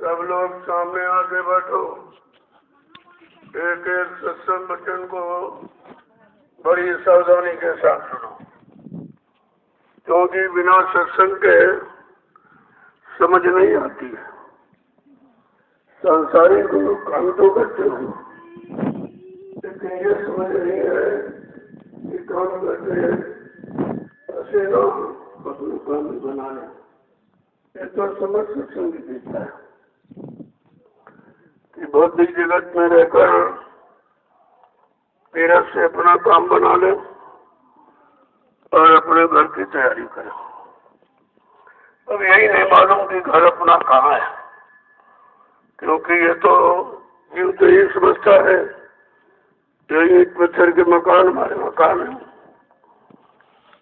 सब लोग सामने आके बैठो। एक एक सत्संग वचन को बड़ी सावधानी के साथ सुनो, क्योंकि बिना सत्संग के समझ नहीं आती है। सांसारिक लोग काम तो करते हो, लेकिन ये समझ नहीं है कि काम करते हैं ऐसे लोग अपने काम बना लें। ये तो समझ सत्संग देता है कि भौतिक जगत में रहकर तीरथ से अपना काम बना ले और अपने घर की तैयारी करें। अब यही नहीं मालूम कि घर अपना कहाँ है, क्योंकि ये तो जीव तो यही समझता है यही ईंट पत्थर के मकान हमारे मकान है,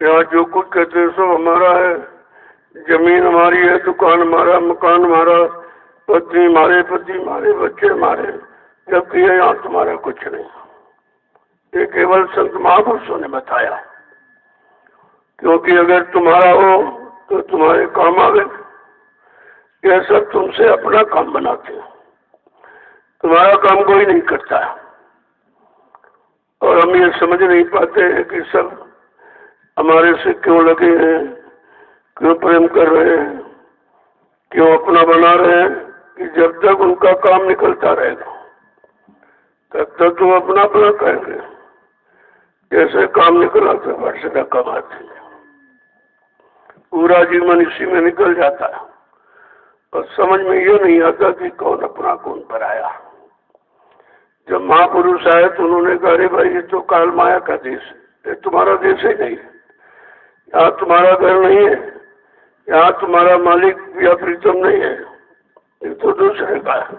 यहाँ जो कुछ कहते हैं सो हमारा है, जमीन हमारी है, दुकान हमारा, मकान हमारा, पत्नी हमारे, पति हमारे, बच्चे हमारे, जबकि यहाँ तुम्हारा कुछ नहीं। ये केवल संत महापुरुषों ने बताया, क्योंकि अगर तुम्हारा हो तो तुम्हारे काम आवे। यह सब तुमसे अपना काम बनाते हैं, तुम्हारा काम कोई नहीं करता है। और हम ये समझ नहीं पाते हैं कि सब हमारे से क्यों लगे हैं, क्यों प्रेम कर रहे हैं, क्यों अपना बना रहे हैं, कि जब तक उनका काम निकलता रहेगा तब तक वो अपना अपना करेंगे। जैसे काम निकला तो वर्ष का कमाते हैं, पूरा जीवन इसी में निकल जाता है और समझ में ये नहीं आता कि कौन अपना कौन पराया। जब महापुरुष आए तो उन्होंने कहा, अरे भाई ये तो काल माया का देश है, ये तुम्हारा देश ही नहीं, यहाँ तुम्हारा घर नहीं है, यहाँ तुम्हारा मालिक या प्रीतम नहीं है, ये तो दूसरे का है।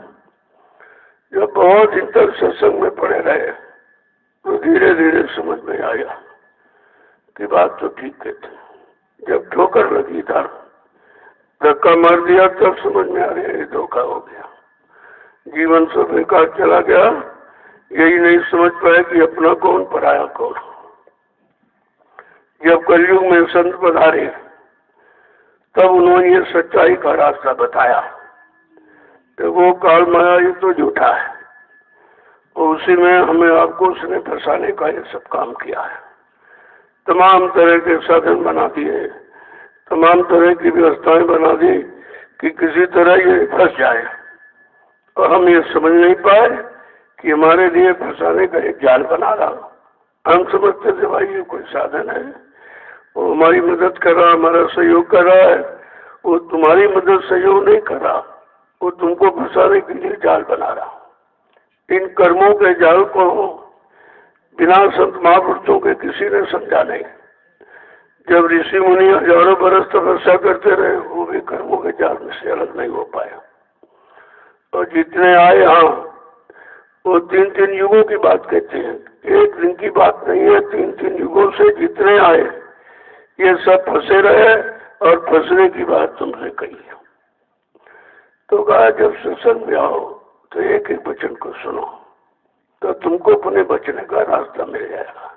जब बहुत दिन तक सत्संग में पड़े रहे तो धीरे धीरे समझ में आया कि बात तो ठीक कहते। जब ठोकर लगी था, धक्का मार दिया, तब समझ में आ रहा है धोखा हो गया, जीवन से बेकार चला गया। यही नहीं समझ पाया कि अपना कौन पराया कौन। जब कलयुग में संत पधारे तब उन्होंने ये सच्चाई का रास्ता बताया कि वो काल माया ये तो झूठा है, और उसी में हमें आपको उसने फंसाने का ये सब काम किया है। तमाम तरह के साधन बना दिए, तमाम तरह की व्यवस्थाएं बना दी कि किसी तरह ये फंस जाए, और हम ये समझ नहीं पाए कि हमारे लिए फंसाने का एक जाल बना रहा। हम समझते थे भाई ये कोई साधन है, वो हमारी मदद कर रहा, हमारा सहयोग कर रहा है। वो तुम्हारी मदद सहयोग नहीं कर रहा, वो तुमको फंसाने के लिए जाल बना रहा। इन कर्मों के जाल को बिना संत महापुरुषों के किसी ने समझा नहीं। जब ऋषि मुनि हजारों बरस तपस्या करते रहे, वो भी कर्मों के जाल में से अलग नहीं हो पाया। और जितने आए यहाँ वो 3-3 युगों की बात कहते हैं, एक दिन की बात नहीं है। 3-3 युगों से जितने आए ये सब फंसे रहे, और फंसने की बात तुमसे कही है। तो कहा जब सत्संग में आओ तो एक एक वचन को सुनो तो तुमको अपने बचने का रास्ता मिल जाएगा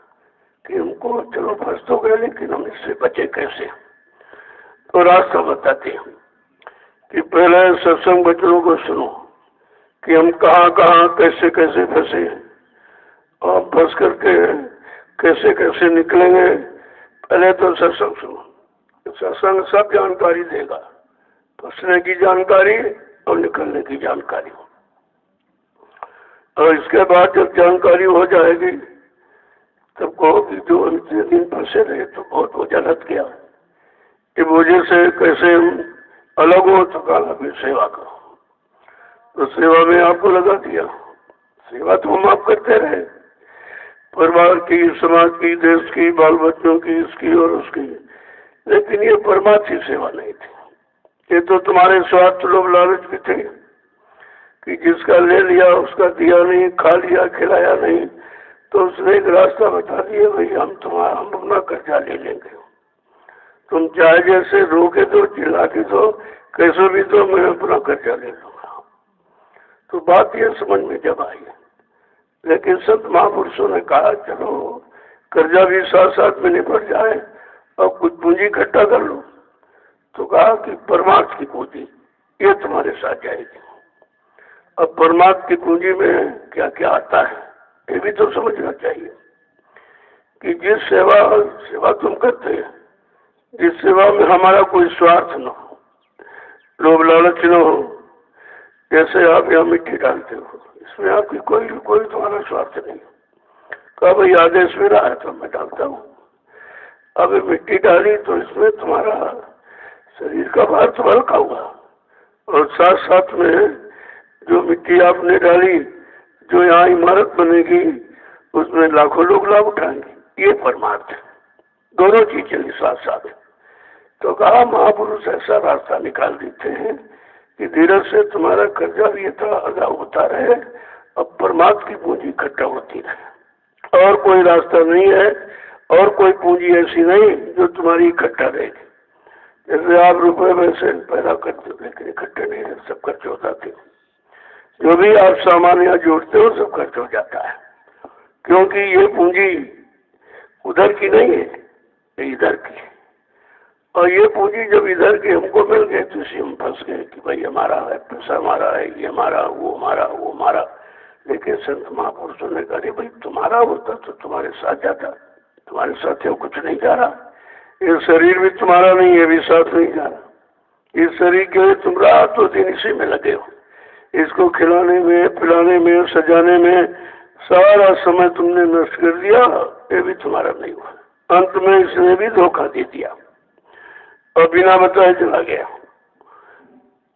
कि हमको चलो फंस तो गए, लेकिन हम इससे बचे कैसे। तो रास्ता बताते हैं कि पहले सत्संग वचनों को सुनो कि हम कहाँ कहाँ कैसे कैसे फंसे, और फंस करके कैसे कैसे निकलेंगे। पहले तो सत्संग सुनो, सत्संग सब जानकारी देगा, फंसने की जानकारी और निकलने की जानकारी। और इसके बाद जब जानकारी हो जाएगी तब कहो कि जो इतने दिन फंसे रहे तो बहुत वजह लग गया, कि वजह से कैसे हम अलग हो, तो कहा भी सेवा करो। तो सेवा में आपको लगा दिया। सेवा तो हम आप करते रहे, परिवार की, समाज की, देश की, बाल बच्चों की, इसकी और उसकी, लेकिन ये परमार्थी सेवा नहीं थी। ये तो तुम्हारे स्वार्थ लोभ लालच भी थे कि जिसका ले लिया उसका दिया नहीं, खा लिया खिलाया नहीं। तो उसने एक रास्ता बता दिया, भाई हम अपना कर्जा ले लेंगे, तुम चाहे जैसे रो के दो, चिल्ला के दो, कैसे भी दो, मैं अपना कर्जा ले लूंगा। तो बात ये समझ में जब आई, लेकिन संत महापुरुषों ने कहा चलो कर्जा भी साथ साथ में निपट जाए और कुछ पूंजी इकट्ठा कर लो। तो कहा कि परमार्थ की पूंजी ये तुम्हारे साथ जाएगी। अब परमात्मा की पूंजी में क्या क्या आता है ये भी तो समझना चाहिए कि जिस सेवा तुम करते हैं, जिस सेवा में हमारा कोई स्वार्थ न हो, लोभ लालच न हो, जैसे आप यहाँ मिट्टी डालते हो, इसमें आपकी कोई तुम्हारा स्वार्थ नहीं। कहा भाई आदेश मेरा है तो मैं डालता हूँ। अब मिट्टी डाली तो इसमें तुम्हारा शरीर का भार तो हल्का हुआ, और साथ साथ में जो मिट्टी आपने डाली, जो यहाँ इमारत बनेगी, उसमें लाखों लोग लाभ उठाएंगे। ये परमार्थ है, दोनों चीज चली साथ साथ। तो कहा महापुरुष ऐसा रास्ता निकाल देते हैं कि धीरज से तुम्हारा कर्जा भी अदा होता रहे, अब परमात्मा की पूंजी इकट्ठा होती रहे। और कोई रास्ता नहीं है, और कोई पूंजी ऐसी नहीं जो तुम्हारी इकट्ठा रहेगी। जैसे आप रुपए पैसे पैदा करते हो लेकिन इकट्ठे नहीं रहे, सब खर्च हो जाते हो। जो भी आप सामान यहाँ जोड़ते हो सब खर्च हो जाता है, क्योंकि ये पूंजी उधर की नहीं है, ये इधर की है। और ये पूंजी जब इधर की हमको मिल गई तो इसी हम फंस गए कि भाई हमारा है, पैसा हमारा है, ये हमारा, वो हमारा, वो हमारा। लेकिन संत महापुरुषों ने कहा भाई तुम्हारा होता तो तुम्हारे साथ जाता, तुम्हारे साथ कुछ नहीं जा रहा। ये शरीर भी तुम्हारा नहीं है, भी साथ नहीं जा रहा। इस शरीर के लिए तुम रातों दिन इसी में लगे हो, इसको खिलाने में, पिलाने में, सजाने में सारा समय तुमने नष्ट कर दिया, ये भी तुम्हारा नहीं हुआ। अंत में इसने भी धोखा दे दिया और बिना बताए चला गया।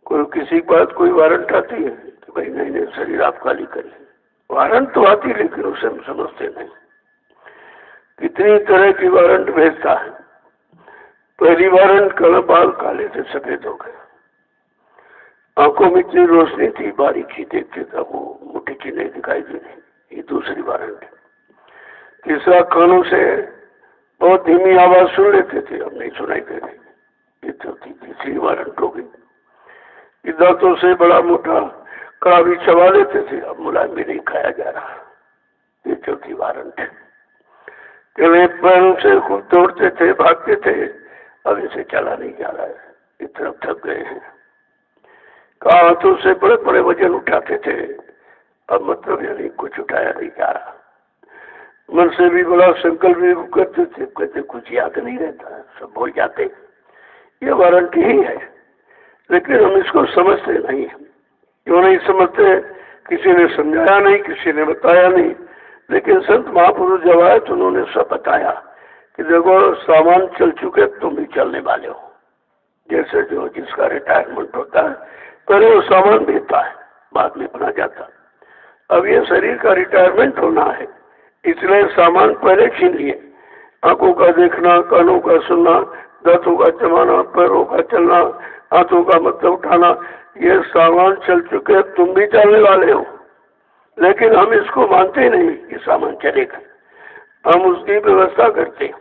कोई किसी बात कोई वारंट आती है कि भाई नहीं शरीर आप खाली करिए, वारंट तो आती लेकिन उसे हम समझते नहीं। कितनी तरह की वारंट भेजता है। पहली वारंट कल बाल काले से सफेद हो गए, आंखों में इतनी रोशनी थी, बारीकी देखते था वो मुट्ठी की नहीं दिखाई दी नहीं, ये दूसरी वारंट। तीसरा कानों से बहुत धीमी आवाज सुन लेते थे, अब नहीं सुनाई दे रही, ये चौथी तीसरी वारंट हो गई। दांतों से बड़ा मोटा कड़ा भी चबा लेते थे, अब मुलायम भी नहीं खाया जा रहा, ये चौथी वारंट है। पहले पैरों से खूब दौड़ते थे, भागते थे, अब इसे चला नहीं जा रहा है, इस तरफ थक गए हैं। हाथों से बड़े बड़े वजन उठाते थे, अब मतलब यानी कुछ उठाया नहीं जा रहा। मन से भी बड़ा संकल्प भी करते थे, कहते कुछ याद नहीं रहता, सब भूल जाते। ये वारंटी ही है, लेकिन हम इसको समझते नहीं। क्यों नहीं समझते? किसी ने समझाया नहीं, किसी ने बताया नहीं। लेकिन संत महापुरुष जब आए तो उन्होंने सब बताया कि देखो सामान चल चुके, तुम भी चलने वाले हो। जैसे जो जिसका रिटायरमेंट होता है पहले वो सामान भेजता है, बाद में बना जाता। अब ये शरीर का रिटायरमेंट होना है, इसलिए सामान पहले छीन लिए। आंखों का देखना, कानों का सुनना, दांतों का चबाना, पैरों का चलना, हाथों का मतलब उठाना, ये सामान चल चुके, तुम भी चलने वाले हो। लेकिन हम इसको मानते ही नहीं कि सामान चलेगा, हम उसकी व्यवस्था करते हैं।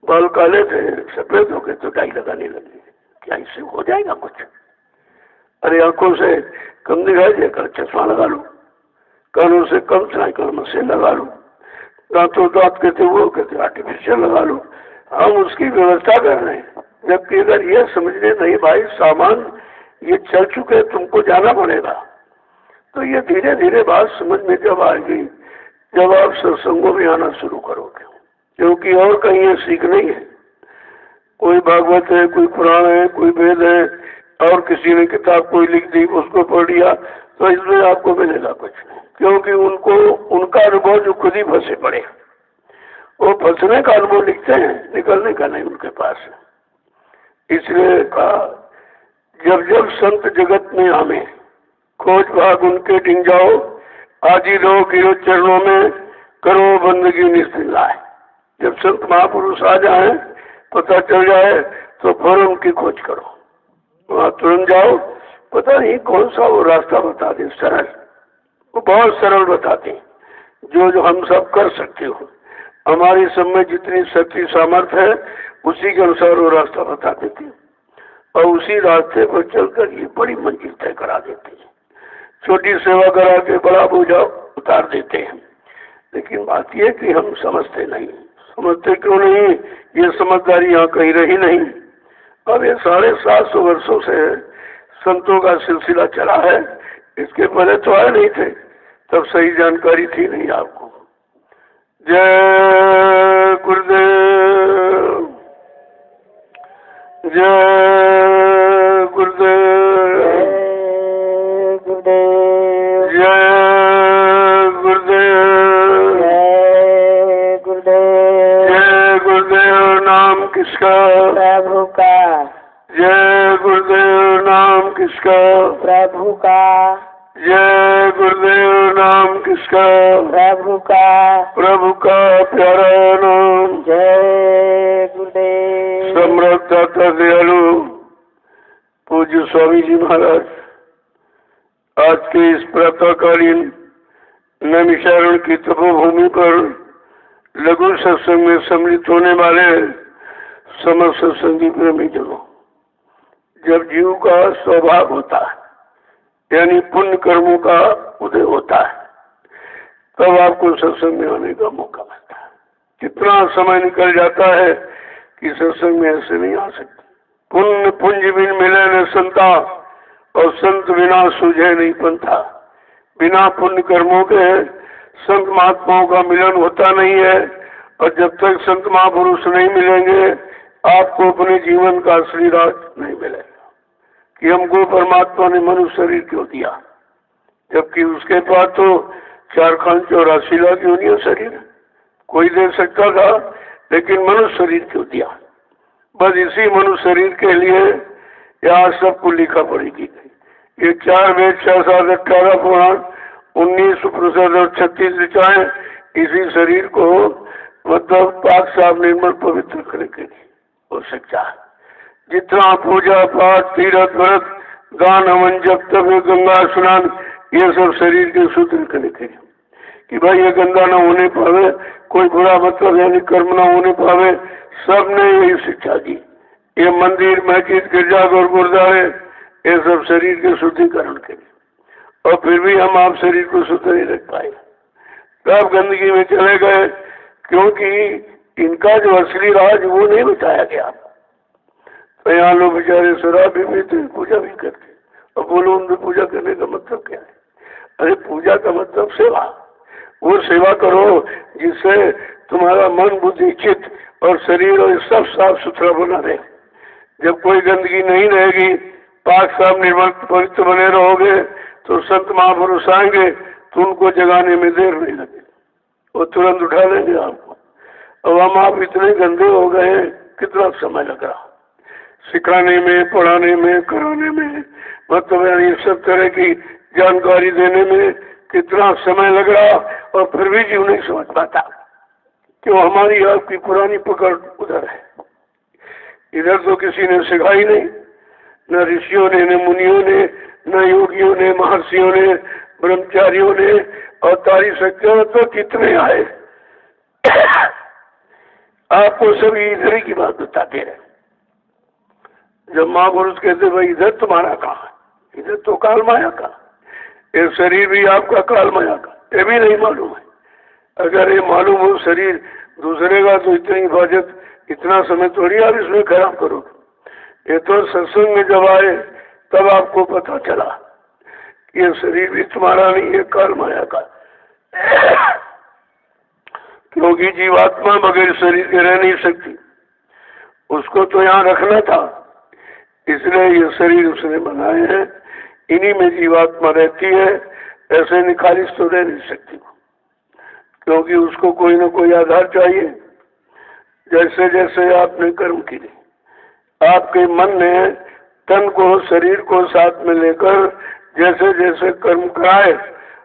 बाल काले थे, सफेद हो गए तो डाई लगाने लगे, क्या इससे हो जाएगा कुछ? अरे आंखों से कम दिखाई देगा, चश्मा लगा लो। कानों से कम सुनाई कर मशीन लगा लो। दांतों दांत कहते वो कहते आर्टिफिशियल लगा लो। हम उसकी व्यवस्था कर रहे हैं, जबकि अगर ये समझने नहीं भाई सामान ये चल चुके, तुमको जाना पड़ेगा, तो ये धीरे धीरे बात समझ में जब आएगी, जब आप सत्संगों में आना शुरू करोगे। क्योंकि और कहीं ये सीख नहीं है। कोई भागवत है, कोई पुराण है, कोई वेद है, और किसी ने किताब कोई लिख दी, उसको पढ़ लिया, तो इसमें आपको मिलेगा कुछ नहीं। क्योंकि उनको उनका अनुभव जो खुद ही फंसे पड़े, वो फंसने का अनुभव लिखते हैं, निकलने का नहीं उनके पास है। इसलिए कहा जब जब संत जगत में आवे, खोज भाग उनके डिंग जाओ, आजी लो गिरो चरणों में, करो बंदगी निस्दिन लाए। जब संत महापुरुष आ जाए, पता चल जाए, तो फौरन उनकी खोज करो, वहां तुरंत जाओ। पता नहीं कौन सा वो रास्ता बता दे, सरल, वो बहुत सरल बताते, जो हम सब कर सकते हो। हमारी सब में जितनी शक्ति सामर्थ्य है, उसी के अनुसार वो रास्ता बता देते, और उसी रास्ते पर चलकर ये बड़ी मंजिल तय करा देते हैं। छोटी सेवा करा के बड़ा बोझा उतार देते हैं। लेकिन बात यह कि हम समझते नहीं। समझते क्यों नहीं? ये समझदारी यहाँ कहीं रही नहीं। अब ये 750 वर्षों से संतों का सिलसिला चला है, इसके पहले तो आए नहीं थे, तब सही जानकारी थी नहीं आपको। जय गुरुदेव, जय गुरुदेव, जय गुरुदेव, जय गुरुदेव। जय गुरुदेव। नाम किसका? प्रभु का। जय गुरुदेव। नाम किसका? प्रभु का। जय गुरुदेव। नाम किसका? प्रभु का। प्रभु का प्यारा नाम। जय गुरुदेव। सम्राट दाता दयालु पूज्य स्वामी जी महाराज, आज के इस प्रातःकालीन नैमिषारण्य की तपोभूमि पर लघु सत्संग में सम्मिलित होने वाले समस्त सत्संगी प्रेमी जनों, जब जीव का स्वभाव होता है यानी पुण्य कर्मों का उदय होता है, तब आपको सत्संग में आने का मौका मिलता है। कितना समय निकल जाता है कि सत्संग में ऐसे नहीं आ सकते। पुण्य पुंज बिन मिले न संता, और संत बिना सूझे नहीं पंथा। बिना पुण्य कर्मों के संत महात्माओं का मिलन होता नहीं है, और जब तक संत महापुरुष नहीं मिलेंगे आपको अपने जीवन का असली राज नहीं मिलेगा कि हमको परमात्मा ने मनुष्य शरीर क्यों दिया, जबकि उसके पास तो 484 लाख योनियों शरीर कोई दे सकता था, लेकिन मनुष्य शरीर क्यों दिया। बस इसी मनुष्य शरीर के लिए यहाँ सबको लिखा पड़ी की गई। ये 4 वेद 6 7 18 पुराण 19 उपनिषद और 36 ऋचाएं इसी शरीर को मतलब पाक साफ निर्मल पवित्र करने के लिए हो सकता है। जितना पूजा पाठ तीर्थ व्रत दान हवन जप तप गंगा स्नान ये सब शरीर के सूत्र करने के लिए कि भाई ये गंदा न होने पावे, कोई बुरा मतलब यानी कर्म न होने पावे, सब ने यही शिक्षा दी। ये मंदिर मस्जिद गिरजाघर गुरुद्वारे ये सब शरीर के शुद्धिकरण के लिए, और फिर भी हम आप शरीर को शुद्ध नहीं रख पाए, तब गंदगी में चले गए, क्योंकि इनका जो असली राज वो नहीं बताया गया। तो यहाँ लोग बेचारे शराब भी पीते पूजा भी करते, और बोलो उनसे पूजा करने का मतलब क्या है? अरे पूजा का मतलब सेवा, वो सेवा करो जिससे तुम्हारा मन बुद्धि चित्त और शरीर और सब साफ सुथरा बना रहे। जब कोई गंदगी नहीं रहेगी, पाक साफ निर्मल पवित्र बने रहोगे, तो संत महापुरुष आएंगे तो उनको जगाने में देर नहीं लगे, वो तुरंत उठा लेंगे आपको। अब हम आप इतने गंदे हो गए, कितना समय लग रहा सिखाने में, पढ़ाने में, कराने में, मतलब यानी सब तरह की जानकारी देने में कितना समय लग रहा, और फिर भी जीव नहीं समझ पाता क्यों? हमारी आपकी पुरानी पकड़ उधर है, इधर तो किसी ने सिखाई नहीं, न ऋषियों ने, न मुनियों ने, न योगियों ने, महर्षियों ने, ब्रह्मचारियों ने, और तारी शक्तियों तो कितने आए आपको सभी इधर ही की बात बताते रहे। जब महापुरुष कहते भाई इधर तुम्हारा कहाँ है, इधर तो काल माया का, ये शरीर भी आपका काल माया का, ये भी नहीं मालूम है। अगर ये मालूम हो शरीर दूसरे का, तो इतनी हिफाजत इतना समय थोड़ी आप इसमें खराब करोगे। ये तो सत्संग में जब आए तब आपको पता चला कि ये शरीर भी तुम्हारा नहीं है, काल माया का। क्योंकि जीवात्मा बगैर शरीर के रह नहीं सकती, उसको तो यहाँ रखना था, इसलिए ये शरीर उसने बनाए हैं, इन्हीं में जीवात्मा रहती है। ऐसे निखालिस तो रह नहीं सकती, क्योंकि उसको कोई ना कोई आधार चाहिए। जैसे जैसे आपने कर्म किए, आपके मन ने तन को शरीर को साथ में लेकर जैसे जैसे कर्म कराए,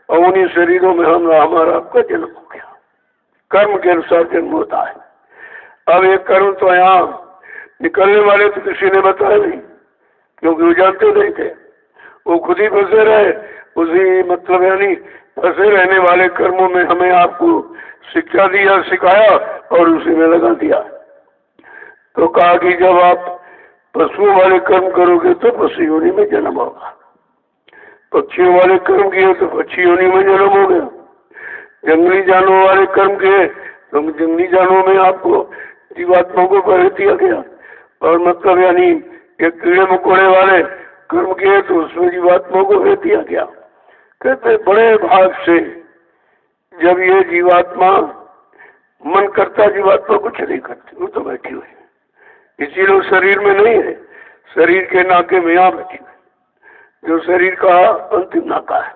और उन्हीं शरीरों में हमारा आपका जन्म हो गया। कर्म के अनुसार जन्म होता है। अब एक कर्म तो यहाँ निकलने वाले तो किसी ने बताया नहीं, क्योंकि वो जानते नहीं थे, वो खुद ही फंसे रहे उसी मतलब यानी फंसे रहने वाले कर्मों में हमें आपको शिक्षा दिया, सिखाया और उसी में लगा दिया। तो कहा कि जब आप पशुओं वाले कर्म करोगे तो पशु योनि में जन्म होगा, पक्षियों वाले कर्म किए तो पक्षी योनि में जन्म हो गया, जंगली जानवरों वाले कर्म किए तो जंगली जानवरों में आपको जीवात्माओं को पहले दिया गया, और मतलब यानी ये कीड़े मकोड़े वाले कर्म किए तो उसमें जीवात्माओं को भेज दिया गया। कहते बड़े भाग से जब ये जीवात्मा मन करता, जीवात्मा कुछ नहीं करती, वो तो बैठी हुई है, इसीलिए शरीर में नहीं है, शरीर के नाके में यहाँ बैठी हुई, जो शरीर का अंतिम नाका है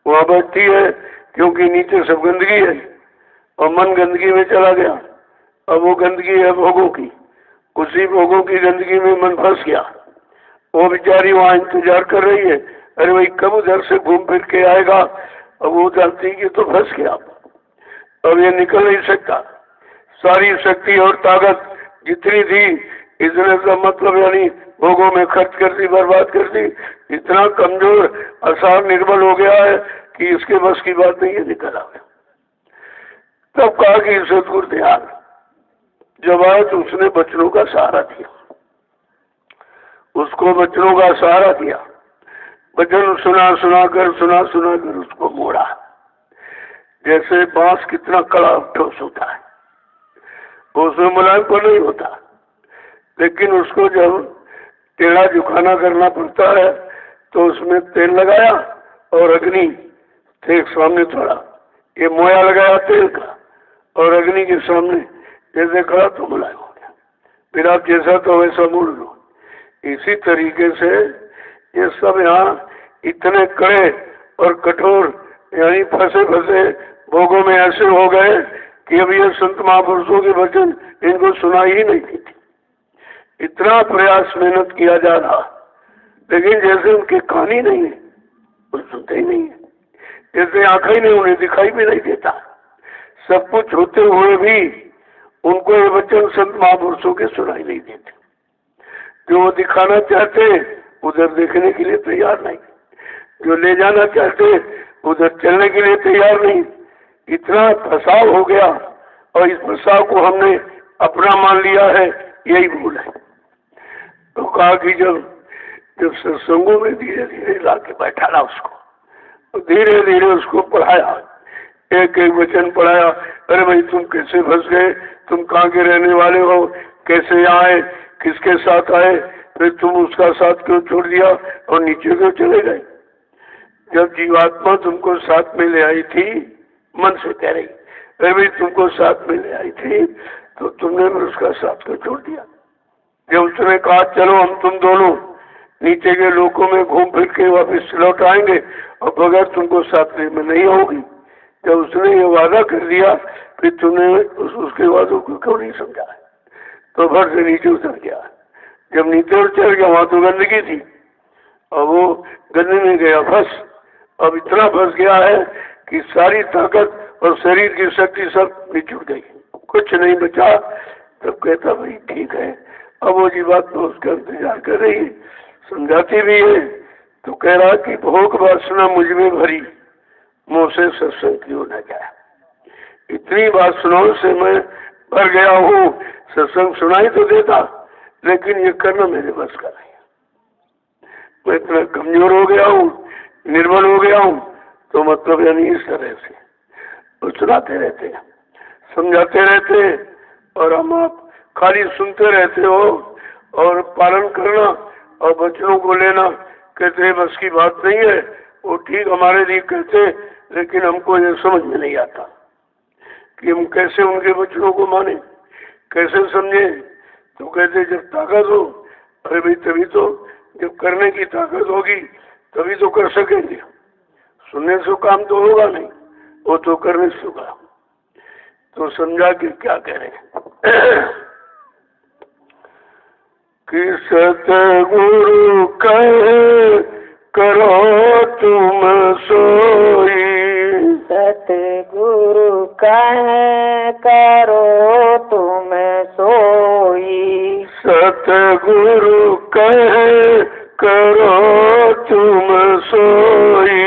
वहाँ बैठती है, क्योंकि नीचे सब गंदगी है और मन गंदगी में चला गया। अब वो गंदगी है भोगों की, उसी भोगों की गंदगी में मन फंस गया। वो बेचारी वहाँ इंतजार कर रही है, अरे भाई कब उधर से घूम फिर के आएगा। अब वो जानती कि तो फंस गया, अब ये निकल नहीं सकता। सारी शक्ति और ताकत जितनी थी इसने का मतलब यानी भोगों में खर्च कर दी, बर्बाद कर दी। इतना कमजोर असार निर्बल हो गया है कि इसके बस की बात नहीं है, निकल आ गया। तब कहा कि सतगुरु ध्यान जब आया तो उसने बचनों का सहारा दिया, उसको बचनों का सहारा दिया। वचन सुना कर उसको मोड़ा, जैसे बांस कितना कड़ा ठोस होता है, उसमें मुलायमपन नहीं होता, लेकिन उसको जब टेढ़ा झुकाना करना पड़ता है तो उसमें तेल लगाया और अग्नि थे सामने थोड़ा, ये मोया लगाया तेल का और अग्नि के सामने जैसे खड़ा तो मुलायम हो गया। फिर आप जैसा तो वैसा मोड़ लो। इसी तरीके से ये सब यहाँ इतने कड़े और कठोर यानी फंसे भोगों में ऐसे हो गए कि अब ये संत महापुरुषों के वचन इनको सुनाई ही नहीं थी। इतना प्रयास मेहनत किया जा रहा, लेकिन जैसे उनके कान ही नहीं है, वो सुनते ही नहीं है, जैसे आंखें ही नहीं, उन्हें दिखाई भी नहीं देता। सब कुछ होते हुए भी उनको ये वचन संत महापुरुषों के सुनाई नहीं देते। जो वो दिखाना चाहते उधर देखने के लिए तैयार नहीं, जो ले जाना चाहते उधर चलने के लिए तैयार नहीं। इतना फसाव हो गया और इस फसाव को हमने अपना मान लिया है, यही भूल है। तो कहा कि जब सत्संगों में धीरे धीरे ला के बैठाना उसको, धीरे धीरे उसको पढ़ाया, एक एक वचन पढ़ाया। अरे भाई तुम कैसे फंस गए, तुम कहाँ के रहने वाले हो, कैसे आए, किसके साथ आए, फिर तुम उसका साथ क्यों छोड़ दिया और नीचे क्यों चले गए। जब जीवात्मा तुमको साथ में ले आई थी, मन से कह रही, अरे भाई तुमको साथ में ले आई थी तो तुमने भी उसका साथ क्यों छोड़ दिया। जब उसने कहा चलो हम तुम दोनों नीचे के लोगों में घूम फिर के वापस लौट आएंगे और बगैर तुमको साथ में नहीं होगी, जब उसने ये वादा कर दिया फिर तुमने उसके वादों को क्यों नहीं समझा। तो भर से नीचे उतर गया। जब नीचे उतर गया वहां तो गंदगी थी और वो गंदगी में गया फंस। अब इतना फंस गया है कि सारी ताकत और शरीर की शक्ति सब नीचे उठ गई, कुछ नहीं बचा। तब कहता भाई ठीक है। अब वो जीवात्मा उसका इंतजार कर रही है, समझाती भी है। तो कह रहा कि भोग वासना मुझ में भरी, मुँह से सत्संग क्यों न जाए। इतनी वासनाओं से मैं भर गया हूँ, सत्संग सुनाई तो देता लेकिन ये करना मेरे बस का नहीं। मैं इतना कमजोर हो गया हूँ, निर्बल हो गया हूँ। तो मतलब यानी इस तरह से वो सुनाते रहते, समझाते रहते और हम आप खाली सुनते रहते हो और पालन करना और बच्चों को लेना कहते बस की बात नहीं है। वो ठीक हमारे लिए कहते, लेकिन हमको ये समझ में नहीं आता कि हम कैसे उनके बच्चों को माने, कैसे समझे। तो कहते जब ताकत हो, अरे भाई तभी तो, जब करने की ताकत होगी तभी तो कर सकेंगे। सुनने से काम तो होगा नहीं, वो तो करने से होगा। तो समझा कि क्या कह रहे हैं कि सतगुरु कहे करो तुम सोई, सतगुरु कहे करो तुम सोई, सतगुरु कहे करो तुम सोई,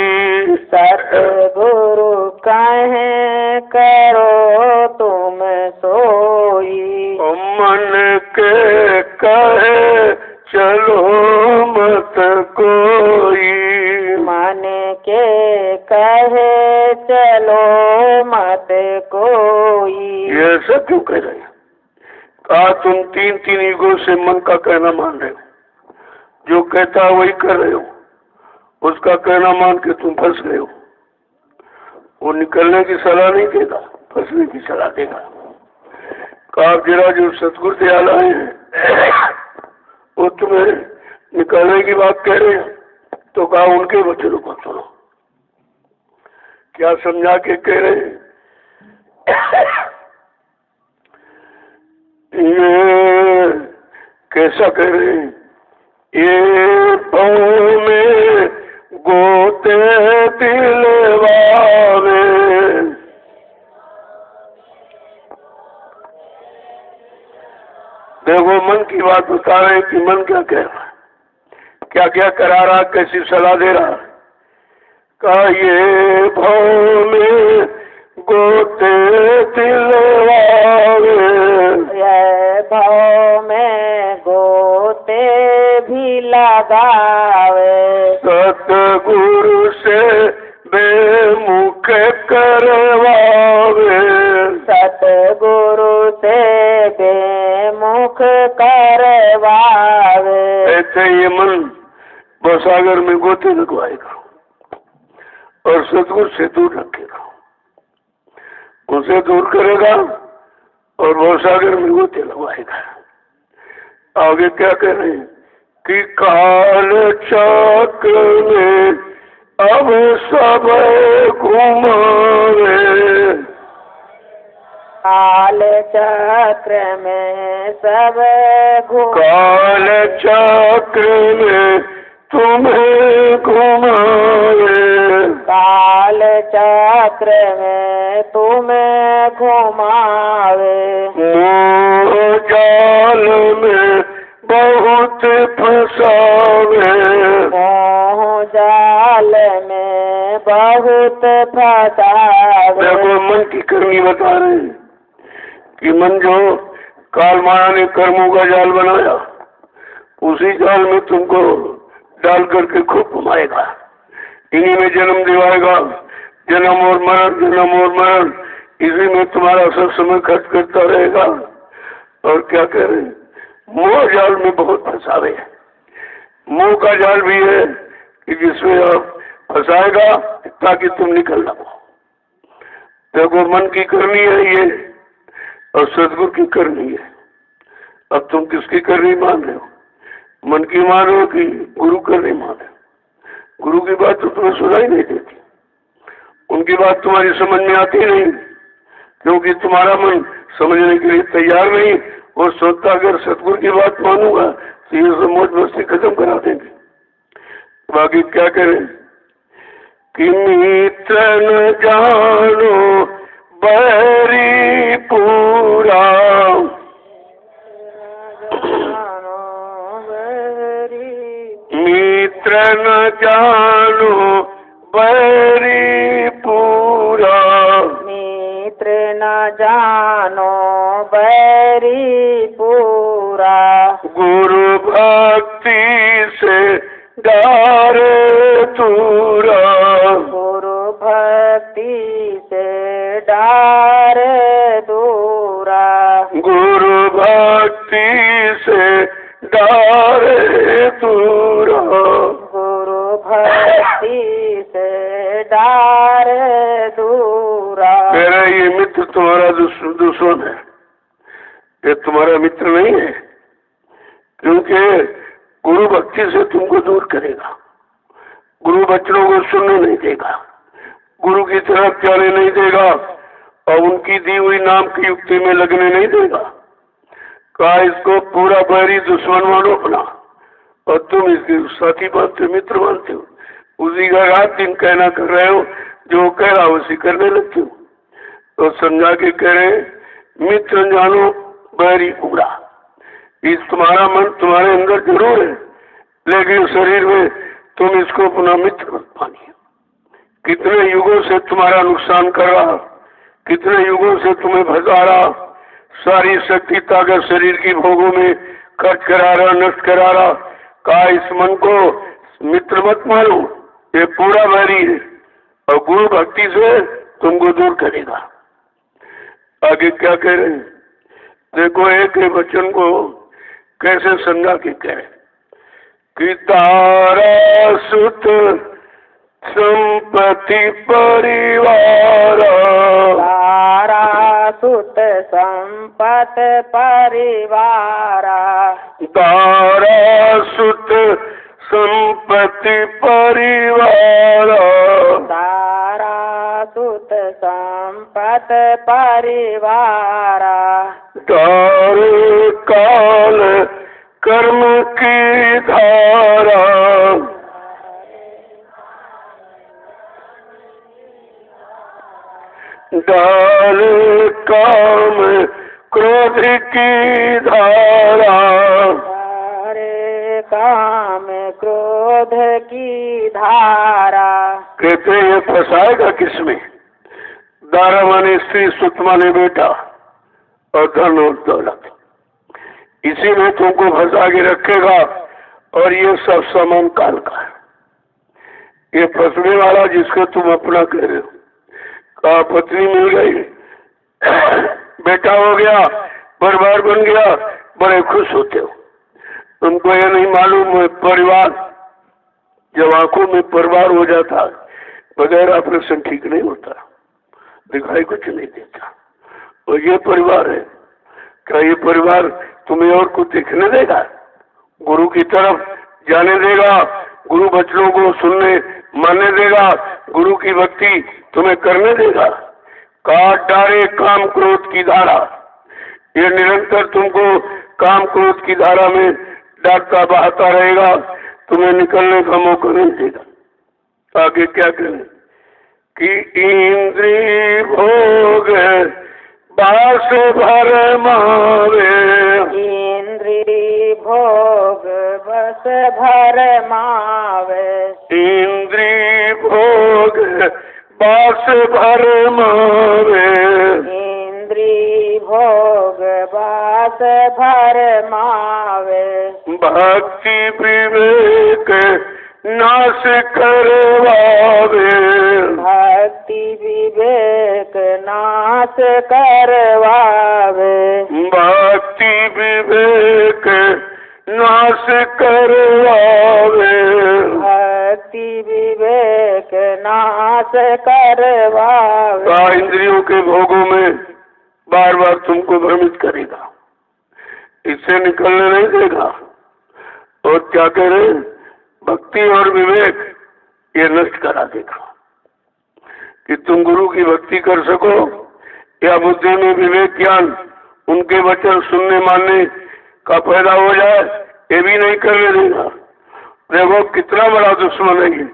सतगुरु कहे करो तुम सोई, मन के कहे चलो मत कोई, मन के कहे चलो मत कोई। ये सब क्यों कह रहे हैं? कहा तुम तीन ईगो से मन का कहना मान रहे हो, जो कहता है वही कर रहे हो। उसका कहना मान के तुम फंस गए हो। वो निकलने की सलाह नहीं देगा, फंसने की सलाह देगा। कहा जरा जो सतगुरु दयाल आए हैं वो तुम्हें निकलने की बात कह रहे हैं, तो कहा उनके वचनों को सुनो। क्या समझा के कह रहे हैं? ये कैसा कह रहे हैं? ये पाँव में गोते दिलवावे, देखो मन की बात बता रहे हैं कि मन क्या कह रहा है, क्या क्या करा रहा, कैसी सलाह दे रहा। कहा ये भाव में गोते दिलवावे, ये भाव में गोते भी लगावे, सतगुरु से बेमुख करवावे, सतगुरु से बेमुख करवावे। ऐसे ये मन भवसागर में गोते लगवाएगा और सतगुरु से दूर रखेगा, उसे दूर करेगा और भवसागर में गोते लगवाएगा। आगे क्या कह रहे हैं कि काल चक्र में अब सब घुमावे, काल चक्र में सब काल चक्र में तुम्हें घुमावे, काल चक्र में तुम्हें घुमावे, मोह जाल में बहुत फंसावे, मोह जाल में बहुत फंसावे। देखो मन की करनी बता रहे हैं कि मन जो काल माया ने कर्मों का जाल बनाया, उसी जाल में तुमको डाल करके खूब घुमाएगा, इन्हीं में जन्म दिलाएगा, जन्म और मरण, जन्म और मरण, इसी में तुम्हारा सब समय खर्च करता रहेगा। और क्या कह रहे हैं? मोह जाल में बहुत फंसावे। मोह का जाल भी है कि जिसमें आप फंसाएगा ताकि तुम निकल ना पाओ। देखो मन की करनी है ये और सदगुरु की करनी है। अब तुम किसकी करनी मान रहे हो? मन की मान रहे हो कि गुरु करनी मान रहे हो? गुरु की बात तो तुम्हें सुनाई नहीं देती, उनकी बात तुम्हारी समझ में आती नहीं, क्योंकि तुम्हारा मन समझने के लिए तैयार नहीं। और सोचता अगर सतगुरु की बात मानूंगा तो ये सब मौज मस्ती खत्म करा देंगे। बाकी क्या करें कि मित्र न जानो बैरी पूरा, मित्र न जानो बैरी पूरा, मित्र न जानो बैरी पूरा, गुरु भक्ति से डारे दूरा, गुरु भक्ति से डारे दूरा, गुरु भक्ति से डारे दूरा, गुरु भक्ति से डारे दूरा। मेरा ये मित्र तुम्हारा दुश्मन है, ये तुम्हारा मित्र नहीं है, क्योंकि गुरु भक्ति से तुमको दूर करेगा, गुरु बच्चों को सुनने नहीं देगा, गुरु की तरफ चलने नहीं देगा और उनकी दी हुई नाम की युक्ति में लगने नहीं देगा। कहा इसको पूरा बैरी दुश्मन मानो अपना और तुम इसके साथी मानते हो, मित्र मानते हो, उसी का रात दिन कहना कर रहे हो, जो कह रहा उसी करने लगते हो। तो समझा के कह रहे मित्र जानो बैरी पूरा। इस तुम्हारा मन तुम्हारे अंदर जरूर है, लेकिन शरीर में तुम इसको अपना मित्र मत मानिए। कितने युगों से तुम्हारा नुकसान कर रहा, कितने युगों से तुम्हें भगा रहा, सारी शक्ति ताकत शरीर की भोगों में खर्च करा रहा, नष्ट करा रहा। कहा इस मन को मित्र मत मानो, ये पूरा बैरी है और गुरु भक्ति से तुमको दूर करेगा। आगे क्या कह रहे हैं देखो, एक वचन को कैसे समझा के कह रहे कि तारा सुत संपत्ति परिवार, तारा सुत संपत परिवार, तारा सुत संपत्ति परिवार, तारा सुत संपत परिवार, तारे काल कर्म की धारा, डाल काम क्रोध की धारा, तारे काम क्रोध की धारा। कहते हैं ये फंसाएगा किसमें? दारा माने स्त्री, सुत माने बेटा और धन और दौलत, इसी में तुमको फंसा के रखेगा। और ये सब समान काल का है। ये फंसने वाला जिसको तुम अपना कह रहे हो, कहा पत्नी मिल गई, बेटा हो गया, परिवार बन गया, बड़े खुश होते हो। तुमको ये नहीं मालूम है परिवार, जब आंखों में परिवार हो जाता बगैर ऑपरेशन ठीक नहीं होता, दिखाई कुछ नहीं देता। और ये परिवार है, क्या ये परिवार तुम्हें और कुछ दिखने देगा? गुरु की तरफ जाने देगा? गुरु बच्चों को सुनने मानने देगा? गुरु की भक्ति तुम्हें करने देगा? काट डाले काम क्रोध की धारा, ये निरंतर तुमको काम क्रोध की धारा में डालता बहाता रहेगा, तुम्हें निकलने का मौका नहीं देगा। आगे क्या करें कि इंद्री भोग बास भर मावे, इंद्री भोग बस भर मावे, इंद्री भोग बास भर मावे, इंद्री भोग बास भर मावे, भक्ति विवेक नाश करवावे, भक्ति विवेक नाश करवावे, भक्ति विवेक नाश करवावे, भक्ति विवेक नाश करवावे। का इंद्रियों के भोगों में बार बार तुमको भ्रमित करेगा, इससे निकलने नहीं देगा। और क्या करे, भक्ति और विवेक ये नष्ट करा देगा कि तुम गुरु की भक्ति कर सको या बुद्धि में विवेक ज्ञान उनके वचन सुनने मानने का पैदा हो जाए, ये भी नहीं करने देगा। देखो कितना बड़ा दुश्मन है ये,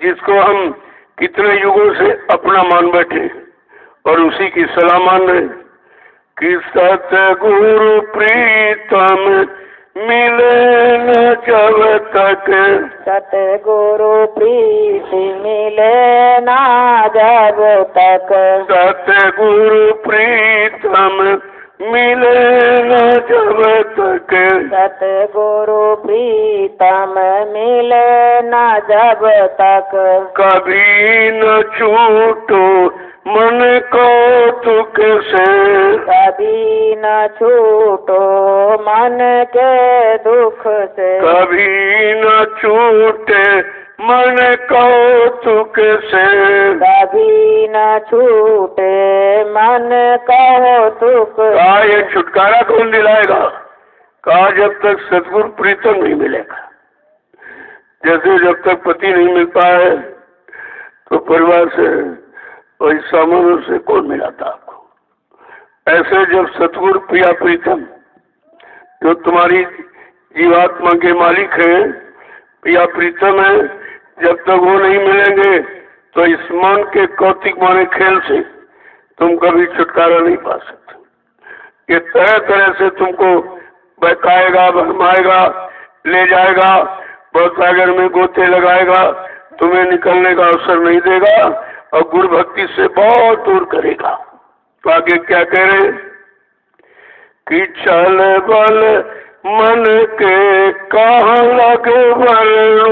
जिसको हम कितने युगों से अपना मान बैठे और उसी की सलाह मान रहे कि सतगुरु प्रीतम मिले न जब तक, सतगुरु प्रीति मिले ना जब तक, सतगुरु प्रीतम मिले न जब तक, सतगुरु प्रीतम मिले ना जब तक, कभी न छूटो मन कौतुक से, कभी न छूटो मन के दुख से, कभी न छूटे मन कौतुक से, कभी न छूटे मन कौतुक। कहा ये छुटकारा कौन दिलाएगा? कहा जब तक सतगुरु प्रीतम नहीं मिलेगा। जैसे जब तक पति नहीं मिलता है तो परिवार से और सामानों से कौन मिलाता आपको, ऐसे जब सतगुरु प्रिया प्रीतम जो तुम्हारी जीवात्मा के मालिक है, प्रिया प्रीतम है, जब तक वो नहीं मिलेंगे तो इस मन के कौतिक माने खेल से तुम कभी छुटकारा नहीं पा सकते। ये तरह तरह से तुमको बहकाएगा, भरमाएगा, ले जाएगा, बहुत सागर में गोते लगाएगा, तुम्हें निकलने का अवसर नहीं देगा और गुरु भक्ति से बहुत दूर करेगा। तो आगे क्या कह रहे कि चल बल मन के कहाँ लग वरणू,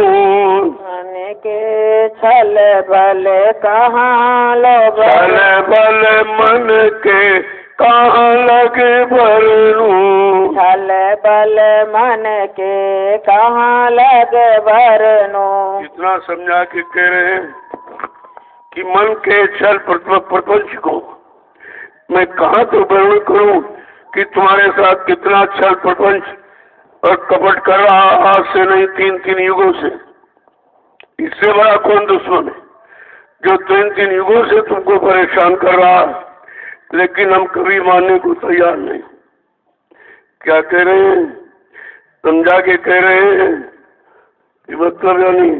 मन के छल बल कहाँ लोग, चल बल मन के कहाँ लगे भरनू। छल बल मन के कहाँ लगे भरनू। इतना समझा के कह रहे हैं कि मन के छल प्रपंच को मैं कहाँ तो वर्णन करूं कि तुम्हारे साथ कितना छल प्रपंच और कपट कर रहा, आज से नहीं 3 युगों से। इससे बड़ा कौन दुश्मन है जो 3 युगों से तुमको परेशान कर रहा, लेकिन हम कभी मानने को तैयार नहीं। क्या कह रहे हैं? समझा के कह रहे हैं कि मतलब यानी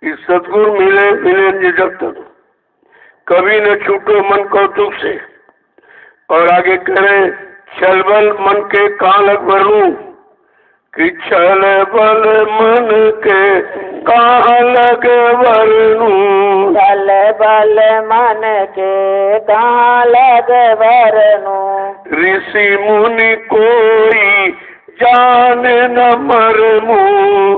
इस सदगुरु मिले जब तक कभी न छूटो मन कौतुक से। और आगे कह रहे छल बल मन के कहाँ लग भरूं कि छल बल मन के कहाँ लग भरूं। छल बल मन के कहाँ लग भरनू। ऋषि मुनि कोई जान न मरमू।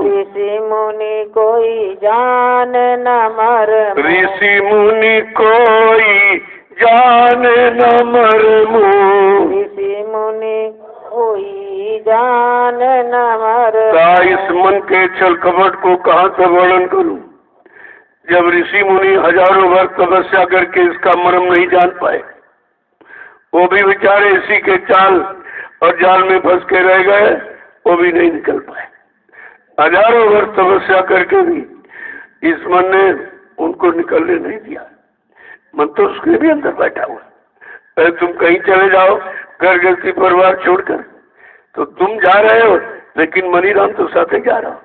ऋषि मुनि कोई जान न मरमू। ऋषि मुनि कोई जान न मरमू। ऋषि मुनि कोई जान न मरमू। इस मन के छल कपट को कहाँ से वर्णन करूं जब ऋषि मुनि हजारों वर्ष तपस्या करके इसका मर्म नहीं जान पाए। वो भी बेचारे इसी के चाल और जाल में फंस के रह गए, वो भी नहीं निकल पाए। हजारों वर्ष तपस्या करके भी इस मन ने उनको निकलने नहीं दिया। मन तो उसके भी अंदर बैठा हुआ। अरे तुम कहीं चले जाओ घर गृहस्थी परिवार छोड़कर, तो तुम जा रहे हो लेकिन मनीराम तो साथ ही जा रहा,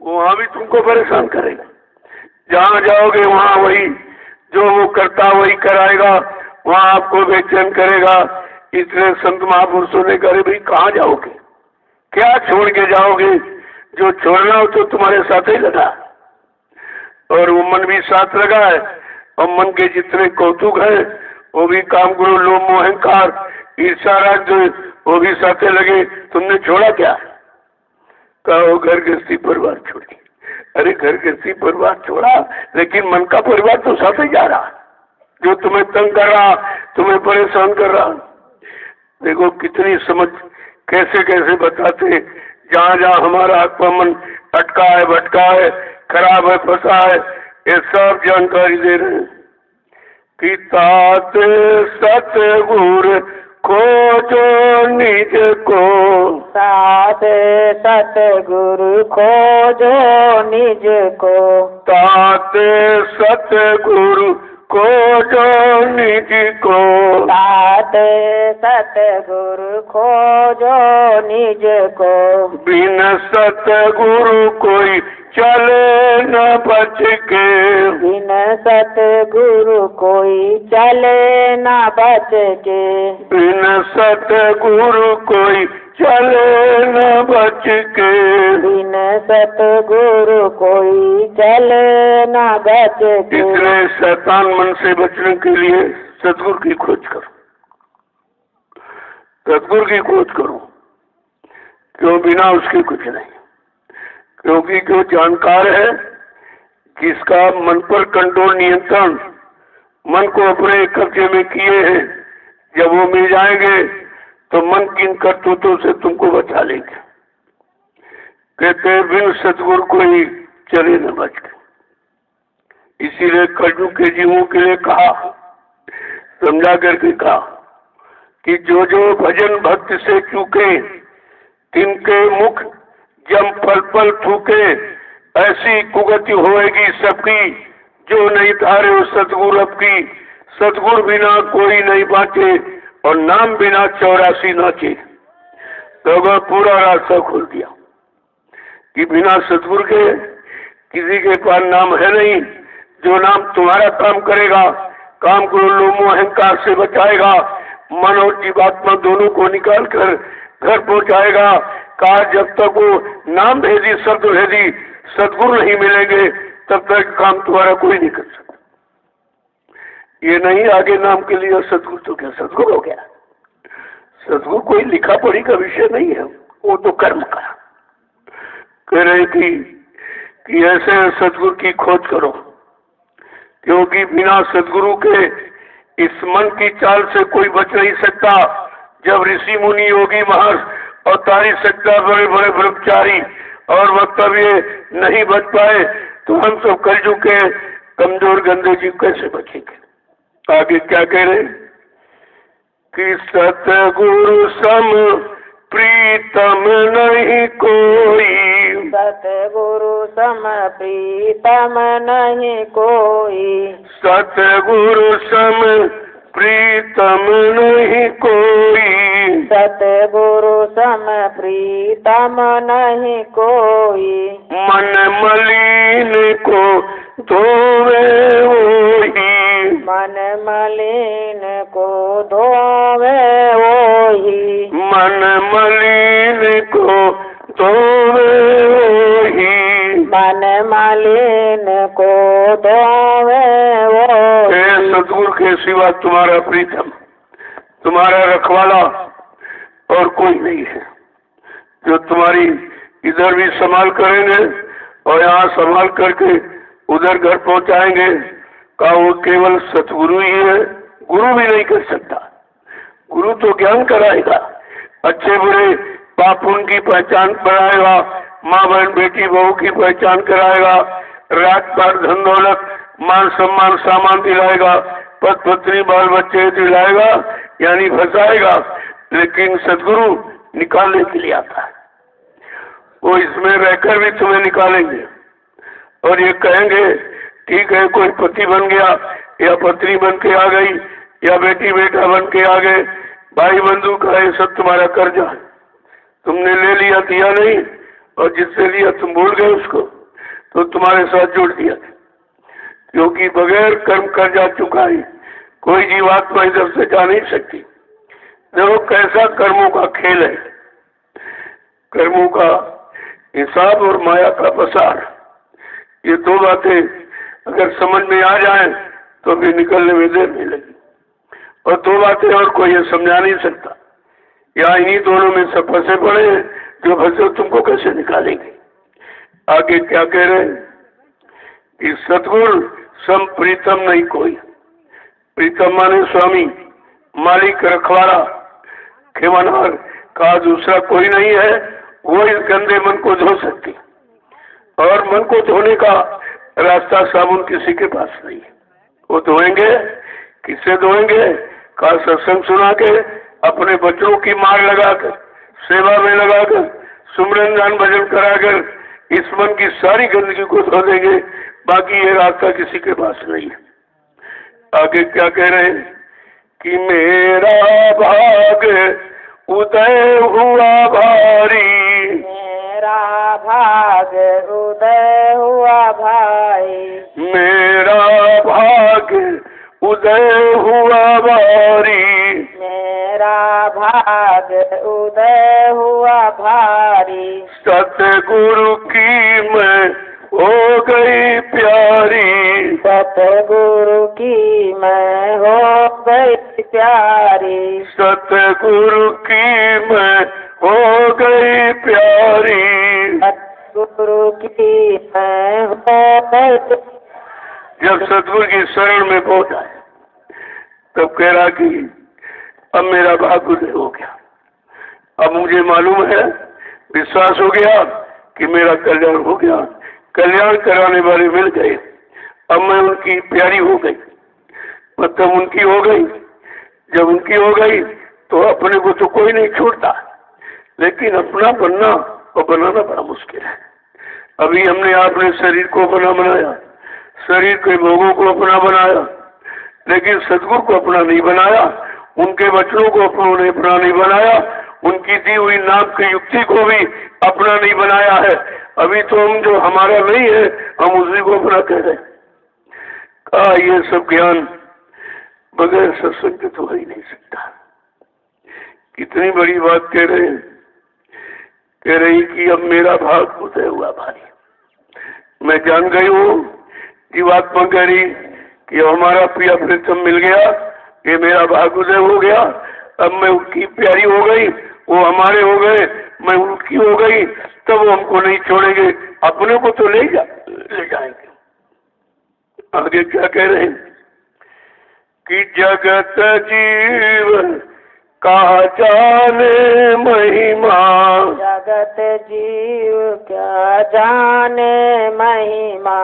वहां भी तुमको परेशान करेगा। जहाँ जाओगे वहाँ वही जो वो करता वही कराएगा, वहाँ आपको बेचैन करेगा। इसलिए संत महापुरुषों ने कहा भाई कहाँ जाओगे, क्या छोड़ के जाओगे? जो छोड़ना हो तो तुम्हारे साथ ही लगा। और वो मन भी साथ लगा है, और मन के जितने कौतुक है वो भी काम करो, लोभ मोह अहंकार ईर्ष्या राग जो वो भी साथे लगे। तुमने छोड़ा क्या? कहो घर गृहस्थी परिवार छोड़ी। अरे घर गृहस्थी परिवार छोड़ा, लेकिन मन का परिवार तो साथ ही जा रहा, जो तुम्हें तंग कर रहा, तुम्हें परेशान कर रहा। देखो कितनी समझ कैसे कैसे बताते। जहाँ जहाँ हमारा आत्मा मन अटका है, भटका है, खराब है, फंसा है, ये सब जानकारी दे रहे हैं कि तात सतगुरु खोजो निज को। तात सतगुरु खोजो निज को। तात सतगुरु खोजो निज को। तात सतगुरु खोजो निज को। बिन सतगुरु कोई चले न बच के। बिन सतगुरु कोई चले न बच के। बिन सतगुरु कोई चले न बच के। बिन सतगुरु कोई चले न बच के। इसलिए शैतान मन से बचने के लिए सतगुरु की खोज करो, सतगुरु की खोज करो। क्यों? बिना उसके कुछ नहीं। क्योंकि जो जानकार है, जिसका मन पर कंट्रोल नियंत्रण मन को अपने कब्जे में किए हैं, जब वो मिल जाएंगे तो मन की इन करतूतों से तुमको बचा लेंगे। कहते बिन सतगुरु को ही चले न बच के। इसीलिए कलयुग के जीवों के लिए कहा, समझा करके कहा कि जो जो भजन भक्ति से चूके तिनके मुख जम पल पल थूके। ऐसी कुगति होएगी सबकी जो नहीं धारे उस सतगुरु की। सतगुरु बिना कोई नहीं बाँचे और नाम बिना 84 नाचे। तो वह पूरा रास्ता खोल दिया कि बिना सतगुरु के किसी के पास नाम है नहीं। जो नाम तुम्हारा काम करेगा, काम को लोभ मोह अहंकार से बचाएगा, मन और जीवात्मा दोनों को निकाल कर घर पहुंचाएगा। कहा जब तक वो नाम भेदी शब्द भेदी सतगुरु नहीं मिलेंगे तब तक काम तुम्हारा कोई नहीं कर सकता। ये नहीं आगे नाम के लिए सतगुरु तो क्या सतगुरु हो गया? सतगुरु कोई लिखा पढ़ी का विषय नहीं है, वो तो कर्म का। कह रहे कि ऐसे सतगुरु की खोज करो, क्योंकि बिना सतगुरु के इस मन की चाल से कोई बच नहीं सकता। जब ऋषि मुनि योगी महर्ष और तारी सकता बड़े बड़े ब्रह्मचारी और वक्तव्य नहीं बच पाए तो हम सब कलयुग के कमजोर गंदे जीव कैसे बचेंगे। आगे क्या कह रहे कि सतगुरु सम प्रीतम नहीं कोई, सतगुरु सम प्रीतम नहीं कोई, सतगुरु सम प्रीतम नहीं कोई, सतगुरु सम प्रीतम नहीं कोई, मन मलिन को धोवे वही, मन मलिन को धोवे वही, मन मलिन को धोवे वही, मन मलिन को धोवे वही। सतगुरु के सिवा तुम्हारा प्रीतम, तुम्हारा रखवाला और कोई नहीं है जो तुम्हारी इधर भी संभाल करेंगे और यहाँ संभाल करके उधर घर पहुँचाएंगे। का वो केवल सतगुरु ही है, गुरु भी नहीं कर सकता। गुरु तो ज्ञान कराएगा, अच्छे बुरे पाप उनकी पहचान कराएगा, माँ बहन बेटी बहू की पहचान कराएगा, रात पार धन दौलत मान सम्मान सामान दिलाएगा, पद पत्नी बाल बच्चे दिलाएगा यानी फंसाएगा। लेकिन सदगुरु निकालने के लिए आता है, वो इसमें रहकर भी तुम्हें निकालेंगे और ये कहेंगे ठीक है कोई पति बन गया या पत्नी बन के आ गई या बेटी बेटा बन के आ गए, भाई बंधु का ये सब तुम्हारा कर्जा है, तुमने ले लिया दिया नहीं और जिससे लिया तुम भूल गए उसको तो तुम्हारे साथ जोड़ दिया, क्योंकि बगैर कर्म कर्जा चुकाई कोई जीवात्मा इधर से जा नहीं सकती। देखो कैसा कर्मों का खेल है, कर्मों का हिसाब और माया का पसार, ये दो बातें अगर समझ में आ जाए तो भी निकलने में देर नहीं लगी। और दो बातें और कोई ये समझा नहीं सकता, या इन्हीं दोनों में सब फंसे पड़े हैं, जो फंसे तुमको कैसे निकालेंगे। आगे क्या कह रहे हैं कि सतगुरु सम प्रीतम नहीं कोई, प्रीतम माने स्वामी मालिक रखवाला खेवनहार का दूसरा कोई नहीं है, वो इस गंदे मन को धो सकती। और मन को धोने का रास्ता साबुन किसी के पास नहीं है। वो धोएंगे, किससे धोएंगे? का सत्संग सुना के, अपने बच्चों की मार लगाकर, सेवा में लगाकर, सुमरन गान भजन कराकर इस मन की सारी गंदगी को धो देंगे। बाकी ये रास्ता किसी के पास नहीं है। आगे क्या कह रहे हैं कि मेरा भाग उदय हुआ भारी, मेरा भाग उदय हुआ भाई, मेरा भाग उदय हुआ भारी, मेरा भाग उदय हुआ भारी, सतगुरु की मैं हो गई प्यारी, सतगुरु की मैं हो गई प्यारी, सतगुरु की मैं हो गई प्यारी, सतगुरु की मैं हो गई। जब सतगुरु की शरण में पहुंचा तब कह रहा कि अब मेरा भाग उदय हो गया, अब मुझे मालूम है, विश्वास हो गया कि मेरा कल्याण हो गया, कल्याण कराने वाले मिल गए, अब मैं उनकी प्यारी हो गई, मतलब उनकी हो गई। जब उनकी हो गई तो अपने को तो कोई नहीं छोड़ता, लेकिन अपना बनना और बनाना बड़ा मुश्किल है। अभी हमने अपने शरीर को अपना बनाया, शरीर के भोगों को अपना बनाया, लेकिन सदगुरु को अपना नहीं बनाया, उनके वचनों को अपना नहीं बनाया, उनकी दी हुई नाम की युक्ति को भी अपना नहीं बनाया है। अभी तो हम जो हमारा नहीं है हम उसी को अपना कह रहे हैं। कहा ये सब ज्ञान बगैर सत्संग के तो हो ही नहीं सकता। कितनी बड़ी बात कह रहे हैं, कह रही कि अब मेरा भाग उदय हुआ भारी। मैं जान गई हूँ, जीवात्मा कह रही कि हमारा प्रिय प्रीतम मिल गया, ये मेरा भाग उदय हो गया, अब मैं उनकी प्यारी हो गई, वो हमारे हो गए, मैं उनकी हो गई, तब वो हमको नहीं छोड़ेंगे, अपने को तो ले जाएंगे। आगे क्या कह रहे हैं कि जगत जीव का जाने महिमा, जगत जीव क्या जाने महिमा,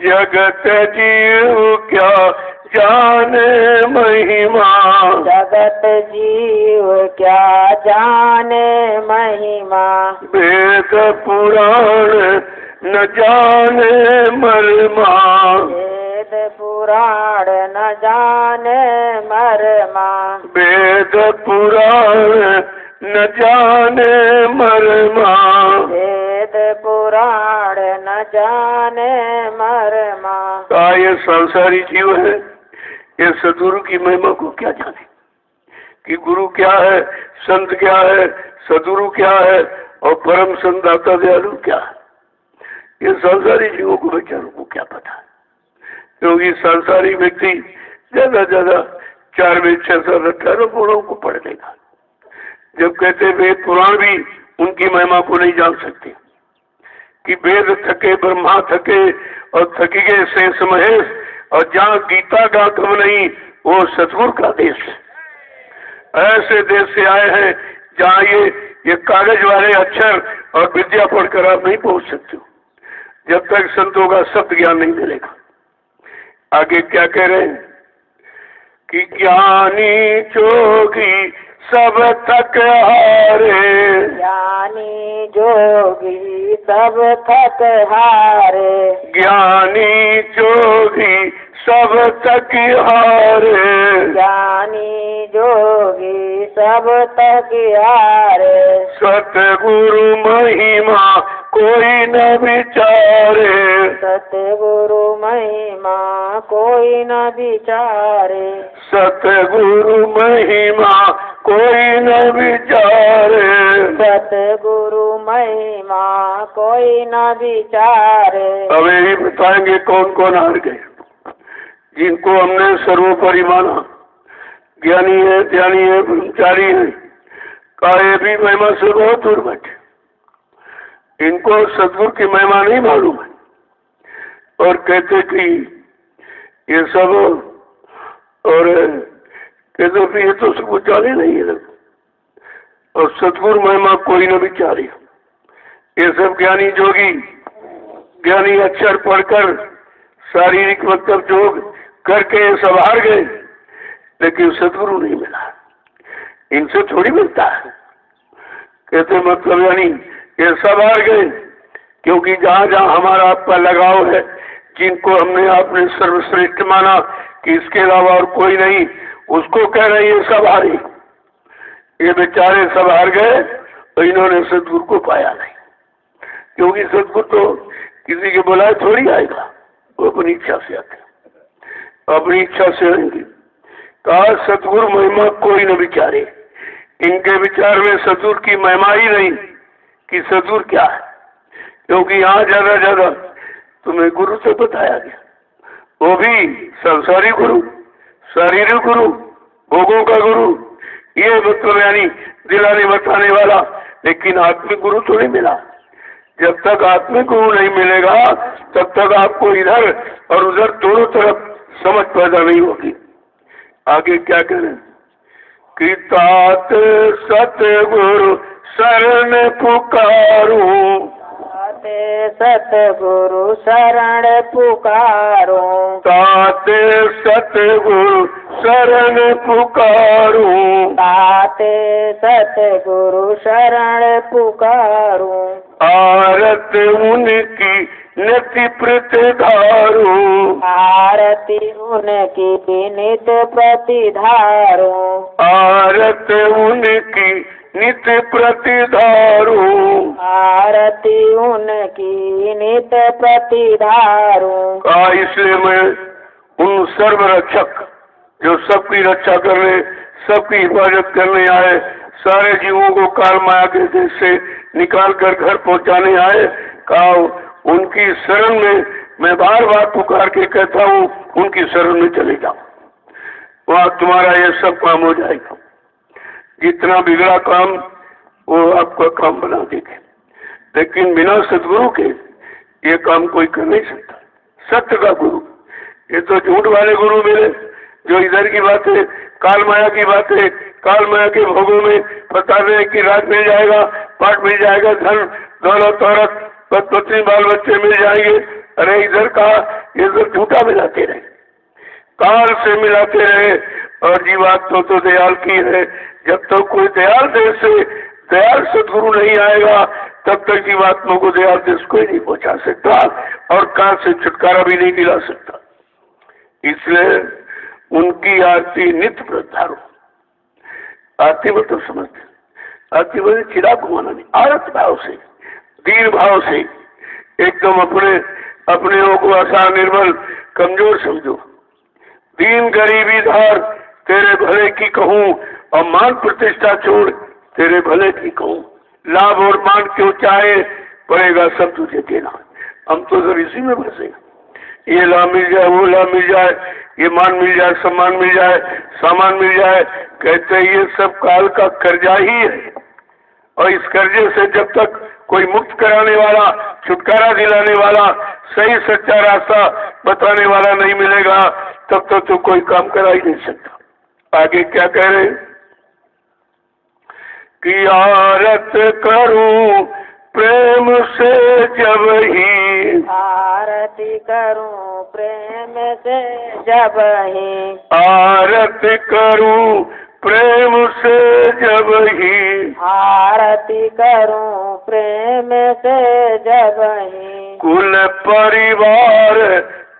जगत जीव क्या जाने महिमा, जगत जीव क्या जाने महिमा, वेद पुराण न जाने मर्मा, वेद पुराण न जाने मर्मा, वेद पुराण न जाने मर्मा, वेद पुराण न जाने मर्मा। का ये संसारी जीव है, ये सदगुरु की महिमा को क्या जाने कि गुरु क्या है, संत क्या है, सदगुरु क्या है और परम संदाता दयालु क्या है। ये संसारी जीवों को बेचारों को क्या पता, क्योंकि संसारी व्यक्ति ज्यादा ज्यादा 4 वेद 6 7 18 पुराणों को पढ़ लेगा। जब कहते वेद पुराण भी उनकी महिमा को नहीं जान सकते कि वेद थके ब्रह्मा थके और थकी गए शेष महेश, और जहाँ गीता का कम नहीं वो सतगुरु का देश। ऐसे देश से आए हैं जहाँ ये कागज वाले अक्षर और विद्या पढ़कर आप नहीं पहुंच सकते हो जब तक संतों का शब्द ज्ञान नहीं मिलेगा। आगे क्या कह रहे हैं कि ज्ञानी जोगी सब थक हारे, ज्ञानी जोगी सब थक हारे, ज्ञानी जोगी सब थक हारे, ज्ञानी जोगी सब थक हारे, सतगुरु महिमा कोई न विचारे, सतगुरु महिमा कोई न विचारे, सतगुरु महिमा कोई न विचारे, सतगुरु महिमा कोई न विचारे। अब यही बताएंगे कौन कौन हार गए जिनको हमने सर्वोपरि माना, ज्ञानी है, ध्यानी है, ब्रह्मचारी है, काये भी महिमा से बहुत दूर बैठे, इनको सदगुरु की महिमा नहीं मालूम है और कहते कि ये सब, और कहते कि ये तो सब चाले नहीं है और सदगुरु महिमा कोई न विचारे। ये सब ज्ञानी जोगी, ज्ञानी अक्षर पढ़कर शारीरिक मतलब जोग करके सब हार गए, लेकिन सदगुरु नहीं मिला, इनसे थोड़ी मिलता है। कहते मतलब यानी ये सब हार गए, क्योंकि जहाँ जहाँ हमारा आपका लगाव है, जिनको हमने आपने सर्वश्रेष्ठ माना कि इसके अलावा और कोई नहीं, उसको कह रहे ये सब हारे। ये बेचारे सब हार गए तो इन्होंने सदगुरु को पाया नहीं, क्योंकि सदगुरु तो किसी के बुलाए थोड़ी आएगा, वो अपनी इच्छा से आते, अपनी इच्छा से आएंगे। कहा सदगुरु महिमा कोई न विचारे, इनके विचार में सदगुरु की महिमा ही नहीं कि सदगुरु क्या है, क्योंकि यहाँ ज्यादा ज्यादा तुम्हें गुरु से बताया गया, वो भी संसारी गुरु, शारीरिक गुरु, भोगों का गुरु, ये मतलब यानी दिलाने बताने वाला, लेकिन आत्मिक गुरु तो नहीं मिला। जब तक आत्मिक गुरु नहीं मिलेगा तब तक आपको इधर और उधर दोनों तरफ समझ पैदा नहीं होगी। आगे क्या करें कि तात सतगुरु शरण पुकारूं, सतगुरु शरण पुकारूं, ताते सतगुरु शरण पुकारूं, ताते सतगुरु शरण पुकारूं, आरत उनकी नति प्रतिधारूं, आरती उनकी नित प्रतिधारूं, आरत उनकी नित प्रतिधारूं, आरती उनकी नित प्रतिधारूं। इसलिए मैं उन सर्वरक्षक जो सबकी रक्षा करने, सबकी हिफाजत करने आए, सारे जीवों को काल माया के देश से निकाल कर घर पहुंचाने आए, कहा उनकी शरण में मैं बार बार पुकार के कहता हूँ उनकी शरण में चले जाओ, वहाँ तुम्हारा ये सब काम हो जाएगा। जितना बिगड़ा काम वो आपका काम बना देंगे, लेकिन बिना सदगुरु के ये काम कोई कर नहीं सकता। सत्य का गुरु, ये तो झूठ वाले गुरु मिले जो इधर की बातें, काल माया की बातें, काल माया के भोगों में बताते हैं कि राज मिल जाएगा, पाठ मिल जाएगा, धन दौलत औरत पत्नी बाल बच्चे मिल जाएंगे। अरे इधर कहा, ये सब झूठा मिलाते रहे, काल से मिलाते रहे। और जीवात्मा तो दयाल की है, जब तक कोई दयाल देश से दयाल सदगुरु नहीं आएगा तब तक जीवात्मा को दयाल देश कोई नहीं पहुंचा सकता और काल से छुटकारा भी नहीं दिला सकता। इसलिए उनकी आरती नित्य प्रत्यारो। आरती में तो समझते, आरती में चिराग घुमाना नहीं, आरत भाव से, दीन भाव से, एकदम अपने को आशा निर्बल कमजोर समझो। दीन गरीबी धार तेरे भले की कहूँ, और मान प्रतिष्ठा छोड़ तेरे भले की कहूँ। लाभ और मान क्यों चाहे, पड़ेगा सब तुझे देना। हम तो सर इसी में फंसे, ये लाभ मिल जाए, वो लाभ मिल जाए, ये मान मिल जाए, सम्मान मिल जाए, सामान मिल जाए। कहते हैं ये सब काल का कर्जा ही है, और इस कर्जे से जब तक कोई मुक्त कराने वाला, छुटकारा दिलाने वाला, सही सच्चा रास्ता बताने वाला नहीं मिलेगा तब तक तो कोई काम करा ही नहीं सकता। आगे क्या कह रहे हैं कि आरत करूं प्रेम से जब ही, आरती करूं प्रेम से जब ही, आरत करूं प्रेम से जब ही, आरती करूं प्रेम से जब ही, कुल परिवार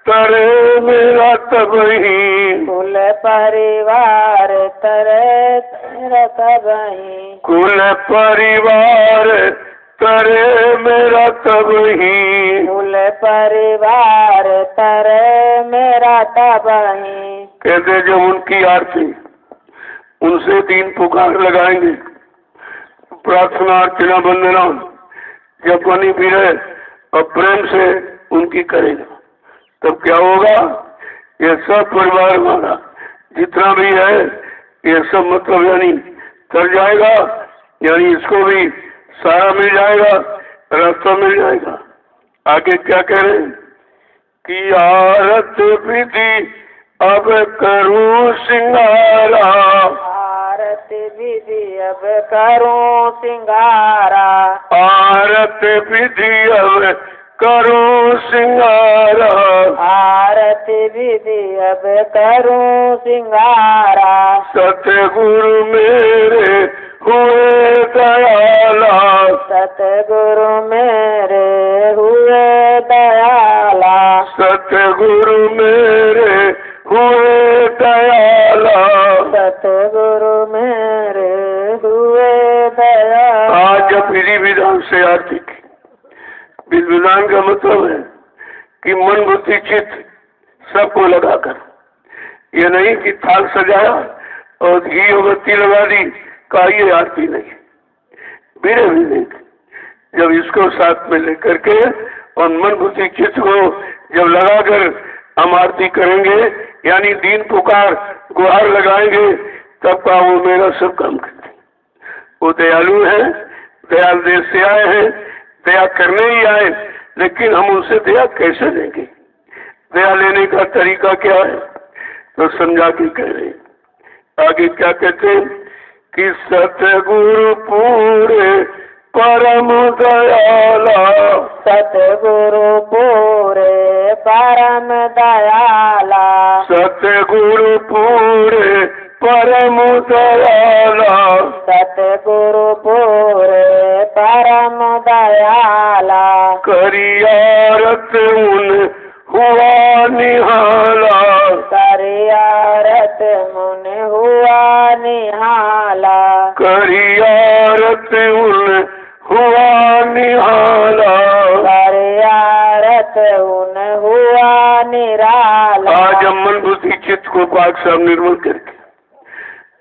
तरे मेरा तब ही, कुल परिवार तरे तेरा तब ही, कुल परिवार तरे मेरा तब ही, कुल परिवार तरे मेरा तब ही। कहते जब उनकी आरती, उनसे दीन पुकार लगाएंगे, प्रार्थना अर्चना वंदना जब बनी भी रहे और प्रेम से उनकी करेगा, तब क्या होगा, ये सब परिवार हमारा जितना भी है ये सब मतलब यानी तर जाएगा, यानी इसको भी सारा मिल जाएगा, रास्ता मिल जाएगा। आगे क्या कह रहे हैं कि आरत विधि अब करूं सिंगारा, आरत विधि अब करूं सिंगारा, आरत विधि अब करूं सिंगारा, आरत विधि अब करूं सिंगारा, सतगुरु मेरे हुए दयाला, सतगुरु मेरे हुए दयाला, सतगुरु मेरे हुए दयाला, सतगुरु मेरे हुए दयाला। आज जब विधि विधान से आरती की, विधि विधान का मतलब है कि मन बुद्धि चित्त सबको लगाकर, ये नहीं कि थाल सजाया और घी और बत्ती लगा दी का ये आरती नहीं। मेरे भी जब इसको साथ में लेकर के और मन बुद्धि चित्त को जब लगाकर हम आरती करेंगे, यानी दीन पुकार गुहार लगाएंगे, तब का वो मेरा सब काम करते। वो दयालु है, दयाल देश से आए हैं, दया करने ही आए, लेकिन हम उनसे दया कैसे लेंगे, दया लेने का तरीका क्या है, तो समझा के कह रहे हैं। आगे क्या कहते हैं कि सतगुरु पूरे परम दयाला, सतगुरु पूरे परम दयाला, सतगुरु पूरे परम दयाला, सतगुरु पूरे परम दयाला, करियारत उन हुआ निहाला, करियारत मुन हुआ निहाला, करियारत उन हुआ निहाला, करियारत उन हुआ निराला। आज हम मन बुद्धि चित्त को पाक साहब निर्मल करके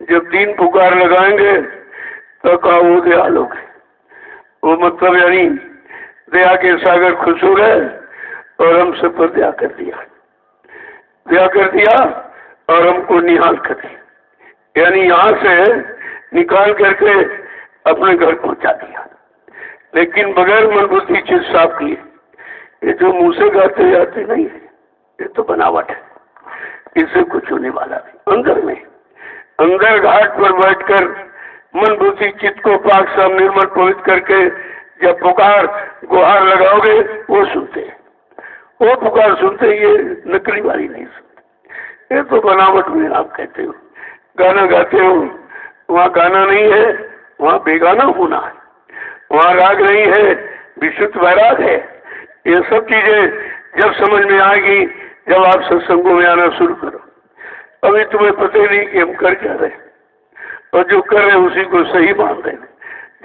जब दीन पुकार लगाएंगे तो कहा वो दयाल हो गए। वो मतलब यानी दया के सागर खुश हो गए और हम सब पर दया कर दिया, दया कर दिया और हमको निहाल कर दिया, यानी यहाँ से निकाल करके अपने घर पहुंचा दिया। लेकिन बगैर मन बुद्धि चित्त साफ किए, ये जो मुंह से गाते जाते नहीं है, ये तो बनावट है, इससे कुछ होने वाला नहीं। अंदर में, अंदर घाट पर बैठकर मन बुद्धि चित्त को पाक साफ निर्मल पवित्र करके जब पुकार गुहार लगाओगे वो सुनते, वो पुकार सुनते, ये नकली वाली नहीं सुनते। ये तो बनावट में आप कहते हो, गाना गाते हो, वहाँ गाना नहीं है, वहाँ बेगाना होना है, वहाँ राग नहीं है, विशुद्ध वैराग है। ये सब चीजें जब समझ में आएगी जब आप सत्संगों में आना शुरू करो। अभी तुम्हें पता ही नहीं कि हम कर क्या रहे, और जो कर रहे उसी को सही मान रहे।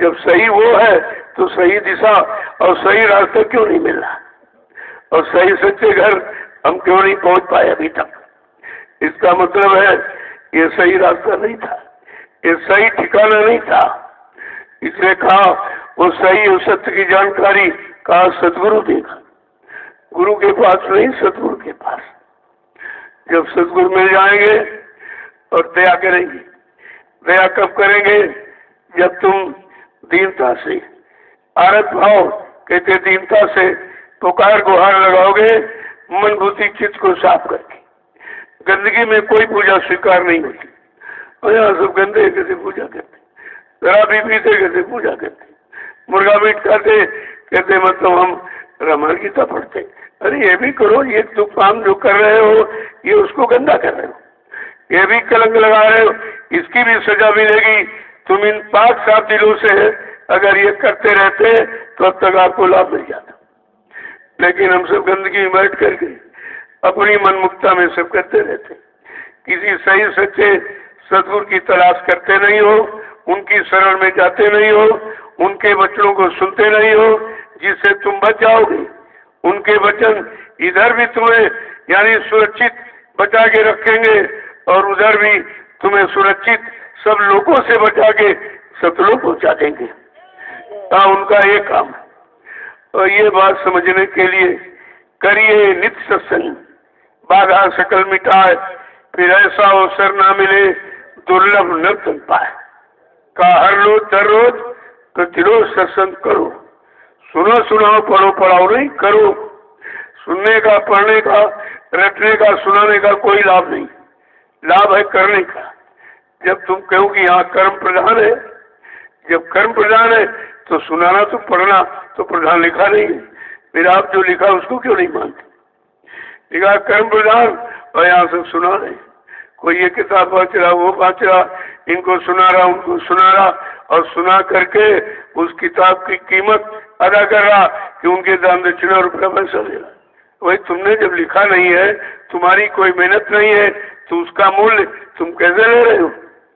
जब सही वो है तो सही दिशा और सही रास्ता क्यों नहीं मिल रहा, और सही सच्चे घर हम क्यों नहीं पहुंच पाए अभी तक? इसका मतलब है ये सही रास्ता नहीं था, ये सही ठिकाना नहीं था। इसलिए कहा वो सही और सत्य की जानकारी कहा सतगुरु देगा, गुरु के पास नहीं, सतगुरु के पास। जब सतगुरु मिल जाएंगे और दया करेंगे। दया कब करेंगे? जब तुम दीनता से, आरत भाव कहते दीनता से पुकार गुहार लगाओगे, मन बुद्धि चित्त को साफ करके। गंदगी में कोई पूजा स्वीकार नहीं होती। और यहाँ सब गंदे कैसे पूजा करते, शराबी पीते कैसे पूजा करते, मुर्गा मीट खाते कहते मतलब हम रामायण गीता पढ़ते। अरे ये भी करो, ये तो काम जो कर रहे हो ये उसको गंदा कर रहे हो, ये भी कलंक लगा रहे हो, इसकी भी सजा मिलेगी। तुम इन पाक साफ दिलों से अगर ये करते रहते तो अब तक आपको लाभ मिल जाता। लेकिन हम सब गंदगी में बैठ करके अपनी मनमुक्ता में सब करते रहते, किसी सही सच्चे सदगुरु की तलाश करते नहीं हो, उनकी शरण में जाते नहीं हो, उनके वचनों को सुनते नहीं हो जिससे तुम बच जाओगे। उनके वचन इधर भी तुम्हें यानी सुरक्षित बचा के रखेंगे और उधर भी तुम्हें सुरक्षित सब लोगों से बचा के सतलोक पहुंचा देंगे। उनका ये काम है। और ये बात समझने के लिए करिए नित्य सत्संग, बाधा सकल मिटाए, फिर ऐसा अवसर ना मिले दुर्लभ न तन पाए। का हर रोज दर रोज प्रतिरोज सत्संग करो, सुनो सुनाओ पढ़ो पढ़ाओ नहीं करो। सुनने का, पढ़ने का, रटने का, सुनाने का कोई लाभ नहीं, लाभ है करने का। जब तुम कहो कि यहाँ कर्म प्रधान है, जब कर्म प्रधान है तो सुनाना तो पढ़ना तो प्रधान लिखा नहीं है, फिर आप जो लिखा उसको क्यों नहीं मानते? लिखा कर्म प्रधान और यहाँ से सुना रहे, कोई ये किताब पढ़ रहा, वो पढ़ रहा, इनको सुना रहा, उनको सुना रहा, और सुना करके उस किताब की कीमत अदा कर रहा कि उनके दान दक्षिणा रुपया पैसा ले रहा। वही तुमने जब लिखा नहीं है, तुम्हारी कोई मेहनत नहीं है, तो उसका मूल्य तुम कैसे ले रहे हो,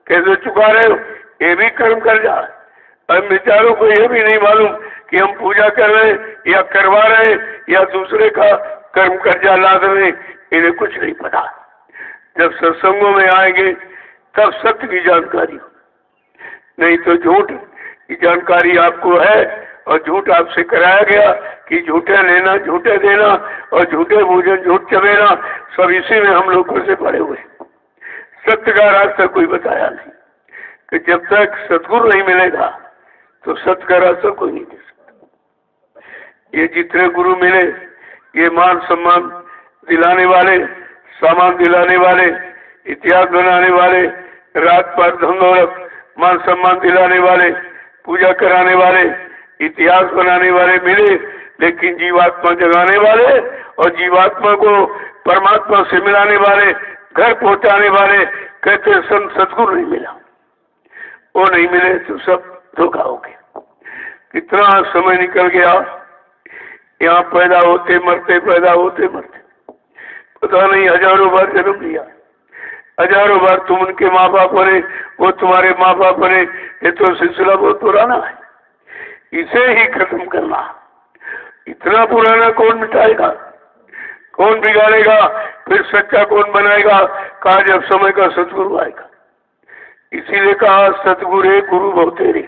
कैसे चुका रहे हो? ये भी कर्म कर जा। अब बेचारों को ये भी नहीं मालूम कि हम पूजा कर रहे हैं या करवा रहे हैं या दूसरे का कर्म कर्जा लाद रहे हैं, इन्हें कुछ नहीं पता। जब सत्संगों में आएंगे तब सत्य की जानकारी हो, नहीं तो झूठ की जानकारी आपको है और झूठ आपसे कराया गया कि झूठे लेना, झूठे देना और झूठे भोजन, झूठ चबेना, सब इसी में हम लोगों से पड़े हुए। सत्य का रास्ता कोई बताया नहीं कि जब तक सतगुरु नहीं मिलेगा तो सत्य का रास्ता कोई नहीं दे सकता। ये जितने गुरु मिले, ये मान सम्मान दिलाने वाले, सामान दिलाने वाले, इतिहास बनाने वाले, रात पर धन दौलत मान सम्मान दिलाने वाले, पूजा कराने वाले, इतिहास बनाने वाले मिले, लेकिन जीवात्मा जगाने वाले और जीवात्मा को परमात्मा से मिलाने वाले, घर पहुंचाने वाले कहते संत सतगुरु नहीं मिला। वो नहीं मिले तो सब धोखा हो गया। कितना समय निकल गया, यहाँ पैदा होते मरते, पैदा होते मरते, पता नहीं हजारों बार जन्म लिया, हजारों बार तुम उनके माँ बाप बने, वो तुम्हारे माँ बाप बने। ये तो सिलसिला बहुत पुराना है, इसे ही खत्म करना। इतना पुराना कौन मिटाएगा, कौन बिगाड़ेगा, फिर सच्चा कौन बनाएगा? कहा जब समय का सतगुरु आएगा। इसीलिए कहा सतगुरु है गुरु बहुतेरे।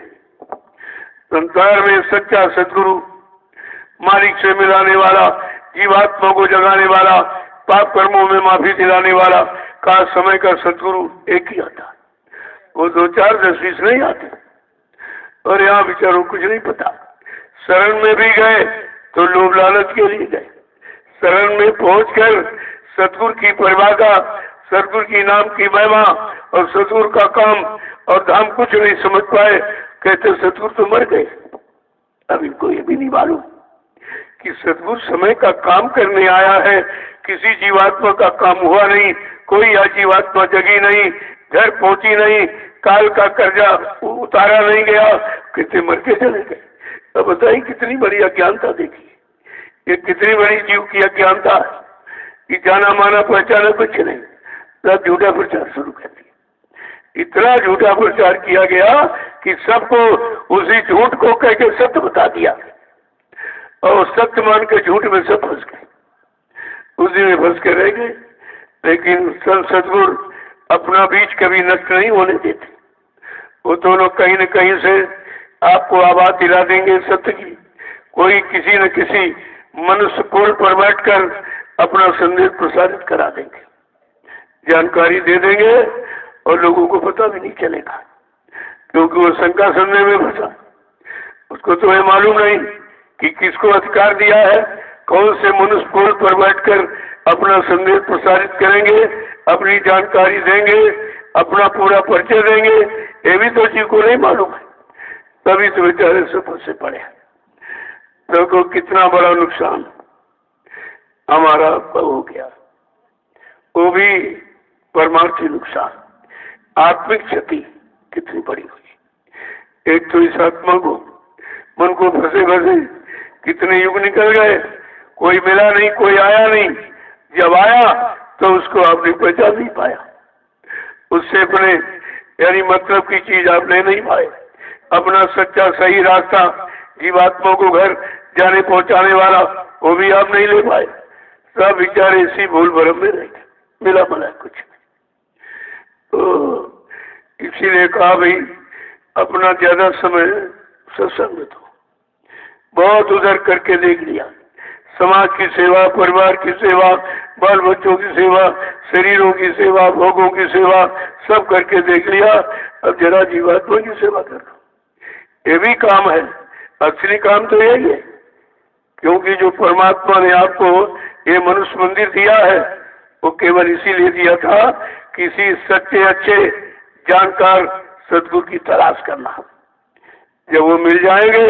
संसार में सच्चा सतगुरु, मालिक से मिलाने वाला, जीवात्मा को जगाने वाला, पाप कर्मों में माफी दिलाने वाला, कहा समय का सतगुरु एक ही आता। वो 2 4 10 20 नहीं आते। और यहाँ बेचारों कुछ नहीं पता। शरण में भी गए तो लोभ लालच के लिए गए, शरण में पहुंचकर सतगुरु की परिभाषा, सतगुरु की नाम की महिमा और सतगुरु का काम और धाम कुछ नहीं समझ पाए। कहते सतगुरु तो मर गए। अब इनको ये भी नहीं मालूम कि सतगुरु समय का काम करने आया है, किसी जीवात्मा का काम हुआ नहीं, कोई जीवात्मा जगी नहीं, घर पहुंची नहीं, काल का कर्जा उतारा नहीं गया, कितने मर के चले गए। अब बताइए कितनी बड़ी अज्ञानता देखी, ये कितनी बड़ी जीव की अज्ञानता है कि जाना माना पहचाना कुछ नहीं, सब झूठा प्रचार शुरू कर दिया। इतना झूठा प्रचार किया गया कि सबको उसी झूठ को कह के सत्य बता दिया और सत्य मान के झूठ में सब फंस गए, उसी में फंस के रह गए। लेकिन संत सतगुरु अपना बीज कभी नष्ट नहीं होने देते। वो दोनों कहीं न कहीं से आपको आवाज दिला देंगे सत्य की। कोई किसी न किसी मनुष्य कोल पर बैठकर अपना संदेश प्रसारित करा देंगे, जानकारी दे देंगे और लोगों को पता भी नहीं चलेगा, क्योंकि वो शंका संदेह में फंसा। उसको तो ये मालूम नहीं कि किसको अधिकार दिया है, कौन से मनुष्य कोल पर बैठकर अपना संदेश प्रसारित करेंगे, अपनी जानकारी देंगे, अपना पूरा परिचय देंगे, ये भी तो जी को नहीं मालूम है। तभी तो बेचारे सब फंसे पड़े। तो कितना बड़ा नुकसान हमारा हो गया, वो भी परमार्थी नुकसान, आत्मिक क्षति कितनी बड़ी हुई। एक तो इस आत्मा को मन को फंसे फंसे कितने युग निकल गए, कोई मिला नहीं, कोई आया नहीं। जब आया तो उसको आपने पहचान नहीं पाया, उससे अपने यानी मतलब की चीज आप ले नहीं पाए, अपना सच्चा सही रास्ता जीवात्मा को घर जाने पहुंचाने वाला वो भी आप नहीं ले पाए। सब बेचारे इसी भूल भरम में रह गए, मिला मिला कुछ नहीं। तो इसीलिए कहा भाई अपना ज्यादा समय सत्संग में दो। बहुत उधर करके देख लिया, समाज की सेवा, परिवार की सेवा, बाल बच्चों की सेवा, शरीरों की सेवा, भोगों की सेवा, सब करके देख लिया। अब जरा जीवात्मा की सेवा करो, ये भी काम है। असली काम तो यही है, क्योंकि जो परमात्मा ने आपको ये मनुष्य मंदिर दिया है वो केवल इसीलिए दिया था किसी सच्चे अच्छे जानकार सद्गुरु की तलाश करना। जब वो मिल जाएंगे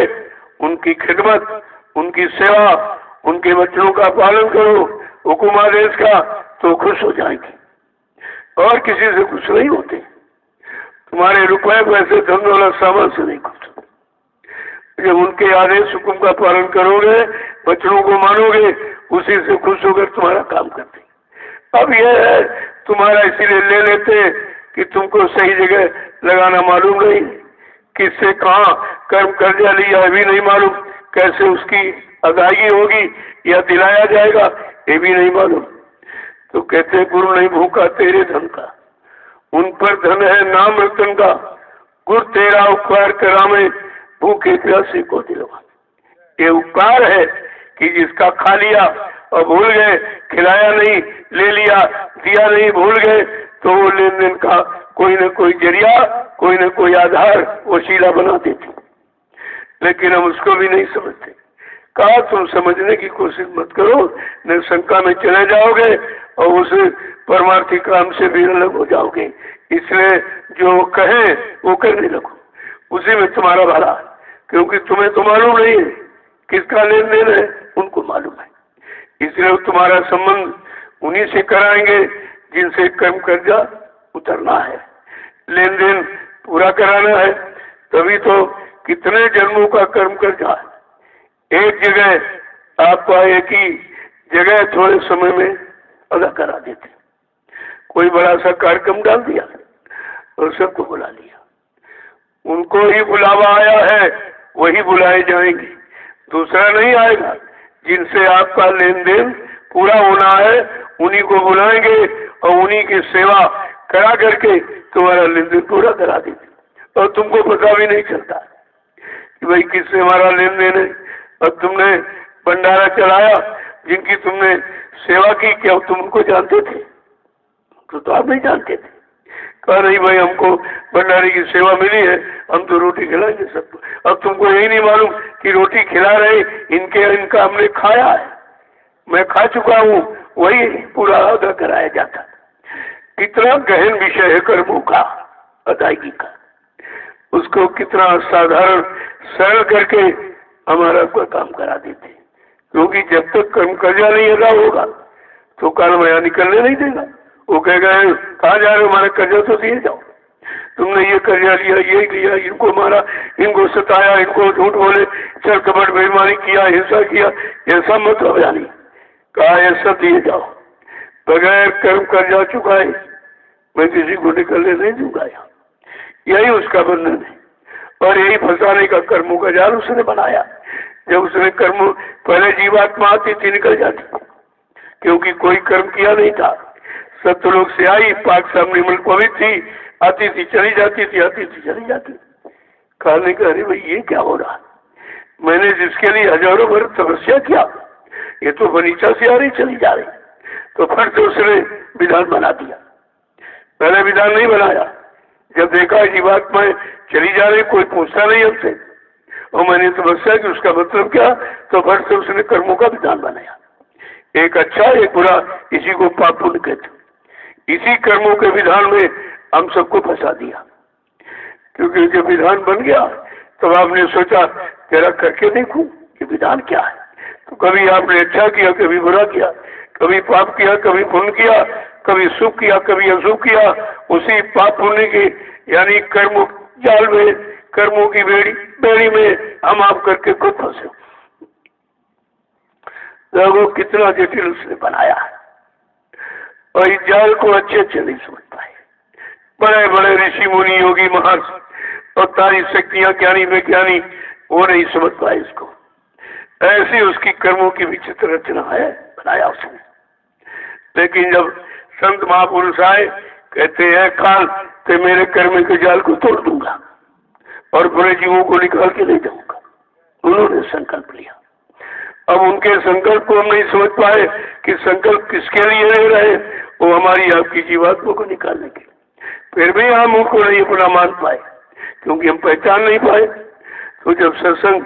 उनकी खिदमत, उनकी सेवा, उनके बच्चों का पालन करो, हुकुम आदेश का, तो खुश हो जाएंगे। और किसी से खुश नहीं होते, तुम्हारे रुपए पैसे धन दौलत सामान से नहीं खुश। जब उनके आदेश हुकुम का पालन करोगे, बच्चों को मानोगे, उसी से खुश होकर तुम्हारा काम करते। अब यह है तुम्हारा इसीलिए ले लेते कि तुमको सही जगह लगाना मालूम नहीं, किससे कहाँ कर्म कर्जा लिया भी नहीं मालूम, कैसे उसकी अदायगी होगी या दिलाया जाएगा ये भी नहीं मालूम। तो कहते गुरु नहीं भूखा तेरे धन का, उन पर धन है नाम रतन का, गुरु तेरा उपकार करावे भूखे प्यासे को दिलवा। ये उपकार है कि जिसका खा लिया और भूल गए, खिलाया नहीं, ले लिया, दिया नहीं, भूल गए, तो वो लेन देन का कोई न कोई जरिया, कोई न कोई आधार वसीला बना देते। लेकिन हम उसको भी नहीं समझते। कहा तुम समझने की कोशिश मत करो, न शंका में चले जाओगे और उस परमार्थी काम से भी अलग हो जाओगे। इसलिए जो कहे वो करने लगो, उसी में तुम्हारा भला, क्योंकि तुम्हें तो मालूम नहीं है किसका लेन देन है, उनको मालूम है। इसलिए तुम्हारा संबंध उन्हीं से कराएंगे जिनसे कर्म कर्जा उतरना है, लेन देन पूरा कराना है। तभी तो कितने जन्मों का कर्म कर्जा है, एक जगह आपका एक ही जगह थोड़े समय में अदा करा देते। कोई बड़ा सा कार्यक्रम डाल दिया और सबको बुला लिया, उनको ही बुलावा आया है वही बुलाए जाएंगे, दूसरा नहीं आएगा। जिनसे आपका लेन देन पूरा होना है उन्हीं को बुलाएंगे और उन्हीं की सेवा करा करके तुम्हारा लेन देन पूरा करा देते। और तुमको पता भी नहीं चलता कि भाई किससे हमारा लेन देन है। और तुमने भंडारा चलाया, जिनकी तुमने सेवा की, क्या तुम उनको जानते थे? तो आप नहीं जानते थे। कहा नहीं भाई हमको भंडारे की सेवा मिली है, हम तो रोटी खिलाएंगे सबको। अब तुमको यही नहीं मालूम कि रोटी खिला रहे इनका हमने खाया है, मैं खा चुका हूँ, वही पूरा अदा कराया जाता। कितना गहन विषय है कर्मों का, अदायगी का। उसको कितना साधारण सरल करके हमारा कोई काम करा देते, क्योंकि जब तक कर्म कर्जा नहीं अदा होगा तो काल माया निकलने नहीं देगा। वो कहेगा कहाँ जा रहे हो, हमारा कर्जा तो दिए जाओ, तुमने ये कर्जा लिया, ये लिया, इनको मारा, इनको सताया, इनको झूठ बोले, चल कपट बेईमानी किया, हिंसा किया, ऐसा मत हो जानी, कहा ऐसा दिए जाओ, बगैर कर्म कर्जा चुकाए मैं किसी को निकलने नहीं दूंगा। यही उसका बंधन है और यही फंसाने का कर्मों का जाल उसने बनाया। जब उसने कर्म, पहले जीवात्मा आती थी निकल जाती, क्योंकि कोई कर्म किया नहीं था। सत्यलोक से आई, पाक सामने निर्मल पवित्र थी, आती थी चली जाती थी, आती थी चली जाती। कहने का अरे भाई ये क्या हो रहा, मैंने जिसके लिए हजारों वर्ष तपस्या किया ये तो बनीचा से आ रही चली जा रही। तो फिर से उसने विधान बना दिया, पहले विधान नहीं बनाया। जब देखा जीवात्माएं चली जा रही, कोई पूछता नहीं हमसे, और मैंने तपस्या की उसका मतलब क्या, तो फिर से उसने कर्मों का विधान बनाया, एक अच्छा एक बुरा, इसी को पाप पुण्य कहते। इसी कर्मों के विधान में हम सबको फंसा दिया, क्योंकि जब विधान बन गया तब आपने सोचा तेरा करके देखूं कि विधान क्या है। तो कभी आपने अच्छा किया, कभी बुरा किया, कभी पाप किया, कभी पुण्य किया, कभी सुख किया, कभी अशुभ किया। उसी पाप पुण्य के यानी कर्म जाल में, कर्मों की बेड़ी में हम आप करके खुद फंसे। लोगों कितना जटिल उसने बनाया है, और इस जाल को अच्छे नहीं समझ पाए। बड़े बड़े ऋषि मुनि योगी महर्षि और तारी शक्तियां ज्ञानी वैज्ञानी वो नहीं समझ पाए इसको। ऐसी उसकी कर्मों की विचित्र रचना है, बनाया उसने। लेकिन जब संत महापुरुष आए, कहते हैं काल ते मेरे कर्म के जाल को तोड़ दूंगा और बुरे जीवों को निकाल के ले जाऊंगा। उन्होंने संकल्प लिया। अब उनके संकल्प को हम नहीं समझ पाए कि संकल्प किसके लिए ले रहे, वो हमारी आपकी जीवात्मा को निकालने के। फिर भी हम उनको नहीं अपना मान पाए, क्योंकि हम पहचान नहीं पाए। तो जब सत्संग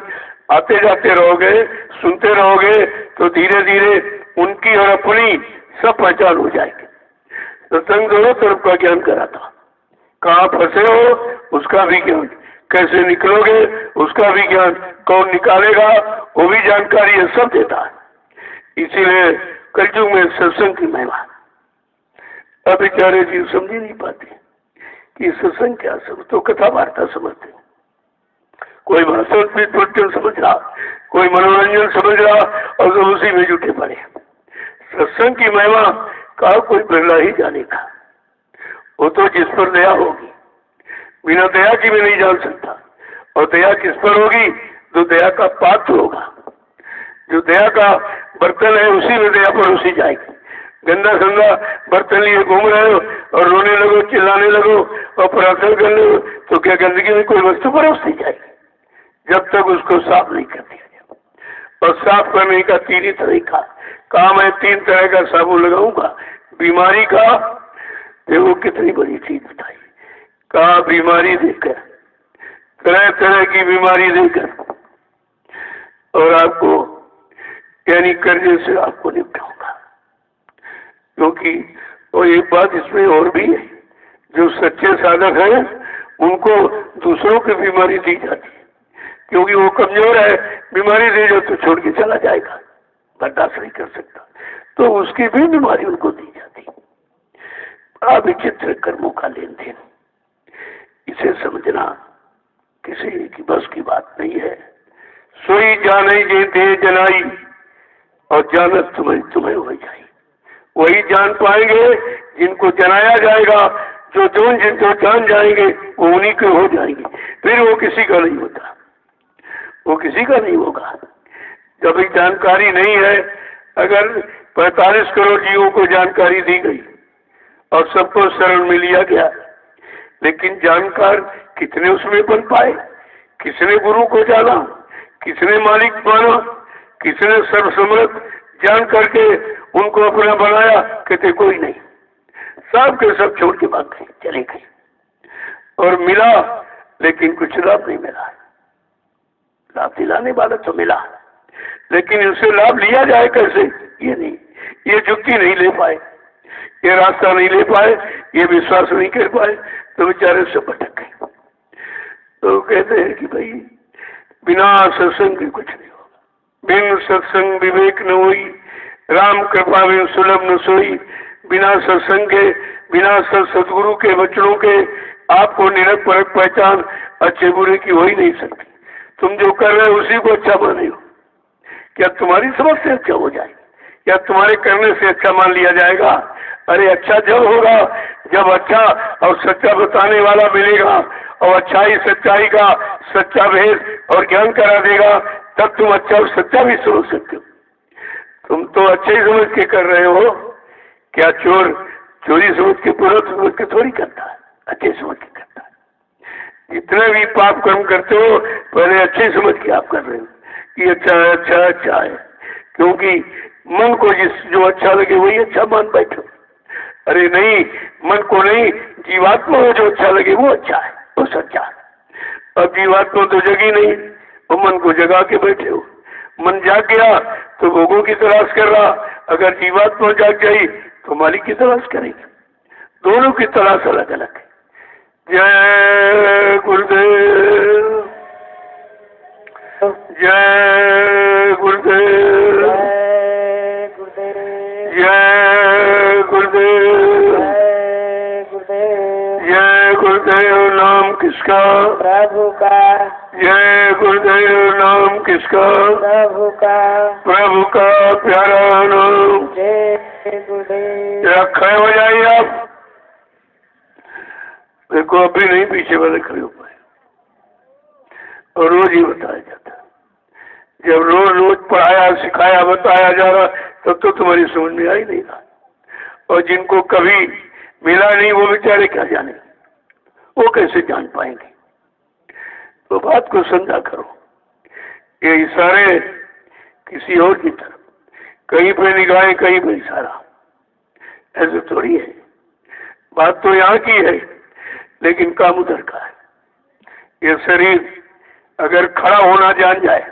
आते जाते रहोगे, सुनते रहोगे, तो धीरे धीरे उनकी और अपनी सब पहचान हो जाएगी। सत्संग दोनों तरफ का ज्ञान कराता, कहाँ फंसे हो उसका भी ज्ञान, कैसे निकलोगे उसका भी ज्ञान, कौन निकालेगा वो भी जानकारी है, सब देता है। इसीलिए कलयुग में सत्संग की महिमा। अब बेचारे जीव समझ ही नहीं पाते कि सत्संग क्या, सब तो कथा वार्ता समझते। कोई भाषण प्रवचन समझ रहा, कोई मनोरंजन समझ रहा, और सब उसी में जुटे पड़े। सत्संग की महिमा का कोई बिरला ही जानेगा। वो तो जिस पर दया होगी, बिना दया की भी नहीं जान सकता। और दया किस पर होगी, जो दया का पात्र होगा। जो दया का बर्तन है उसी में दया परोसी जाएगी। गंदा संदा बर्तन लिए घूम रहे हो और रोने लगो, चिल्लाने लगो और प्रार्थना करने लगो, तो क्या गंदगी में कोई वस्तु परोसी जाएगी, जब तक उसको साफ नहीं कर दिया जाए। और साफ करने का तीन ही तरीका, कहा मैं 3 तरह का साबुन लगाऊंगा। बीमारी का, देखो कितनी बड़ी चीज बताई, कहा बीमारी देकर, तरह तरह की बीमारी देकर, और आपको यानी कर्जे से आपको निपटाऊंगा। क्योंकि और एक बात इसमें और भी है, जो सच्चे साधक हैं उनको दूसरों की बीमारी दी जाती है, क्योंकि वो कमजोर है, बीमारी दे जो तो छोड़ के चला जाएगा, बर्दाश्त नहीं कर सकता, तो उसकी भी बीमारी उनको दी जाती। बड़ा विचित्र कर्मों का लेन देन, इसे समझना किसी की बस की बात नहीं है। सोई जाने जे दे जनाई, और जानत तुम्हें तुम्हें हो जाए। वही जान पाएंगे जिनको जनाया जाएगा, जो जिनको जान जाएंगे वो उन्हीं के हो जाएंगे, फिर वो किसी का नहीं होता, वो किसी का नहीं होगा। जब एक जानकारी नहीं है, अगर 45 करोड़ जीवों को जानकारी दी गई और सबको शरण में लिया गया, लेकिन जानकार कितने उसमें बन पाए, किसने गुरु को जाना, किसने मालिक माना, किसने सर्वसम्मत जान करके उनको अपना बनाया, कहते कोई नहीं, सब के सब छोड़ के भाग गए, चले गए। और मिला लेकिन कुछ लाभ नहीं मिला। लाभ दिलाने वाला तो मिला, लेकिन उससे लाभ लिया जाए कैसे, ये नहीं, ये जुक्ति नहीं ले पाए। ये रास्ता नहीं ले पाए, ये विश्वास नहीं कर पाए, तो बेचारे से भटक गए। तो कहते हैं कि भाई बिना सत्संग के कुछ नहीं होगा, बिन सत्संग विवेक न होई, राम कृपा बिन सुलभ न सोई। बिना सत्संग के, बिना सदगुरु के वचनों के आपको निरख परख पहचान अच्छे बुरे की हो ही नहीं सकती। तुम जो कर रहे हो उसी को अच्छा माने हो, क्या तुम्हारी समझ से अच्छा हो जाए, या तुम्हारे करने से अच्छा मान लिया जाएगा? अरे अच्छा जब होगा जब अच्छा और सच्चा बताने वाला मिलेगा, और अच्छाई सच्चाई का सच्चा भेद और ज्ञान करा देगा, तब तुम अच्छा और सच्चा भी समझ सकते हो। तुम तो अच्छे ही समझ के कर रहे हो। क्या चोर चोरी समझ के, पूरा समझ के थोड़ी करता है, अच्छे समझ के करता है। जितने भी पाप कर्म करते हो पहले अच्छे समझ के आप कर रहे हो कि अच्छा है, अच्छा अच्छा है, क्योंकि मन को जो अच्छा लगे वही अच्छा मान बैठो। अरे नहीं, मन को नहीं, जीवात्मा को जो अच्छा लगे वो अच्छा है, वो सच्चा है। अब जीवात्मा तो जगी नहीं, वो मन को जगा के बैठे हो। मन जाग गया तो भोगों की तलाश कर रहा, अगर जीवात्मा जाग गई तो मालिक की तलाश करेगी। दोनों की तलाश अलग अलग है। जय गुरुदेव, जय गुरुदेव, जय गुरुदेव, जय गुरुदेव, जय गुरुदेव। जय गुरुदेव। नाम किसका? प्रभु का। जय गुरुदेव। नाम किसका? प्रभु का। प्रभु का प्यारा नाम। जय गुरुदेव। जरा खड़े हो जाइए आप। देखो अभी नहीं, पीछे वाले खड़े हो पाए। और रोज ही बताया जाता है। जब रोज रोज पढ़ाया सिखाया बताया जा रहा, तब तो तुम्हारी समझ में आ ही नहीं रहा। और जिनको कभी मिला नहीं वो बेचारे क्या जाने, वो कैसे जान पाएंगे? तो बात को समझा करो। ये इशारे किसी और की तरफ, कहीं पे निगाहें कहीं पे इशारा, ऐसे थोड़ी है। बात तो यहाँ की है लेकिन काम उधर का है। ये शरीर अगर खड़ा होना जान जाए,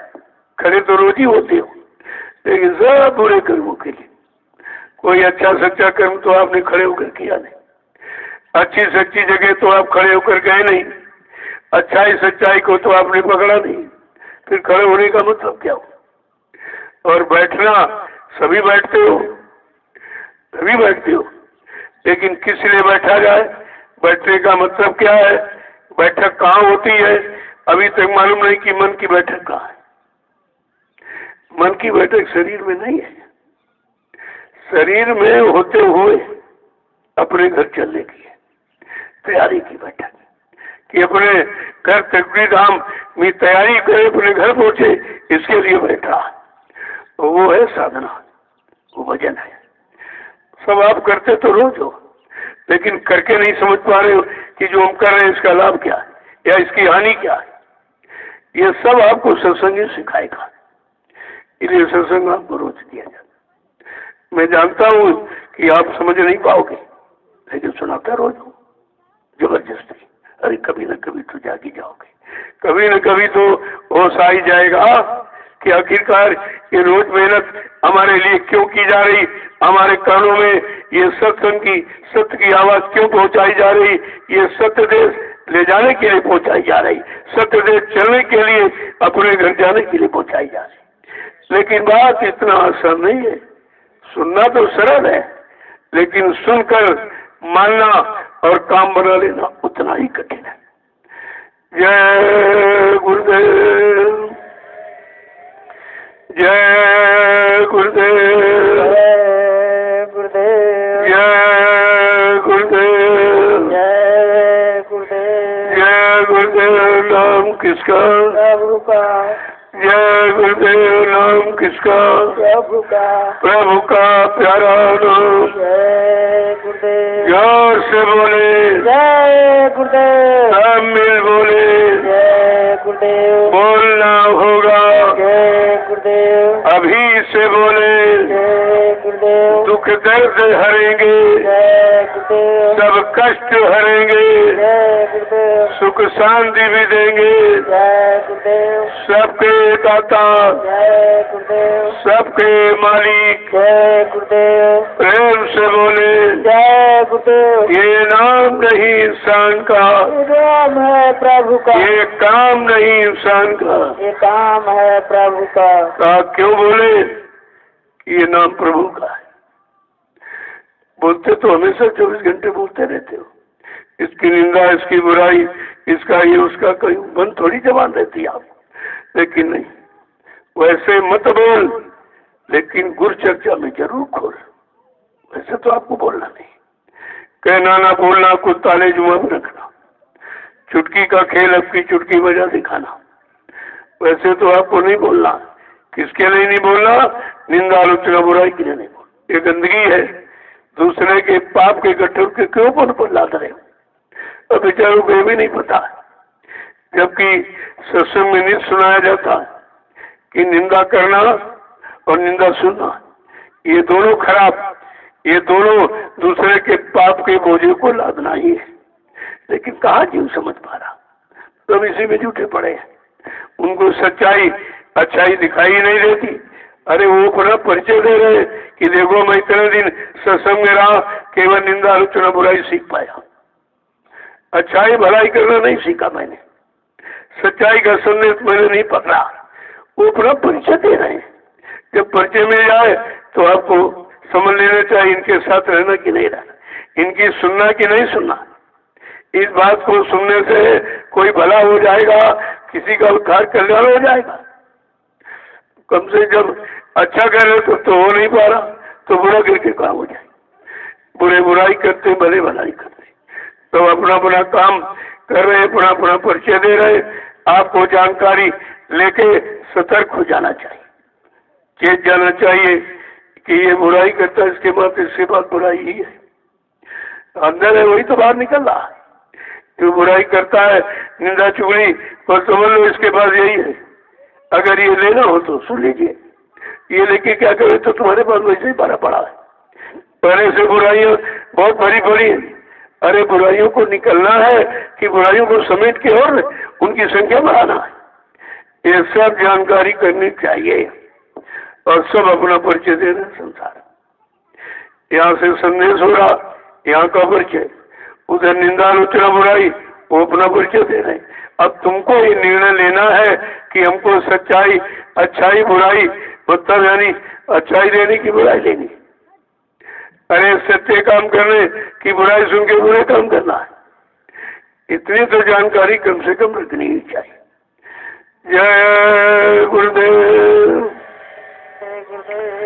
खड़े तो रोज ही होते हो, लेकिन सब बुरे कर्मों के लिए। कोई अच्छा सच्चा कर्म तो आपने खड़े होकर किया नहीं, अच्छी सच्ची जगह तो आप खड़े होकर गए नहीं, अच्छाई सच्चाई को तो आपने पकड़ा नहीं, फिर खड़े होने का मतलब क्या हो? और बैठना सभी बैठते हो, सभी बैठते हो, लेकिन किस लिए बैठा जाए? बैठने का मतलब क्या है? बैठक कहाँ होती है? अभी तक मालूम नहीं कि मन की बैठक कहाँ है। मन की बैठक शरीर में नहीं है। शरीर में होते हुए अपने घर चलने की है, तैयारी की बैठक, कि अपने घर तकबीर धाम में तैयारी करे, अपने घर पहुंचे, इसके लिए बैठा। तो वो है साधना, वो भजन है। सब आप करते तो रोज हो, लेकिन करके नहीं समझ पा रहे हो कि जो हम कर रहे हैं इसका लाभ क्या है या इसकी हानि क्या है। ये सब आपको सत्संग ही सिखाएगा, इसलिए सत्संग आपको रोज दिया जाता। मैं जानता हूँ कि आप समझ नहीं पाओगे, लेकिन सुनाता रोज हूँ जबरदस्ती। अरे कभी न कभी तो जाग ही जाओगे, कभी न कभी तो होश आ ही जाएगा कि आखिरकार ये रोज मेहनत हमारे लिए क्यों की जा रही, हमारे कानों में ये सत्संग की सत्य की आवाज क्यों पहुंचाई जा रही, ये सत्य देश ले जाने के लिए पहुंचाई जा रही, सत्य देश चलने के लिए अपने घर जाने के लिए पहुंचाई जा रही। लेकिन बात इतना आसान नहीं है। सुनना तो सरल है, लेकिन सुनकर मानना और काम बना लेना उतना ही कठिन है। जय गुरुदेव, जय गुरुदेव, जय गुरुदेव, जय गुरुदेव, जय गुरुदेव। जय गुरुदेव। नाम किसका? प्रभु का। जय गुरुदेव। नाम किसका? प्रभु का। प्रभु का प्यारा नाम। जय गुरुदेव। जोर से बोले, जय गुरुदेव। सब मिल बोले, जय गुरुदेव। बोलना होगा, जय गुरुदेव। अभी से बोले, जय गुरुदेव। दुख दर्द हरेंगे, जय गुरुदेव। गुरुदेव। सब कष्ट हरेंगे, जय गुरुदेव। सुख शांति भी देंगे, जय गुरुदेव। सबके दाता, जय गुरुदेव। सबके मालिक, जय गुरुदेव। प्रेम से बोले जय गुरुदेव। ये नाम नहीं इंसान का, ये नाम है प्रभु का। ये काम नहीं इंसान का। ये काम है प्रभु का। आप क्यों बोले कि ये नाम प्रभु का है? बोलते तो हमेशा 24 घंटे बोलते रहते हो, इसकी निंदा, इसकी बुराई, इसका ये उसका, कोई मन थोड़ी जबान रहती आप। लेकिन नहीं, वैसे मत बोल, लेकिन गुरु चर्चा में जरूर खोल। वैसे तो आपको बोलना नहीं, कहना ना बोलना, कुछ ताले जुमा में रखना, चुटकी का खेल, अब की चुटकी बजा दिखाना। वैसे तो आपको नहीं बोलना। किसके लिए नहीं बोलना? निंदा, आलोचना, बुराई के लिए नहीं बोलना। ये गंदगी है। दूसरे के पाप के गट्ठर के क्यों पर लाते रहे? अब बेचारों को ये भी नहीं पता, जबकि सत्संग में नहीं सुनाया जाता कि निंदा करना और निंदा सुनना ये दोनों खराब, ये दोनों दूसरे के पाप के बोझे को लादना ही है। लेकिन कहाँ जीव समझ पा रहा, सब इसी में झूठे पड़े हैं। उनको सच्चाई, अच्छाई दिखाई नहीं देती। अरे वो पूरा परिचय दे रहे कि देखो मैं इतने दिन सत्संग में रहा, केवल निंदा, आलोचना, बुराई सीख पाया, अच्छाई भलाई करना नहीं सीखा मैंने, सच्चाई का संदेश मैंने नहीं पकड़ा। वो पूरा परिचय दे रहे हैं। जब परिचय मिल जाए तो आपको समझ लेना चाहिए इनके साथ रहना कि नहीं रहना, इनकी सुनना कि नहीं सुनना। इस बात को सुनने से कोई भला हो जाएगा, किसी का उद्धार कल्याण हो जाएगा। कम से जब अच्छा कर रहे तो हो नहीं पा रहा, तो बुरा करके काम हो जाए। बुरे बुराई करते, भले भलाई करते, तो अपना अपना काम कर रहे, अपना अपना परिचय दे रहे। आपको जानकारी लेके सतर्क हो जाना चाहिए, चेत जाना चाहिए कि ये बुराई करता है, इसके बाद इसके बाद बुराई ही है। अंदर है वही तो बाहर निकल रहा है। जो बुराई करता है, निंदा, चुगली, और समझ लो इसके बाद यही है। अगर ये लेना हो तो सुन लीजिए, ये लेके क्या करे तो तुम्हारे पास वैसे ही भरा पड़ा है। पहले से बुराइयां बहुत भरी पड़ी है। अरे बुराइयों को निकलना है कि बुराइयों को समेट के और उनकी संख्या बढ़ाना है, ये सब जानकारी करनी चाहिए। और सब अपना परिचय दे रहे संसार। यहाँ से संदेश हो रहा, यहाँ का परिचय, उधर निंदा, आलोचना, बुराई, वो अपना परिचय दे रहे। अब तुमको ये निर्णय लेना है कि हमको सच्चाई, अच्छाई, बुराई, मतलब यानी अच्छाई देने की बुराई लेनी। अरे सच्चे काम करने की बुराई सुन के बुरे काम करना है। इतनी तो जानकारी कम से कम रखनी ही चाहिए। जय गुरुदेव, जय गुरुदेव,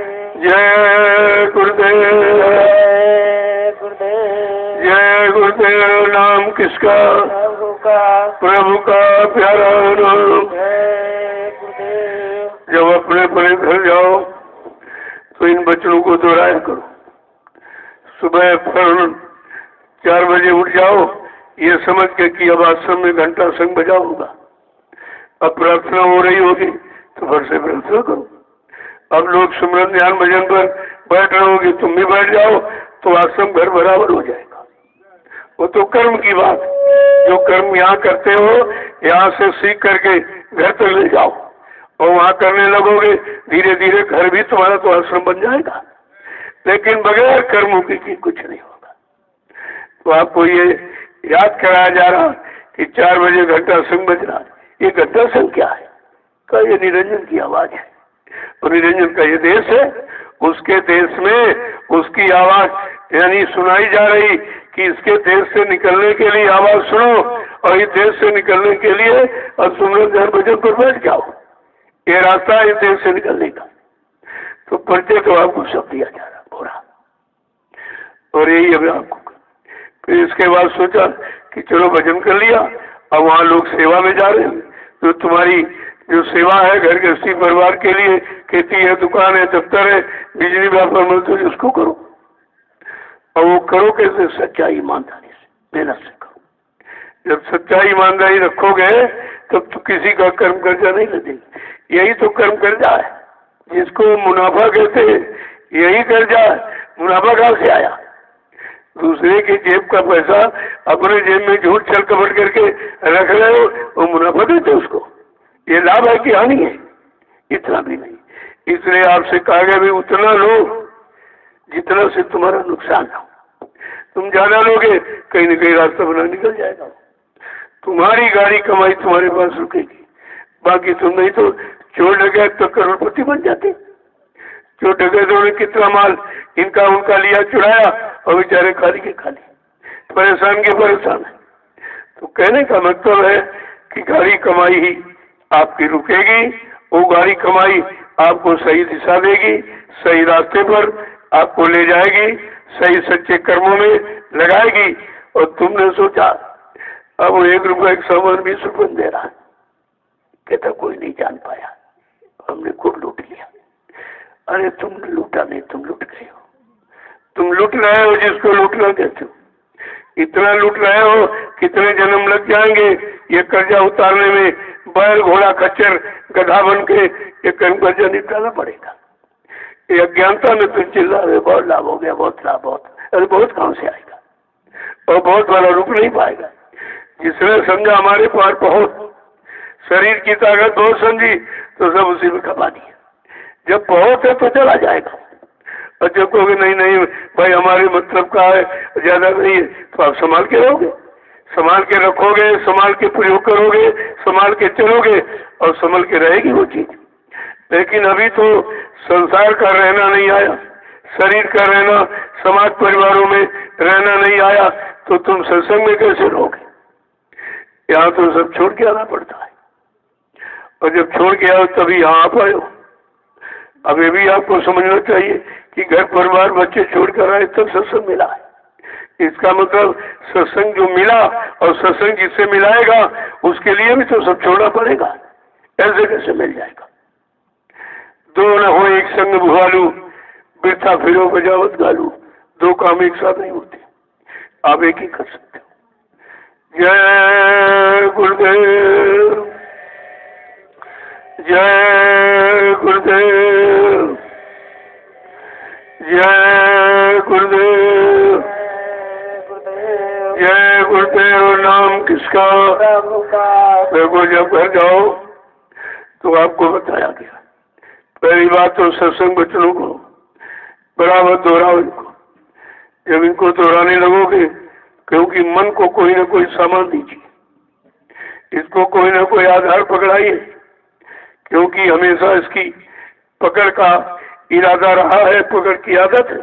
जय गुरुदेव। नाम किसका? प्रभु का। प्रभु का प्यारा नाम। जय गुरुदेव। जब अपने अपने घर जाओ तो इन बच्चों को दोहराया करो। सुबह फौरन 4 बजे उठ जाओ, ये समझ के कि अब आश्रम में घंटा संग बजा होगा। अब प्रार्थना हो रही होगी तो फिर से प्रार्थना करो। अब लोग सुमरन, ध्यान, भजन पर बैठ रहे होगे, तुम भी बैठ जाओ तो आश्रम घर बराबर हो जाएगा। वो तो कर्म की बात, जो कर्म यहाँ करते हो यहाँ से सीख करके घर तक ले जाओ और वहाँ करने लगोगे, धीरे धीरे घर भी तुम्हारा तो आश्रम बन जाएगा। लेकिन बगैर कर्मों की कुछ नहीं होगा। तो आपको ये याद कराया जा रहा कि 4 बजे घंटा संग बज रहा। ये घंटा संग क्या है? का ये निरंजन की आवाज है, और निरंजन का ये देश है। उसके देश में उसकी आवाज यानी सुनाई जा रही कि इसके देश से निकलने के लिए आवाज सुनो, और इस देश से निकलने के लिए और सुमरन, ध्यान, भजन पर बैठ जाओ। ये रास्ता है इस देश से निकलने का। तो परिचय तो आपको सब दिया जा रहा पूरा, और यही अभी आपको। फिर इसके बाद सोचा कि चलो भजन कर लिया, अब वहाँ लोग सेवा में जा रहे हैं। तो तुम्हारी जो सेवा है घर गृहस्थी परिवार के लिए, खेती है, दुकान है, दफ्तर है, बिजली व्यापार मजदूरी, उसको करो। और वो करो कैसे? सच्चाई, ईमानदारी से, मेहनत से करो। जब सच्चाई, ईमानदारी रखोगे तब तो किसी का कर्म कर्जा नहीं लगेगा। यही तो कर्म कर्जा है, जिसको मुनाफा कहते हैं, यही कर्जा है। मुनाफा कहाँ से आया? दूसरे की जेब का पैसा अपने जेब में झूठ छल कपट करके रख रहे हो, वो मुनाफा देते उसको। ये लाभ है कि हानि है? इतना भी नहीं। इसलिए आपसे कहा गया भी उतना लो जितना से तुम्हारा नुकसान हो। तुम ज्यादा लोगे कहीं न कहीं रास्ता बना निकल जाएगा। तुम्हारी गाड़ी कमाई तुम्हारे पास रुकेगी, बाकी तुम नहीं तो चोर डकैत तो करोड़पति बन जाते। चोर डकैतों ने कितना माल इनका उनका लिया, चुराया, और बेचारे खाली के खाली, परेशान के परेशान है। तो कहने का मतलब है कि गाड़ी कमाई ही आपकी रुकेगी, वो गाड़ी कमाई आपको सही दिशा देगी, सही रास्ते पर आपको ले जाएगी, सही सच्चे कर्मों में लगाएगी। और तुमने सोचा अब वो 1 रुपये का सामान 20 रुपये दे रहा है, कहता कोई नहीं जान पाया, हमने खूब लूट लिया। अरे तुमने लूटा नहीं, तुम लूट गए हो। तुम लूट रहे हो जिसको लूटना कहते हो। इतना लूट रहे हो, कितने जन्म लग जाएंगे ये कर्जा उतारने में। बैल घोड़ा खच्चर गधा बन के ये कर्जा निपटाना पड़ेगा। ये अज्ञानता में तुम चिल्ला रहे बहुत लाभ हो गया, बहुत लाभ, बहुत। अरे बहुत कहाँ से आएगा, और बहुत वाला रुक नहीं पाएगा। जिसने समझा हमारे पार बहुत, शरीर की ताकत बहुत समझी, तो सब उसी में खपा दिया। जब बहुत है तो चला जाएगा, और जब कहोगे नहीं नहीं भाई हमारे मतलब का है, ज्यादा नहीं है, तो आप संभाल के रहोगे, संभाल के रखोगे, संभाल के प्रयोग करोगे, संभाल के चलोगे, और संभल के रहेगी वो चीज। लेकिन अभी तो संसार का रहना नहीं आया, शरीर का रहना, समाज परिवारों में रहना नहीं आया, तो तुम सत्संग में कैसे रहोगे? यहाँ तो सब छोड़ के आना पड़ता है, और जब छोड़ के आओ तभी यहाँ आ पाए हो। अब ये भी आपको समझना चाहिए कि घर परिवार बच्चे छोड़ कर आए तब सत्संग मिला है। इसका मतलब सत्संग जो मिला और सत्संग जिससे मिलाएगा उसके लिए भी तो सब छोड़ना पड़ेगा। ऐसे कैसे मिल जाएगा? दो न हो एक संग भुआलू, बिरथा फिरो बजावत गालू। दो काम एक साथ नहीं होते, आप एक ही कर सकते हो। जय गुरुदेव, जय गुरुदेव, जय गुरुदेव, जय गुरुदेव। नाम किसका? प्रभु का। देखो जब घर जाओ तो आपको बताया गया, पहली बात तो सत्संग बच्चों को बराबर दोहराओ इनको। जब इनको दोहराने लगोगे, क्योंकि मन को कोई ना कोई सामान दीजिए, इसको कोई ना कोई आधार पकड़ाइए, क्योंकि हमेशा इसकी पकड़ का इरादा रहा है, पकड़ की आदत है।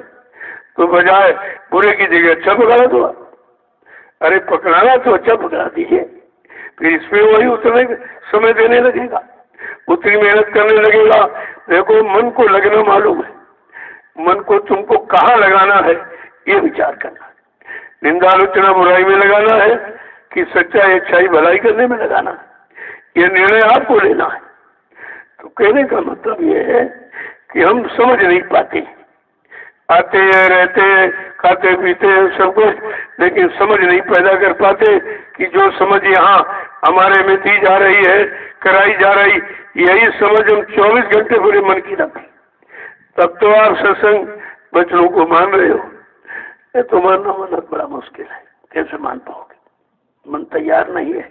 तो बजाय बुरे की जगह अच्छा पकड़ा दो। अरे पकड़ाना तो अच्छा पकड़ा दीजिए, फिर इसमें वही उतने समय देने लगेगा, उतनी मेहनत करने लगेगा। देखो मन को लगना मालूम है, मन को तुमको कहाँ लगाना है ये विचार करना है। निंदा आलोचना बुराई में लगाना है कि सच्चाई अच्छाई भलाई करने में लगाना है, ये निर्णय आपको लेना है। तो कहने का मतलब ये है कि हम समझ नहीं पाते, आते हैं, रहते हैं, खाते पीते हैं सब कुछ, लेकिन समझ नहीं पैदा कर पाते कि जो समझ यहाँ हमारे में दी जा रही है, कराई जा रही, यही समझ हम 24 घंटे पूरे मन की रखें। तब तो आप सत्संग बच्चों को मान रहे हो। ये तो मानना बड़ा मुश्किल है, कैसे मान पाओगे? मन तैयार नहीं है,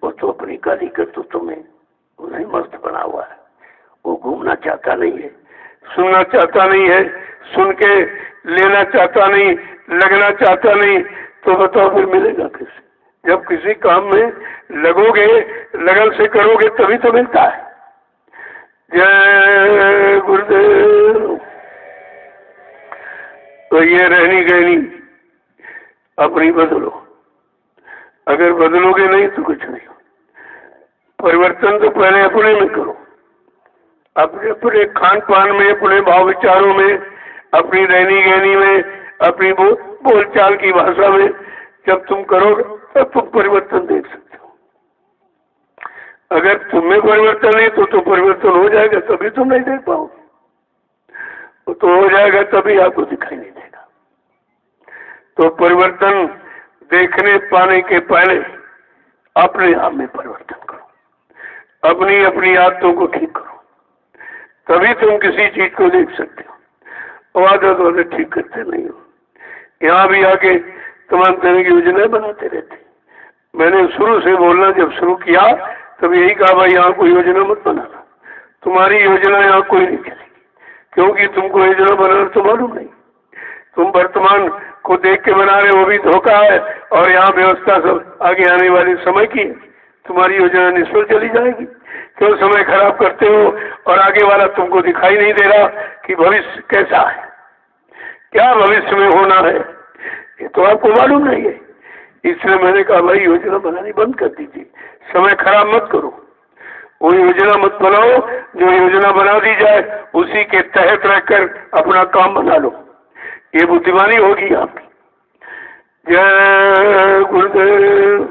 वो तो अपनी काली करतूतों में नहीं मस्त बना हुआ है, वो घूमना चाहता नहीं है, सुनना चाहता नहीं है, सुन के लेना चाहता नहीं, लगना चाहता नहीं। तो बताओ फिर मिलेगा किससे? जब किसी काम में लगोगे, लगन से करोगे तभी तो मिलता है। जय गुरुदेव। तो ये रहनी गहनी अपनी बदलो, अगर बदलोगे नहीं तो कुछ नहीं। परिवर्तन तो पहले अपने में करो, अपने अपने खान पान में, अपने भाव विचारों में, अपनी रहनी गहनी में, अपनी बोलचाल की भाषा में जब तुम करोगे तब तुम परिवर्तन देख सकते हो। अगर तुम्हें परिवर्तन नहीं तो परिवर्तन हो जाएगा, तभी तुम नहीं देख पाओगे। वो तो हो जाएगा तभी आपको दिखाई नहीं देगा। तो परिवर्तन देखने पाने के पहले अपने आप में परिवर्तन करो, अपनी अपनी आदतों को ठीक करो, तभी तुम किसी चीज को देख सकते हो। आदत वाले ठीक करते नहीं हो, यहाँ भी आके तमाम तरह की योजनाएं बनाते रहते। मैंने शुरू से बोलना जब शुरू किया तब यही कहा, भाई यहाँ कोई योजना मत बनाना, तुम्हारी योजना यहाँ कोई नहीं चलेगी, क्योंकि तुमको योजना बनाना तो मालूम नहीं। तुम वर्तमान को देख के बना रहे, वो भी धोखा है, और यहाँ व्यवस्था सब आगे आने वाले समय की है। तुम्हारी योजना निष्फल चली जाएगी। क्यों समय खराब करते हो, और आगे वाला तुमको दिखाई नहीं दे रहा कि भविष्य कैसा है, क्या भविष्य में होना है, ये तो आपको मालूम नहीं है। इसलिए मैंने कहा भाई योजना बनानी बंद कर दीजिए, समय खराब मत करो, वो योजना मत बनाओ, जो योजना बना दी जाए उसी के तहत रहकर अपना काम बना लो, ये बुद्धिमानी होगी आपकी। जय गुरुदेव।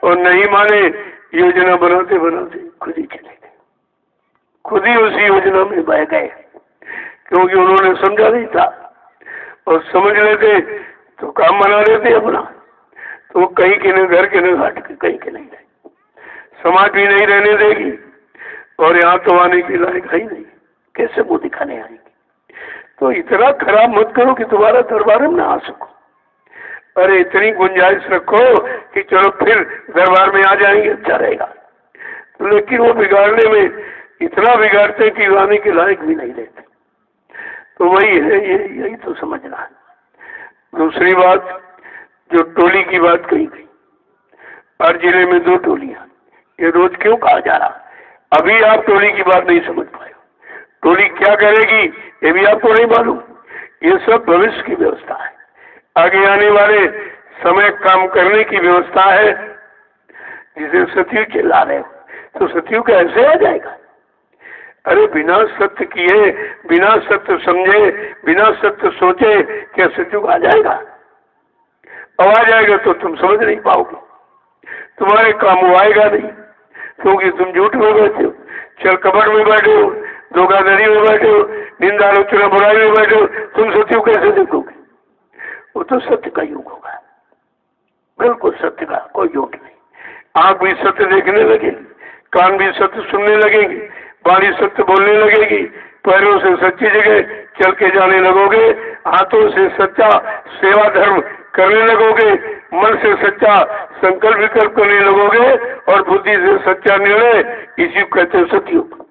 और नहीं माने, योजना बनाते बनाते खुद ही चले गए, खुद ही उसी योजना में बह गए, क्योंकि उन्होंने समझा नहीं था। और समझ लेते तो काम बना लेते अपना, तो वो कहीं के न घर के न घाट के कहीं के नहीं रहे, समाज भी नहीं रहने देगी, और यहाँ तो आने की लायक है ही नहीं, कैसे वो दिखाने आएगी। तो इतना खराब मत करो कि तुम्हारा दरबार में ना आ सको। अरे इतनी गुंजाइश रखो कि चलो फिर दरबार में आ जाएंगे, अच्छा रहेगा। तो लेकिन वो बिगाड़ने में इतना बिगाड़ते कि आने के लायक भी नहीं रहते। तो वही है, यही तो समझना है। दूसरी बात, जो टोली की बात कही गई, हर जिले में 2 टोलियां, ये रोज क्यों कहा जा रहा? अभी आप टोली की बात नहीं समझ पाए। टोली क्या करेगी ये भी आपको नहीं मालूम। ये सब भविष्य की व्यवस्था है, आगे आने वाले समय काम करने की व्यवस्था है, जिसे सतयुग चिल्ला रहे हो। तो सतयुग कैसे आ जाएगा? अरे बिना सत्य किए, बिना सत्य समझे, बिना सत्य सोचे क्या सतयुग आ जाएगा? अब आ जाएगा तो तुम समझ नहीं पाओगे, तुम्हारे काम वो आएगा नहीं, क्योंकि तुम झूठ में बैठे हो, चल कपट में बैठे हो, धोखाधड़ी में बैठे हो, निंदा आलोचना बुराई में बैठे हो। तुम सतयुग कैसे देखोगे? वो तो सत्य का युग होगा, बिल्कुल सत्य का, कोई झूठ नहीं। आंख भी सत्य देखने लगेगी, कान भी सत्य सुनने लगेंगे, वाणी सत्य बोलने लगेगी, पैरों से सच्ची जगह चल के जाने लगोगे, हाथों से सच्चा सेवा धर्म करने लगोगे, मन से सच्चा संकल्प विकल्प करने लगोगे, और बुद्धि से सच्चा निर्णय। इसी को कहते हैं सतयुग।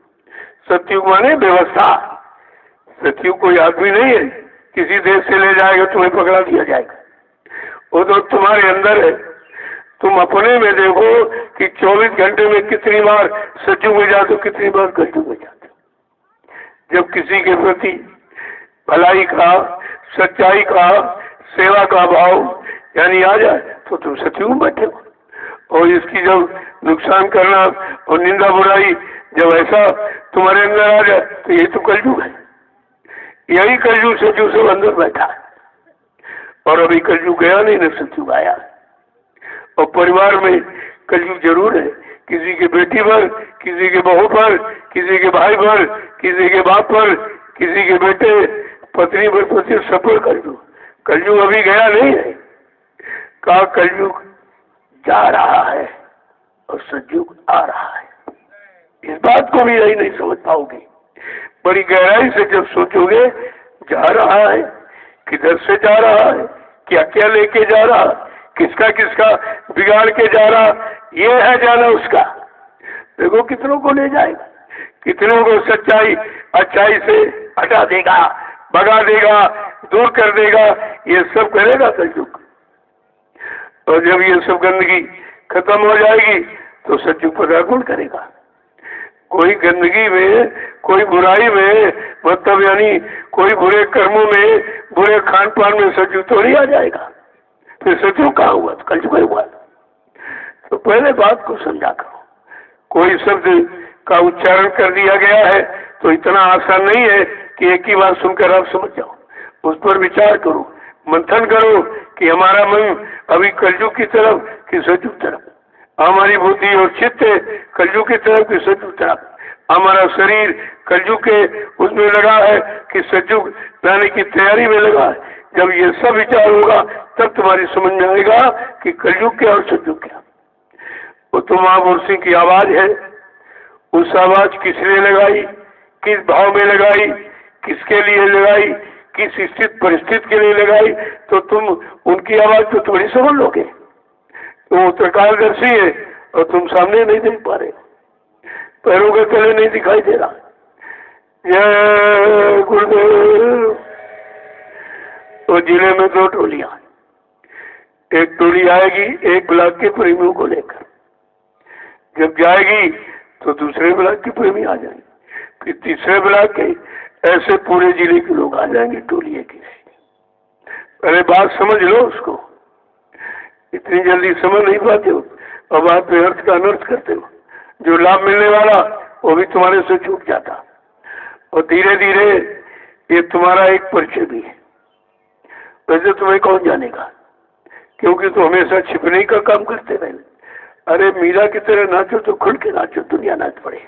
सतयुग माने व्यवस्था। सतयुग कोई आदमी नहीं है, किसी देश से ले जाएगा तुम्हें पकड़ा दिया जाएगा, वो तो तुम्हारे अंदर है। तुम अपने में देखो कि 24 घंटे में कितनी बार सतयुग में जाते हो, कितनी बार कलयुग में जाते हो। जब किसी के प्रति भलाई का, सच्चाई का, सेवा का भाव यानी आ जाए तो तुम सतयुग में बैठे हो, और इसकी जब नुकसान करना और निंदा बुराई जब ऐसा तुम्हारे अंदर आ जाए तो ये तो कलयुग है। यही कलयुग सतयुग सब अंदर बैठा है, और अभी कलयुग गया नहीं, न सतयुग आया। और परिवार में कलयुग जरूर है, किसी के बेटी पर, किसी के बहू पर, किसी के भाई पर, किसी के बाप पर, किसी के बेटे पत्नी पर, पति सब पर कलयुग। कलयुग अभी गया नहीं है, कहा कलयुग जा रहा है और सतयुग आ रहा है। इस बात को भी यही नहीं समझ पाओगे। बड़ी गहराई से जब सोचोगे, जा रहा है, किधर से जा रहा है, क्या क्या लेके जा रहा, किसका किसका बिगाड़ के जा रहा, ये है जाना उसका। देखो कितनों को ले जाएगा, कितनों को सच्चाई अच्छाई से हटा देगा, भगा देगा, दूर कर देगा, ये सब करेगा कलयुग। और जब ये सब गंदगी खत्म हो जाएगी तो सतयुग पदार्पण करेगा। कोई गंदगी में, कोई बुराई में, मतलब यानी कोई बुरे कर्मों में, बुरे खान पान में सतयुग तो नहीं आ जाएगा। फिर सतयुग कहाँ हुआ? तो कलयुग हुआ। तो पहले बात को समझा करो। कोई शब्द का उच्चारण कर दिया गया है तो इतना आसान नहीं है कि एक ही बात सुनकर आप समझ जाओ। उस पर विचार करो, मंथन करो कि हमारा मन अभी कलयुग की तरफ कि सतयुग तरफ, हमारी बुद्धि और चित्त कलयुग की तरफ कि सतयुग तरफ, हमारा शरीर कलयुग के उसमें लगा है कि सतयुग लाने की तैयारी में लगा है। जब ये सब विचार होगा तब तुम्हारी समझ में आएगा कि कलयुग क्या और सतयुग क्या। वो तो महापुरुष सिंह की आवाज है, उस आवाज किसने लगाई, किस भाव में लगाई, किसके लिए लगाई, किस स्थित परिस्थिति के लिए लगाई, तो तुम उनकी आवाज तो थोड़ी समझ लोगे। वो त्रिकालदर्शी है और तुम सामने नहीं देख पा रहे, पैरों के तले नहीं दिखाई दे रहा। जय गुरुदेव। तो जिले में 2 टोलियां, एक टोली आएगी 1 ब्लॉक के प्रेमियों को लेकर, जब जाएगी तो दूसरे ब्लॉक के प्रेमी आ जाएंगे, फिर तीसरे ब्लॉक के, ऐसे पूरे जिले के लोग आ जाएंगे टोली एक ही। पहले बात समझ लो उसको, इतनी जल्दी समझ नहीं पाते हो और बात में अर्थ का अनर्थ करते हो। जो लाभ मिलने वाला वो भी तुम्हारे से छूट जाता, और धीरे धीरे ये तुम्हारा एक परिचय भी है। वैसे तुम्हें कौन जानेगा, क्योंकि तुम हमेशा छिपने का काम करते रहे। अरे मीरा की तरह नाचो तो खुल के नाचो, दुनिया नाच पड़े,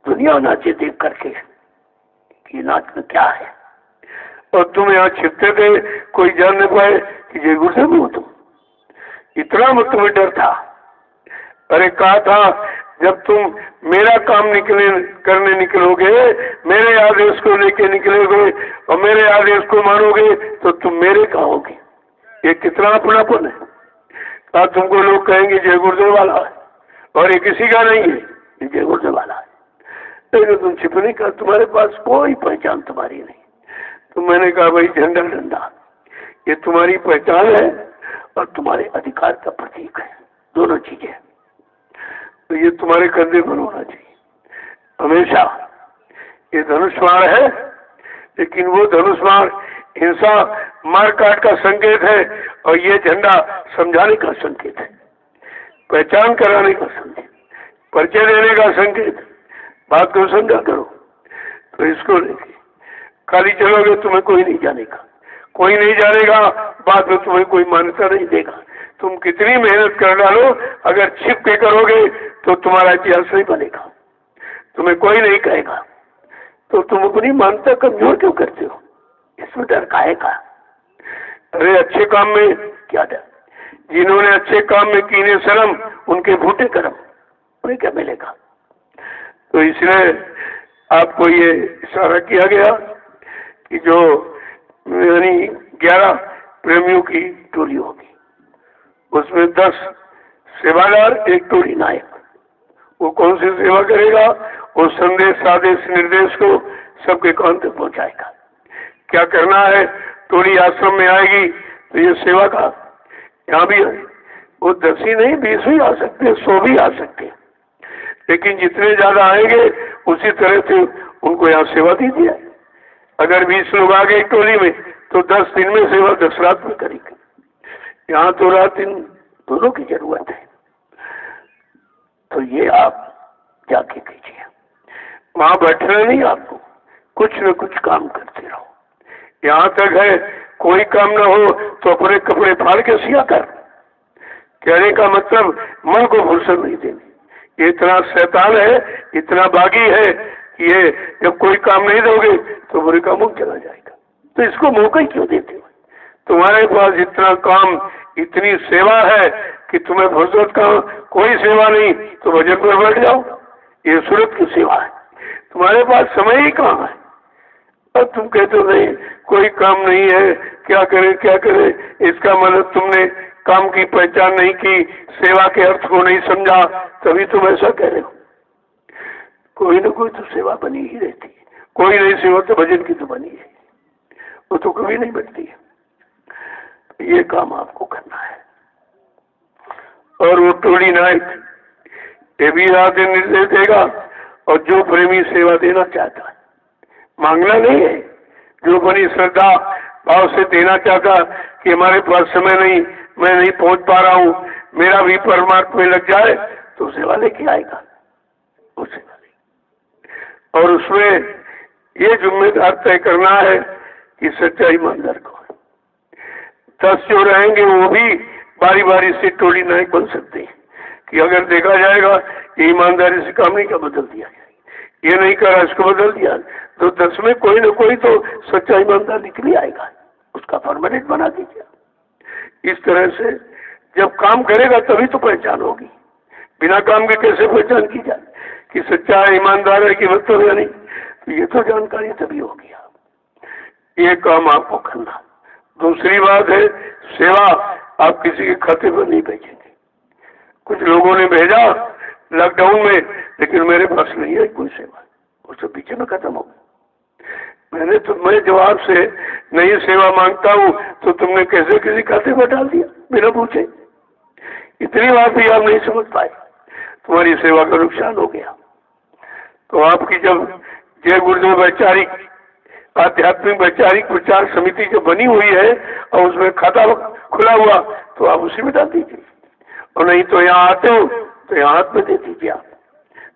दुनिया नाचे देख करके कि नाच में क्या है। और तुम यहाँ छिपते थे, कोई जान नहीं पाए कि जय गुरुदेव हो तुम, इतना मत तुम्हें डर था। अरे कहा था जब तुम मेरा काम करने निकलोगे, मेरे आदेश को लेके निकलोगे और मेरे आदेश को मानोगे तो तुम मेरे कहोगे। ये कितना अपनापन है। आज तुमको लोग कहेंगे जय गुरुदेव वाला है, और ये किसी का नहीं है, ये जय गुरुदेव वाला है। लेकिन तुम छिपने का, तुम्हारे पास कोई पहचान तुम्हारी नहीं। तो मैंने कहा भाई झंडा डंडा ये तुम्हारी पहचान है और तुम्हारे अधिकार का प्रतीक है, दोनों चीजें। तो ये तुम्हारे कंधे पर होना चाहिए हमेशा। ये धनुष्मार है, लेकिन वो धनुष्मार हिंसा मार काट का संकेत है, और ये झंडा समझाने का संकेत है, पहचान कराने का संकेत, परिचय देने का संकेत। बात को समझा करो। तो इसको लेके खाली चलोगे तुम्हें कोई नहीं जानेगा, कोई नहीं जानेगा, बाद में तुम्हें कोई मान्यता नहीं देगा। तुम कितनी मेहनत कर डालो, अगर छिप के करोगे तो तुम्हारा इतिहास नहीं बनेगा, तुम्हें कोई नहीं कहेगा। तो तुम अपनी मान्यता कमजोर क्यों करते हो, इसमें डर काहे का। अरे अच्छे काम में क्या डर, जिन्होंने अच्छे काम में कीने शर्म, उनके भूटे कर्म, उन्हें क्या मिलेगा। तो इसलिए आपको ये इशारा किया गया कि जो यानी 11 प्रेमियों की टोली होगी, उसमें 10 सेवादार, 1 टोली नायक। वो कौन सी सेवा करेगा, वो संदेश आदेश निर्देश को सबके कान तक पहुंचाएगा। क्या करना है, टोली आश्रम में आएगी तो ये सेवा का यहाँ भी है। वो 10 ही नहीं 20 भी आ सकते, 100 भी आ सकते, लेकिन जितने ज्यादा आएंगे उसी तरह से उनको यहाँ सेवा दीजिए। अगर 20 लोग आ गए टोली में तो 10 दिन में सेवा 10 रात में करेंगे। यहाँ तो रात दिन दोनों की जरूरत है। तो ये आप जाके कीजिए, वहां बैठना नहीं, आपको कुछ न कुछ काम करते रहो। यहाँ तक है कोई काम न हो तो अपने कपड़े फाड़ के सिया कर। कहने का मतलब मन को फुर्सत नहीं देनी। ये इतना शैतान है, इतना बागी है कि ये जब कोई काम नहीं दोगे तो बुरे कामों में चला जाएगा। तो इसको मौका ही क्यों देते हो। तुम्हारे पास इतना काम, इतनी सेवा है कि तुम्हें फुर्सत का कोई सेवा नहीं, तो भजन पर बैठ जाओ, ये सूरत की सेवा है। तुम्हारे पास समय ही कहाँ है, और तुम कहते हो नहीं कोई काम नहीं है, क्या करे क्या करे। इसका मतलब तुमने काम की पहचान नहीं की, सेवा के अर्थ को नहीं समझा, तभी तुम ऐसा कह रहे हो। कोई ना कोई तो सेवा बनी ही रहती है, कोई नहीं सेवा तो भजन की तो बनी है, वो तो कभी नहीं बनती है। ये काम आपको करना है। और वो टोली नायक ये भी रात निर्देश देगा, और जो प्रेमी सेवा देना चाहता है, मांगना नहीं है, जो बनी श्रद्धा भाव से देना चाहता कि हमारे पास समय नहीं, मैं नहीं पहुंच पा रहा हूँ, मेरा भी परमात्मा में लग जाए, तो सेवा लेके आएगा, वो सेवा लेगा। और उसमें ये जिम्मेदार तय करना है कि सच्चा ईमानदार को 10 जो रहेंगे वो भी बारी बारी से टोली नायक बन सकते हैं कि अगर देखा जाएगा ये ईमानदारी से काम नहीं, क्या बदल दिया, ये नहीं करा इसको बदल दिया, तो 10 में कोई ना कोई तो सच्चा ईमानदार निकल ही आएगा, उसका परमानेंट बना दीजिए। इस तरह से जब काम करेगा तभी तो पहचान होगी, बिना काम के कैसे पहचान की जाए कि सच्चा ईमानदार है कि मतलब या नहीं। तो ये तो जानकारी तभी होगी। ये काम आपको करना। दूसरी बात है सेवा, आप किसी के खाते पर नहीं भेजेंगे। कुछ लोगों ने भेजा लॉकडाउन में, लेकिन मेरे पास नहीं है कोई सेवा, उससे पीछे में खत्म हो गया। मैंने तुम्हें जवाब से नहीं सेवा मांगता हूँ तो तुमने कैसे किसी खाते पर डाल दिया बिना पूछे? इतनी बात भी आप नहीं समझ पाए, तुम्हारी सेवा का नुकसान हो गया। तो आपकी जब जय गुरुदेव वैचारिक आध्यात्मिक वैचारिक प्रचार समिति जो बनी हुई है और उसमें खाता खुला हुआ तो आप उसी में डाल दीजिए, और नहीं तो यहाँ आते हो तो यहाँ हाथ में दे दीजिए आप,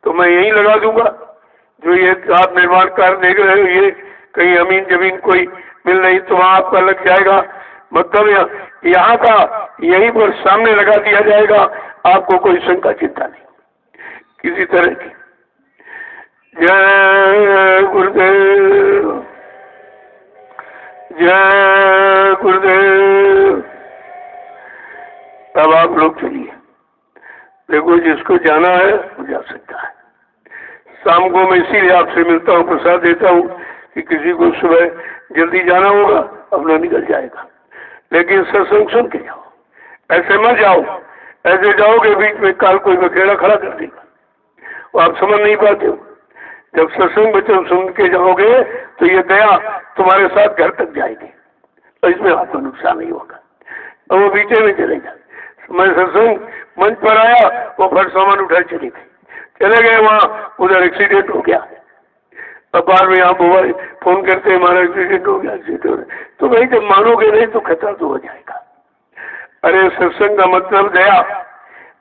तो मैं यहीं लगा दूंगा। जो ये आप निर्माण कार्य देख रहे हो, ये कहीं जमीन जमीन कोई मिल रही तो वहाँ आपका लग जाएगा, मतलब यहाँ का यहीं पर सामने लगा दिया जाएगा, आपको कोई शंका चिंता नहीं किसी तरह की। जय गुरुदेव, जय गुरुदेव। अब आप लोग चलिए, देखो जिसको जाना है वो जा सकता है। शाम को मैं इसीलिए आपसे मिलता हूँ, प्रसाद देता हूँ कि किसी को सुबह जल्दी जाना होगा अपना निकल जाएगा, लेकिन सत्संग सुन के जाओ, ऐसे मत जाओ। ऐसे जाओगे बीच में काल कोई बखेड़ा खड़ा कर देगा, वो आप समझ नहीं पाते हो। जब सत्संग वचन सुन के जाओगे तो ये दया तुम्हारे साथ घर तक जाएगी, तो इसमें आपको नुकसान नहीं होगा। और वो बीचे में चलेगा। मैं सत्संग मंच पर आया, वो फट सामान उठा चले गए वहाँ, उधर एक्सीडेंट हो गया। अब बाद में आप मोबाइल फोन करते हमारा एक्सीडेंट हो गया, एक्सीडेंट हो गया, तो भाई जब मानोगे नहीं तो खतरा तो हो जाएगा। अरे सत्संग का मतलब दया,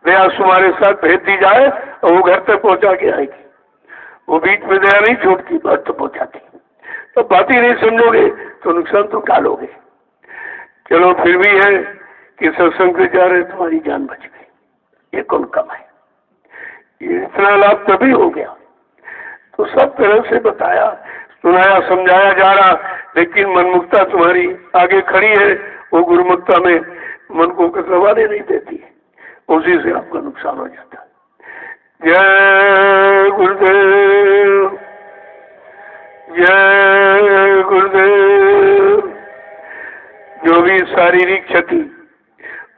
दया तुम्हारे साथ भेज दी जाए और वो घर तक पहुँचा के आएगी, वो बीच में दया नहीं छोड़ती, बात तो पहुँचाती। तो बात ही नहीं समझोगे तो नुकसान तो टालोगे। चलो फिर भी है कि सत्संग से जा रहे तुम्हारी जान बच गई, ये कौन कम है? ये इतना लाभ तभी हो गया। तो सब तरह से बताया, सुनाया, समझाया जा रहा, लेकिन मनमुक्ता तुम्हारी आगे खड़ी है, वो गुरुमुक्ता में मन को कतरवाने नहीं देती है, उसी से आपका नुकसान हो जाता है। जय गुरुदेव, जय गुरुदेव। जो भी शारीरिक क्षति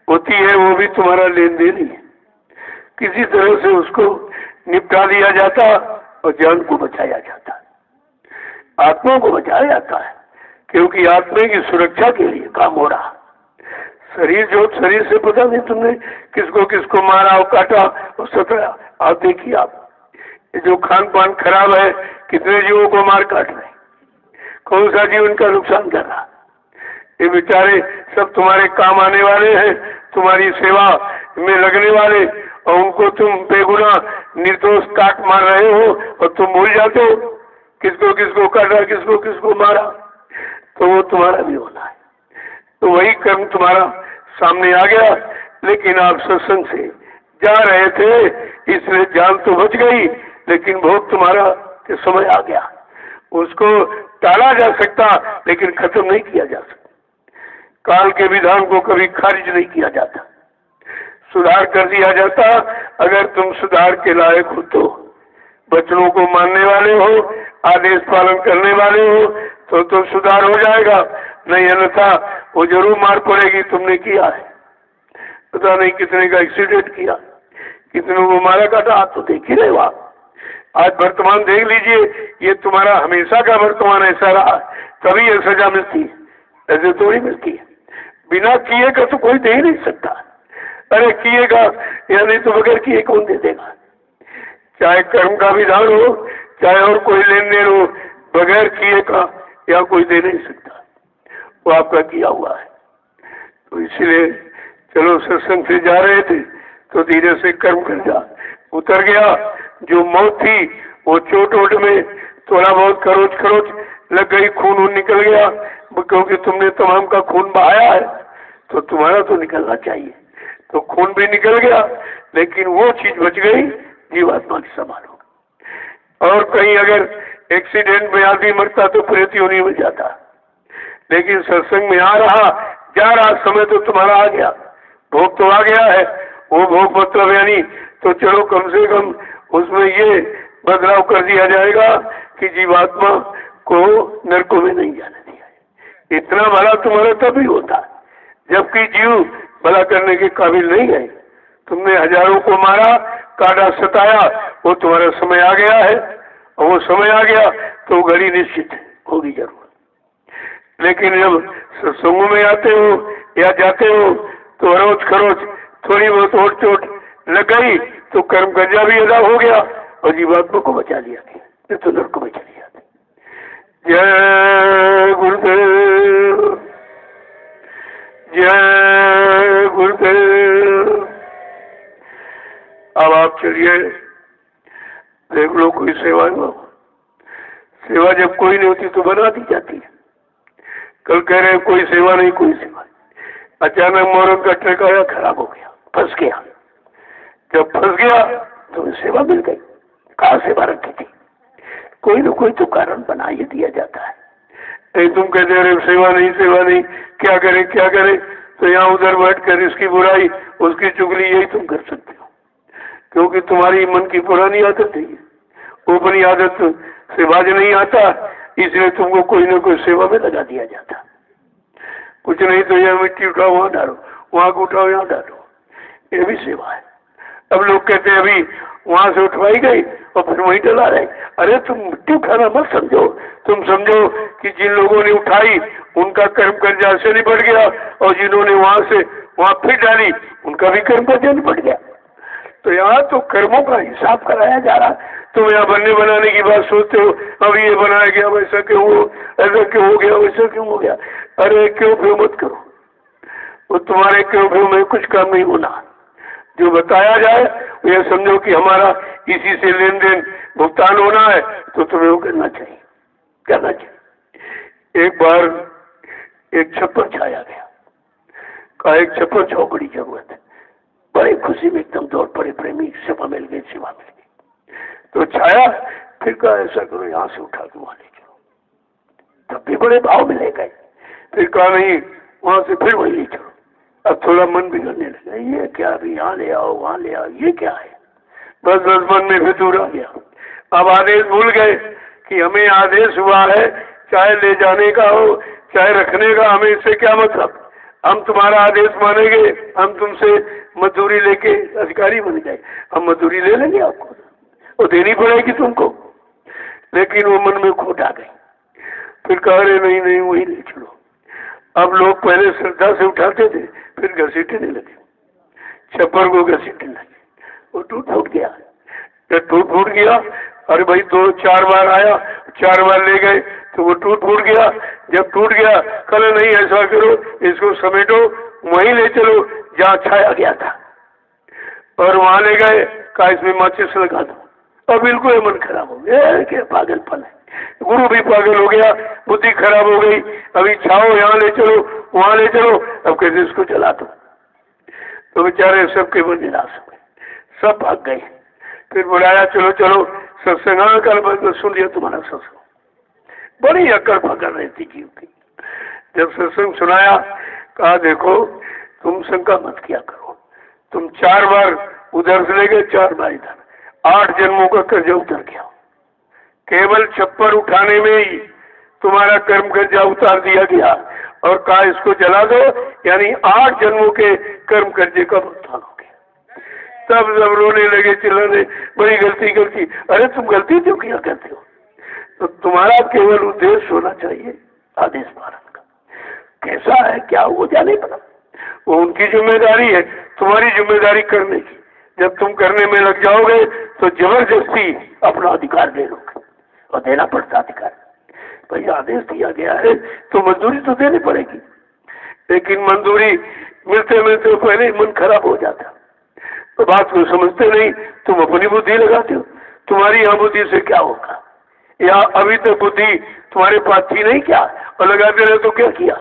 होती है वो भी तुम्हारा लेन देन ही है, किसी तरह से उसको निपटा दिया जाता और जान को बचाया जाता, आत्मा को बचाया जाता है, क्योंकि आत्मा की सुरक्षा के लिए काम हो रहा। शरीर जो शरीर से पता नहीं तुमने किसको किसको मारा और काटा और सताया। आप देखिए, आप जो खान पान खराब है, कितने जीवों को मार काट रहे, कौन सा जीव इनका नुकसान कर रहा। ये बेचारे सब तुम्हारे काम आने वाले हैं, तुम्हारी सेवा में लगने वाले, और उनको तुम बेगुनाह निर्दोष काट मार रहे हो और तुम भूल जाते हो किसको किसको काटा, किसको किसको मारा। तो वो तुम्हारा भी होना है, तो वही कर्म तुम्हारा सामने आ गया। लेकिन आप सत्संग से जा रहे थे, इसलिए जान तो बच गई, लेकिन भोग तुम्हारा के समय आ गया। उसको टाला जा सकता, लेकिन खत्म नहीं किया जा सकता। काल के विधान को कभी खारिज नहीं किया जाता, सुधार कर दिया जाता। अगर तुम सुधार के लायक हो तो, बचनों को मानने वाले हो, आदेश पालन करने वाले हो, तो सुधार हो जाएगा, नहीं अन्यथा वो जरूर मार पड़ेगी। तुमने किया है, पता नहीं कितने का एक्सीडेंट किया, कितनों को मारा काटा, आप तो देख ही रहे हो। आप आज वर्तमान देख लीजिए, ये तुम्हारा हमेशा का वर्तमान ऐसा रहा, तभी ये सजा मिलती है, ऐसे थोड़ी मिलती है। बिना किए का तो कोई दे ही नहीं सकता। अरे किएगा या नहीं तो बगैर किए कौन दे देगा? चाहे कर्म का विधान हो, चाहे और कोई लेन देन हो, बगैर किए का या कोई दे नहीं सकता, वो आपका किया हुआ है। तो इसीलिए चलो सत्संग से जा रहे थे तो धीरे से कर्म कर जा, उतर गया। जो मौत थी वो चोट वोट में थोड़ा बहुत खरोच खरोच लग गई, खून निकल गया, क्योंकि तुमने तमाम का खून बहाया है, तो तुम्हारा तो निकलना चाहिए। तो खून भी निकल गया, लेकिन वो चीज बच गई, जीवात्मा की समान हो। और कहीं अगर एक्सीडेंट में आदमी मरता तो प्रेत योनि में जाता, लेकिन सत्संग में आ रहा जा रहा समय तो तुम्हारा आ गया, भोग तो आ गया है। वो भोग मतलब यानी तो चलो कम से कम उसमें ये बदलाव कर दिया जाएगा कि जीवात्मा को नरकों में नहीं जाने दिया है, इतना भला तुम्हारा तभी होता है जबकि जीव भला करने के काबिल नहीं है। तुमने हजारों को मारा, काटा, सताया, वो तुम्हारा समय आ गया है, और वो समय आ गया तो घड़ी निश्चित होगी जरूर। लेकिन जब सत्संगों में आते हो या जाते हो तो अरोच खरोच थोड़ी बहुत ओट चोट लग गई तो कर्म कर्जा भी अदा हो गया और जीवात्मा को बचा लिया गया, नहीं तो नरक को बचा लिया गया। जय गुरुदेव, जय गुरुदेव। अब आप चलिए देख लो कोई सेवा हो। सेवा जब कोई नहीं होती तो बना दी जाती है। कल कह रहे कोई सेवा नहीं, कोई सेवा। अचानक मोहरम का ट्रक आया, खराब हो गया, फंस गया। जब फंस गया तो सेवा मिल गई। कहाँ सेवा रखी थी? कोई न कोई तो कारण बना ही दिया जाता है। नहीं तुम कहते रहे सेवा नहीं, सेवा नहीं, क्या करें क्या करें, तो यहाँ उधर बैठ कर इसकी बुराई उसकी चुगली यही तुम कर सकते हो, क्योंकि तुम्हारी मन की पुरानी आदत है। वो अपनी आदत से बाज नहीं आता, इसलिए तुमको कोई न कोई सेवा में लगा दिया जाता। कुछ नहीं तो यह मिट्टी उठाओ वहां डालो, वहां को उठाओ यहाँ डालो, ये भी सेवा है। अब लोग कहते हैं अभी वहां से उठवाई गई और फिर वहीं डला रहे। अरे तुम मिट्टी उठाना मत समझो, तुम समझो कि जिन लोगों ने उठाई उनका कर्म कर्जा से निपट गया, और जिन्होंने वहां से वहां फिर डाली उनका भी कर्म कर्जा निपट गया। तो यहाँ तो कर्मों का हिसाब कराया जा रहा। तुम यहाँ बनने बनाने की बात सोचते हो, अब ये बनाया गया वैसा क्यों हो, ऐसा क्यों हो गया, वैसा क्यों हो गया। अरे क्यों क्यों मत करो, वो तुम्हारे क्यों क्यों में कुछ काम नहीं होना। जो बताया जाए यह समझो कि हमारा इसी से लेन देन भुगतान होना है, तो तुम्हें वो करना चाहिए, करना चाहिए। एक बार एक छप्पर छाया गया, कहा एक छप्पर छाओ, बड़ी जरूरत है। बड़ी खुशी में एकदम दौड़ पड़े प्रेमी, सेवा मिल गई, सेवा मिल गई। तो छाया, फिर कहा ऐसा करो यहाँ से उठा के वहां ले चलो, तब भी बड़े भाव में ले गए। फिर कहा नहीं वहां से फिर वही ले चलो। अब थोड़ा मन बिगड़ने लगा, ये क्या, अभी यहाँ ले आओ वहां ले आओ, ये क्या है। बस मन में फिर दूर आ गया। अब आदेश भूल गए कि हमें आदेश हुआ है, चाहे ले जाने का हो चाहे रखने का, हमें इससे क्या मतलब। हम तुम्हारा आदेश मानेंगे, हम तुमसे मजदूरी लेके अधिकारी बन गए, हम मजदूरी ले लेंगे आपको, वो देनी पड़ेगी तुमको। लेकिन वो मन में खोट आ गई। फिर कह रहे नहीं नहीं वही ले चलो। अब लोग पहले श्रद्धा से उठाते थे, फिर घसीटने लगे, छप्पर को घसीटने लगे, वो टूट फूट गया। जब टूट फूट गया, अरे भाई 2-4 बार आया, 4 बार ले गए तो वो टूट फूट गया। जब टूट गया, कल नहीं ऐसा करो, इसको समेटो, वहीं ले चलो जहाँ छाया गया था, और वहां ले गए, कहा इसमें माचिस लगा दो। और बिल्कुल मन खराब हो गया, क्या पागलपन है। गुरु भी पागल हो गया, बुद्धि खराब हो गई। अभी छाओ यहाँ ले चलो वहां ले चलो, अब कैसे इसको चला दो। तो बेचारे सबके मन निराश हो गए, सब भाग गए। फिर बुलाया, चलो चलो सत्संग, कल सुन लिया तुम्हारा सत्संग। बड़ी अकड़ पकड़ रही थी जीव की। जब सत्संग सुनाया, कहा देखो तुम शंका मत किया करो, तुम 4 बार उधर से ले गए, 4 बार इधर, 8 जन्मों का कर्जा उतर गया। केवल छप्पर उठाने में ही तुम्हारा कर्म कर्जा उतार दिया गया, और कहा इसको जला दो, यानी 8 जन्मों के कर्म कर्जे का भुगतान हो गया। तब जब रोने लगे, चिल्लाने, बड़ी गलती गलती। अरे तुम गलती क्यों किया करते हो। तो तुम्हारा केवल उद्देश्य होना चाहिए आदेश पालन का। कैसा है क्या वो जाने पड़ा, वो उनकी जिम्मेदारी है, तुम्हारी जिम्मेदारी करने की। जब तुम करने में लग जाओगे तो जबरदस्ती अपना अधिकार ले लोगे, और देना पड़ता अधिकार। भाई आदेश दिया गया है तो मजदूरी तो देनी पड़ेगी, लेकिन मजदूरी मिलते मिलते पहले ही मन खराब हो जाता। तो बात को समझते नहीं, तुम अपनी बुद्धि लगाते हो। तुम्हारी यहाँ बुद्धि से क्या होगा, या अभी तक बुद्धि तुम्हारे पास थी नहीं क्या, और लगाते रहे तो क्या किया,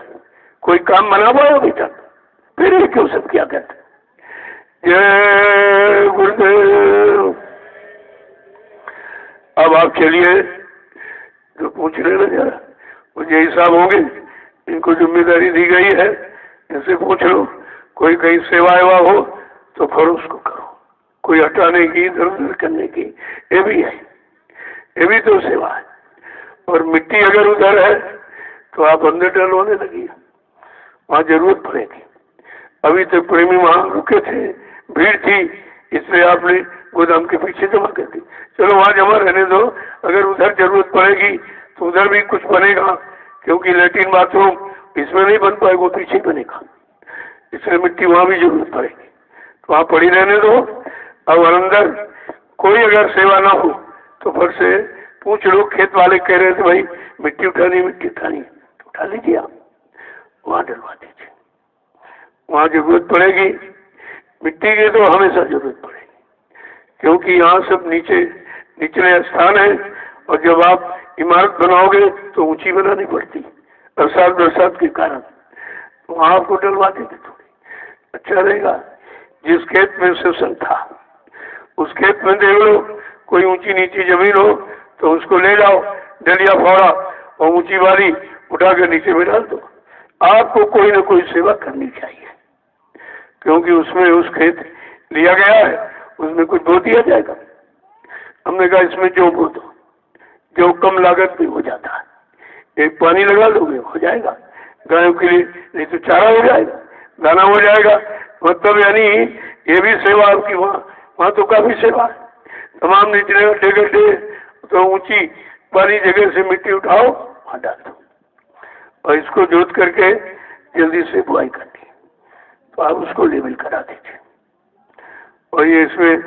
कोई काम बना हुआ अभी तक, फिर ये क्यों सब क्या करते। जय गुरुदेव। अब आप चलिए, जो पूछ रहे ना जरा, मुझे हिसाब होंगे, इनको जिम्मेदारी दी गई है, इनसे पूछ लो। कोई कहीं सेवा एवा हो तो फिर उसको करो, कोई हटाने की, इधर उधर करने की, ये भी है, ये भी तो सेवा है। और मिट्टी अगर उधर है तो आप अंदर डलवाने लगी, वहाँ जरूरत पड़ेगी। अभी तक प्रेमी वहाँ रुके थे, भीड़ थी, इसलिए आपने गोदाम के पीछे जमा कर दी। चलो वहाँ जमा रहने दो, अगर उधर जरूरत पड़ेगी तो उधर भी कुछ बनेगा, क्योंकि लेट्रिन बाथरूम इसमें नहीं बन पाएगा, पीछे बनेगा, इसलिए मिट्टी वहाँ भी जरूरत पड़ेगी, तो वहाँ पड़ी रहने दो। अब अंदर कोई अगर सेवा ना हो तो फिर से पूछ लो। खेत वाले कह रहे थे भाई मिट्टी उठानी तो उठा लीजिए, आप वहाँ डलवा दीजिए, वहाँ जरूरत पड़ेगी मिट्टी की, तो हमेशा जरूरत पड़ेगी, क्योंकि यहाँ सब निचले स्थान है, और जब आप इमारत बनाओगे तो ऊंची बनानी पड़ती बरसात के कारण, तो वहाँ आपको डलवा देंगे, थोड़ी अच्छा रहेगा। जिस खेत में सेशन था उस खेत में देख लो, कोई ऊंची नीची जमीन हो तो उसको ले जाओ, डलिया फोड़ा और ऊंची वाली उठा कर नीचे में डाल दो। आपको कोई न कोई सेवा करनी चाहिए, क्योंकि उसमें उस खेत लिया गया है, उसमें कुछ बो दिया जाएगा। हमने कहा इसमें जो बो दो, जो कम लागत में हो जाता है, एक पानी लगा दोगे हो जाएगा, गायों के लिए नहीं तो चारा हो जाएगा, दाना हो जाएगा। मतलब यानी ये भी सेवा आपकी, वहाँ तो काफी सेवा है। तमाम निचले गड्ढे तो ऊंची वाली जगह से मिट्टी उठाओ, वहाँ डाल दो, और इसको जोत करके जल्दी से बुआई करनी है, तो आप उसको लेवल करा दीजिए, और ये इसमें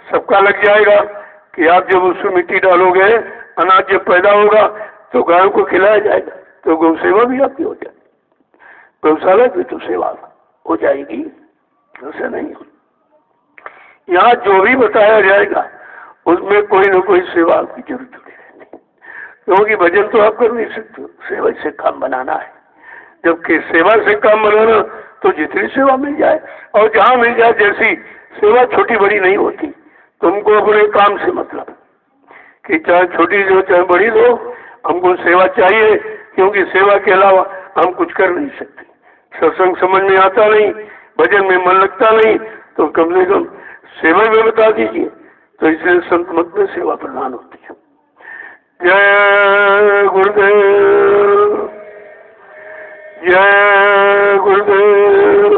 सबका लग जाएगा कि आप जब उसमें मिट्टी डालोगे, अनाज जब पैदा होगा तो गायों को खिलाया जाएगा, तो गौ सेवा भी आपकी हो जाएगी, गौशाला की तो सेवा हो जाएगी, ऐसा नहीं हो। यहाँ जो भी बताया जाएगा उसमें कोई न कोई सेवा आपकी जरूर जुड़ी रहती है, क्योंकि भजन तो आप कर नहीं सकते, सेवा से काम बनाना है। जबकि सेवा से काम बनाना तो जितनी सेवा मिल जाए, और जहाँ मिल जाए, जैसी सेवा छोटी बड़ी नहीं होती, तुमको अपने काम से मतलब कि चाहे छोटी हो चाहे बड़ी हो, हमको सेवा चाहिए, क्योंकि सेवा के अलावा हम कुछ कर नहीं सकते। सत्संग समझ में आता नहीं, भजन में मन लगता नहीं, तो कम से कम सेवा में बता दीजिए। तो इसलिए संत मत में सेवा प्रधान होती है। जय गुरुदेव, जय गुरुदेव।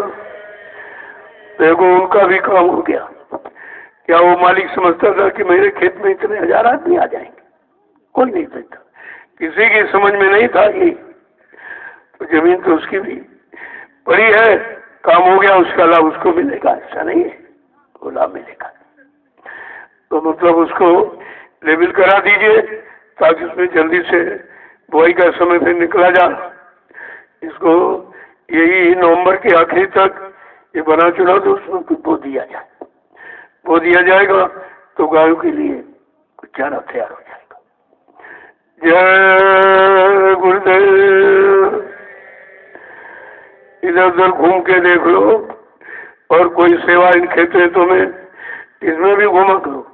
देखो उनका भी काम हो गया। क्या वो मालिक समझता था कि मेरे खेत में इतने 1000 आदमी आ जाएंगे? कोई नहीं सकता, किसी की समझ में नहीं था ये। तो जमीन तो उसकी भी पड़ी है, काम हो गया, उसका लाभ उसको मिलेगा, ऐसा नहीं है, वो लाभ मिलेगा। तो मतलब उसको लेवल करा दीजिए, ताकि उसमें जल्दी से बुआई का समय फिर निकला जा। इसको यही नवंबर के आखिरी तक ये बना चुना तो उसमें कुछ बो दिया जाए, बो दिया जाएगा तो गायों के लिए कुछ चारा तैयार हो जाएगा। जय गुरुदेव। इधर उधर घूम के देख लो, और कोई सेवा इन खेतों में इसमें भी घूमा करो।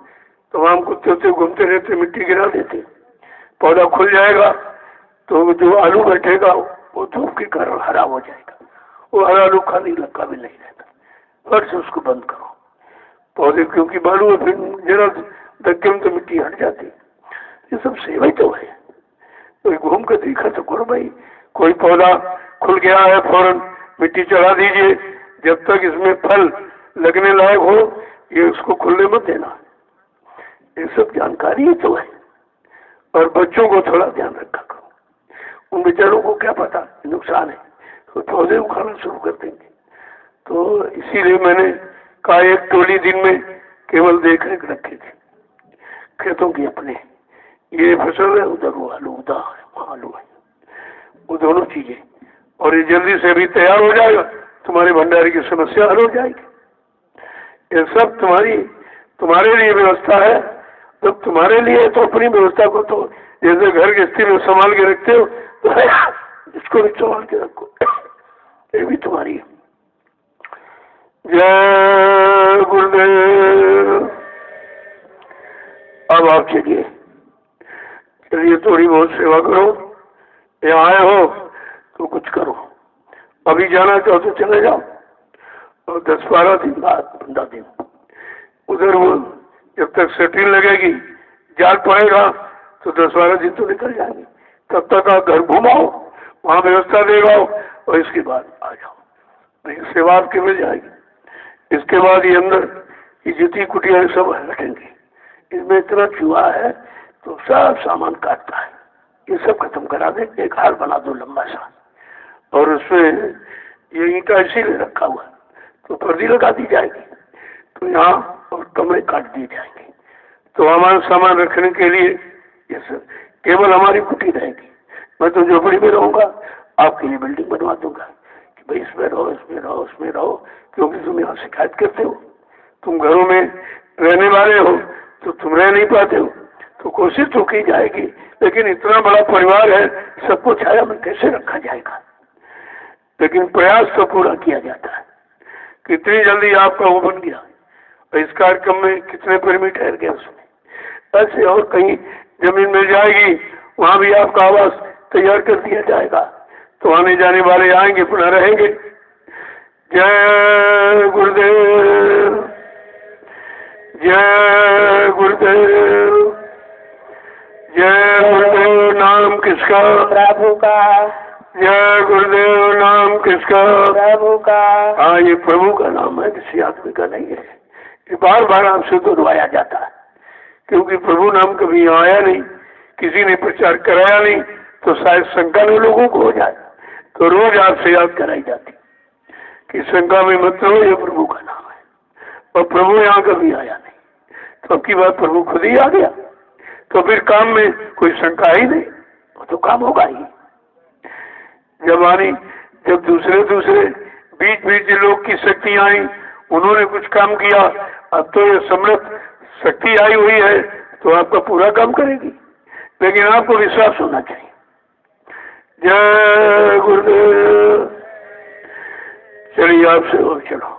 तमाम कुत्ते होते घूमते रहते, मिट्टी गिरा देते, पौधा खुल जाएगा तो जो आलू बैठेगा वो धूप के कारण हरा हो जाएगा, वो हरा आलू खाने लगा भी नहीं रहता। फट से उसको बंद करो पौधे, क्योंकि बालू है, फिर जरा धक्के में तो मिट्टी हट जाती। ये सब सेवा ही तो है। तो घूम कर देखा तो करो भाई, कोई पौधा खुल गया है फौरन मिट्टी चढ़ा दीजिए, जब तक इसमें फल लगने लायक हो ये उसको खुलने मत देना। ये सब जानकारी ही तो है। और बच्चों को थोड़ा ध्यान रखा करो, उन बेचारों को क्या पता नुकसान है, तो पौधे उखाड़ना शुरू कर देंगे। तो इसीलिए मैंने कहा एक टोली दिन में केवल देख रेख रखी थी खेतों की अपने, ये फसल है, उधर वो आलू, उधर वहाँ आलू है, वो दोनों चीजें, और ये जल्दी से भी तैयार हो जाएगा, तुम्हारे भंडारे की समस्या हल हो जाएगी। ये सब तुम्हारे लिए व्यवस्था है। जब तुम्हारे लिए तो अपनी व्यवस्था को तो जैसे घर की स्थिति में संभाल के रखते हो, तो इसको भी संभाल के रखो, ये भी तुम्हारी है। जय गुरुदेव। अब आप चलिए थोड़ी बहुत सेवा करो, यहाँ आए हो तो कुछ करो। अभी जाना चाहो तो चले जाओ, और 10-12 दिन बाद 15 दिन उधर वो जब तक सेटिंग लगेगी, जाग पड़ेगा तो 10-12 दिन तो निकल जाएंगे। तब तक आप घर घुमाओ, वहाँ व्यवस्था देगा और इसके बाद आ जाओ। नहीं सेवा आपके मिल जाएगी। इसके बाद ये अंदर ये जितनी कुटियाँ सब हटेंगी। इसमें इतना चूहा है तो सब सामान काटता है, ये सब खत्म करा दे। एक हार बना दो लंबा सा और उसमें ये ईंटा इसीलिए रखा हुआ तो पर्दी लगा दी जाएगी, तो यहाँ और कमरे काट दिए जाएंगे। तो हमारा सामान रखने के लिए ये सब केवल हमारी कुटी रहेगी। मैं तो झोपड़ी में रहूंगा, आपके लिए बिल्डिंग बनवा दूंगा कि भाई इसमें रहो, इसमें रहो, उसमें रहो, क्योंकि तुम यहाँ शिकायत करते हो। तुम घरों में रहने वाले हो तो तुम रह नहीं पाते हो, तो कोशिश तो की जाएगी, लेकिन इतना बड़ा परिवार है, सबको छाया में कैसे रखा जाएगा। लेकिन प्रयास तो पूरा किया जाता है। कितनी जल्दी आपका वो बन गया, इस कार्यक्रम में कितने प्रेमी ठहर गए उसमें। ऐसे और कहीं जमीन मिल जाएगी, वहाँ भी आपका आवास तैयार कर दिया जाएगा, तो आने जाने वाले आएंगे, पुनः रहेंगे। जय गुरुदेव, जय गुरुदेव, जय गुरुदेव। नाम किसका? प्रभु का। जय गुरुदेव। नाम किसका? प्रभु का। हाँ, ये प्रभु का नाम है, किसी आदमी का नहीं है। ये बार बार आपसे दोहराया जाता है, क्योंकि प्रभु नाम कभी आया नहीं, किसी ने प्रचार कराया नहीं, तो शायद शंका में लोगों को हो जाए, तो रोज आपसे याद कराई जाती कि शंका में मत रहो, ये प्रभु का नाम है। और प्रभु यहाँ कभी आया नहीं, तो अब की बात प्रभु खुद ही आ गया, तो फिर काम में कोई शंका ही नहीं, वो तो काम होगा ही। जब दूसरे बीच बीच लोग की शक्ति आई, उन्होंने कुछ काम किया, अब तो ये समृद्ध शक्ति आई हुई है, तो आपका पूरा काम करेगी, लेकिन आपको विश्वास होना चाहिए। जय गुरुदेव। चलिए आपसे और चलो।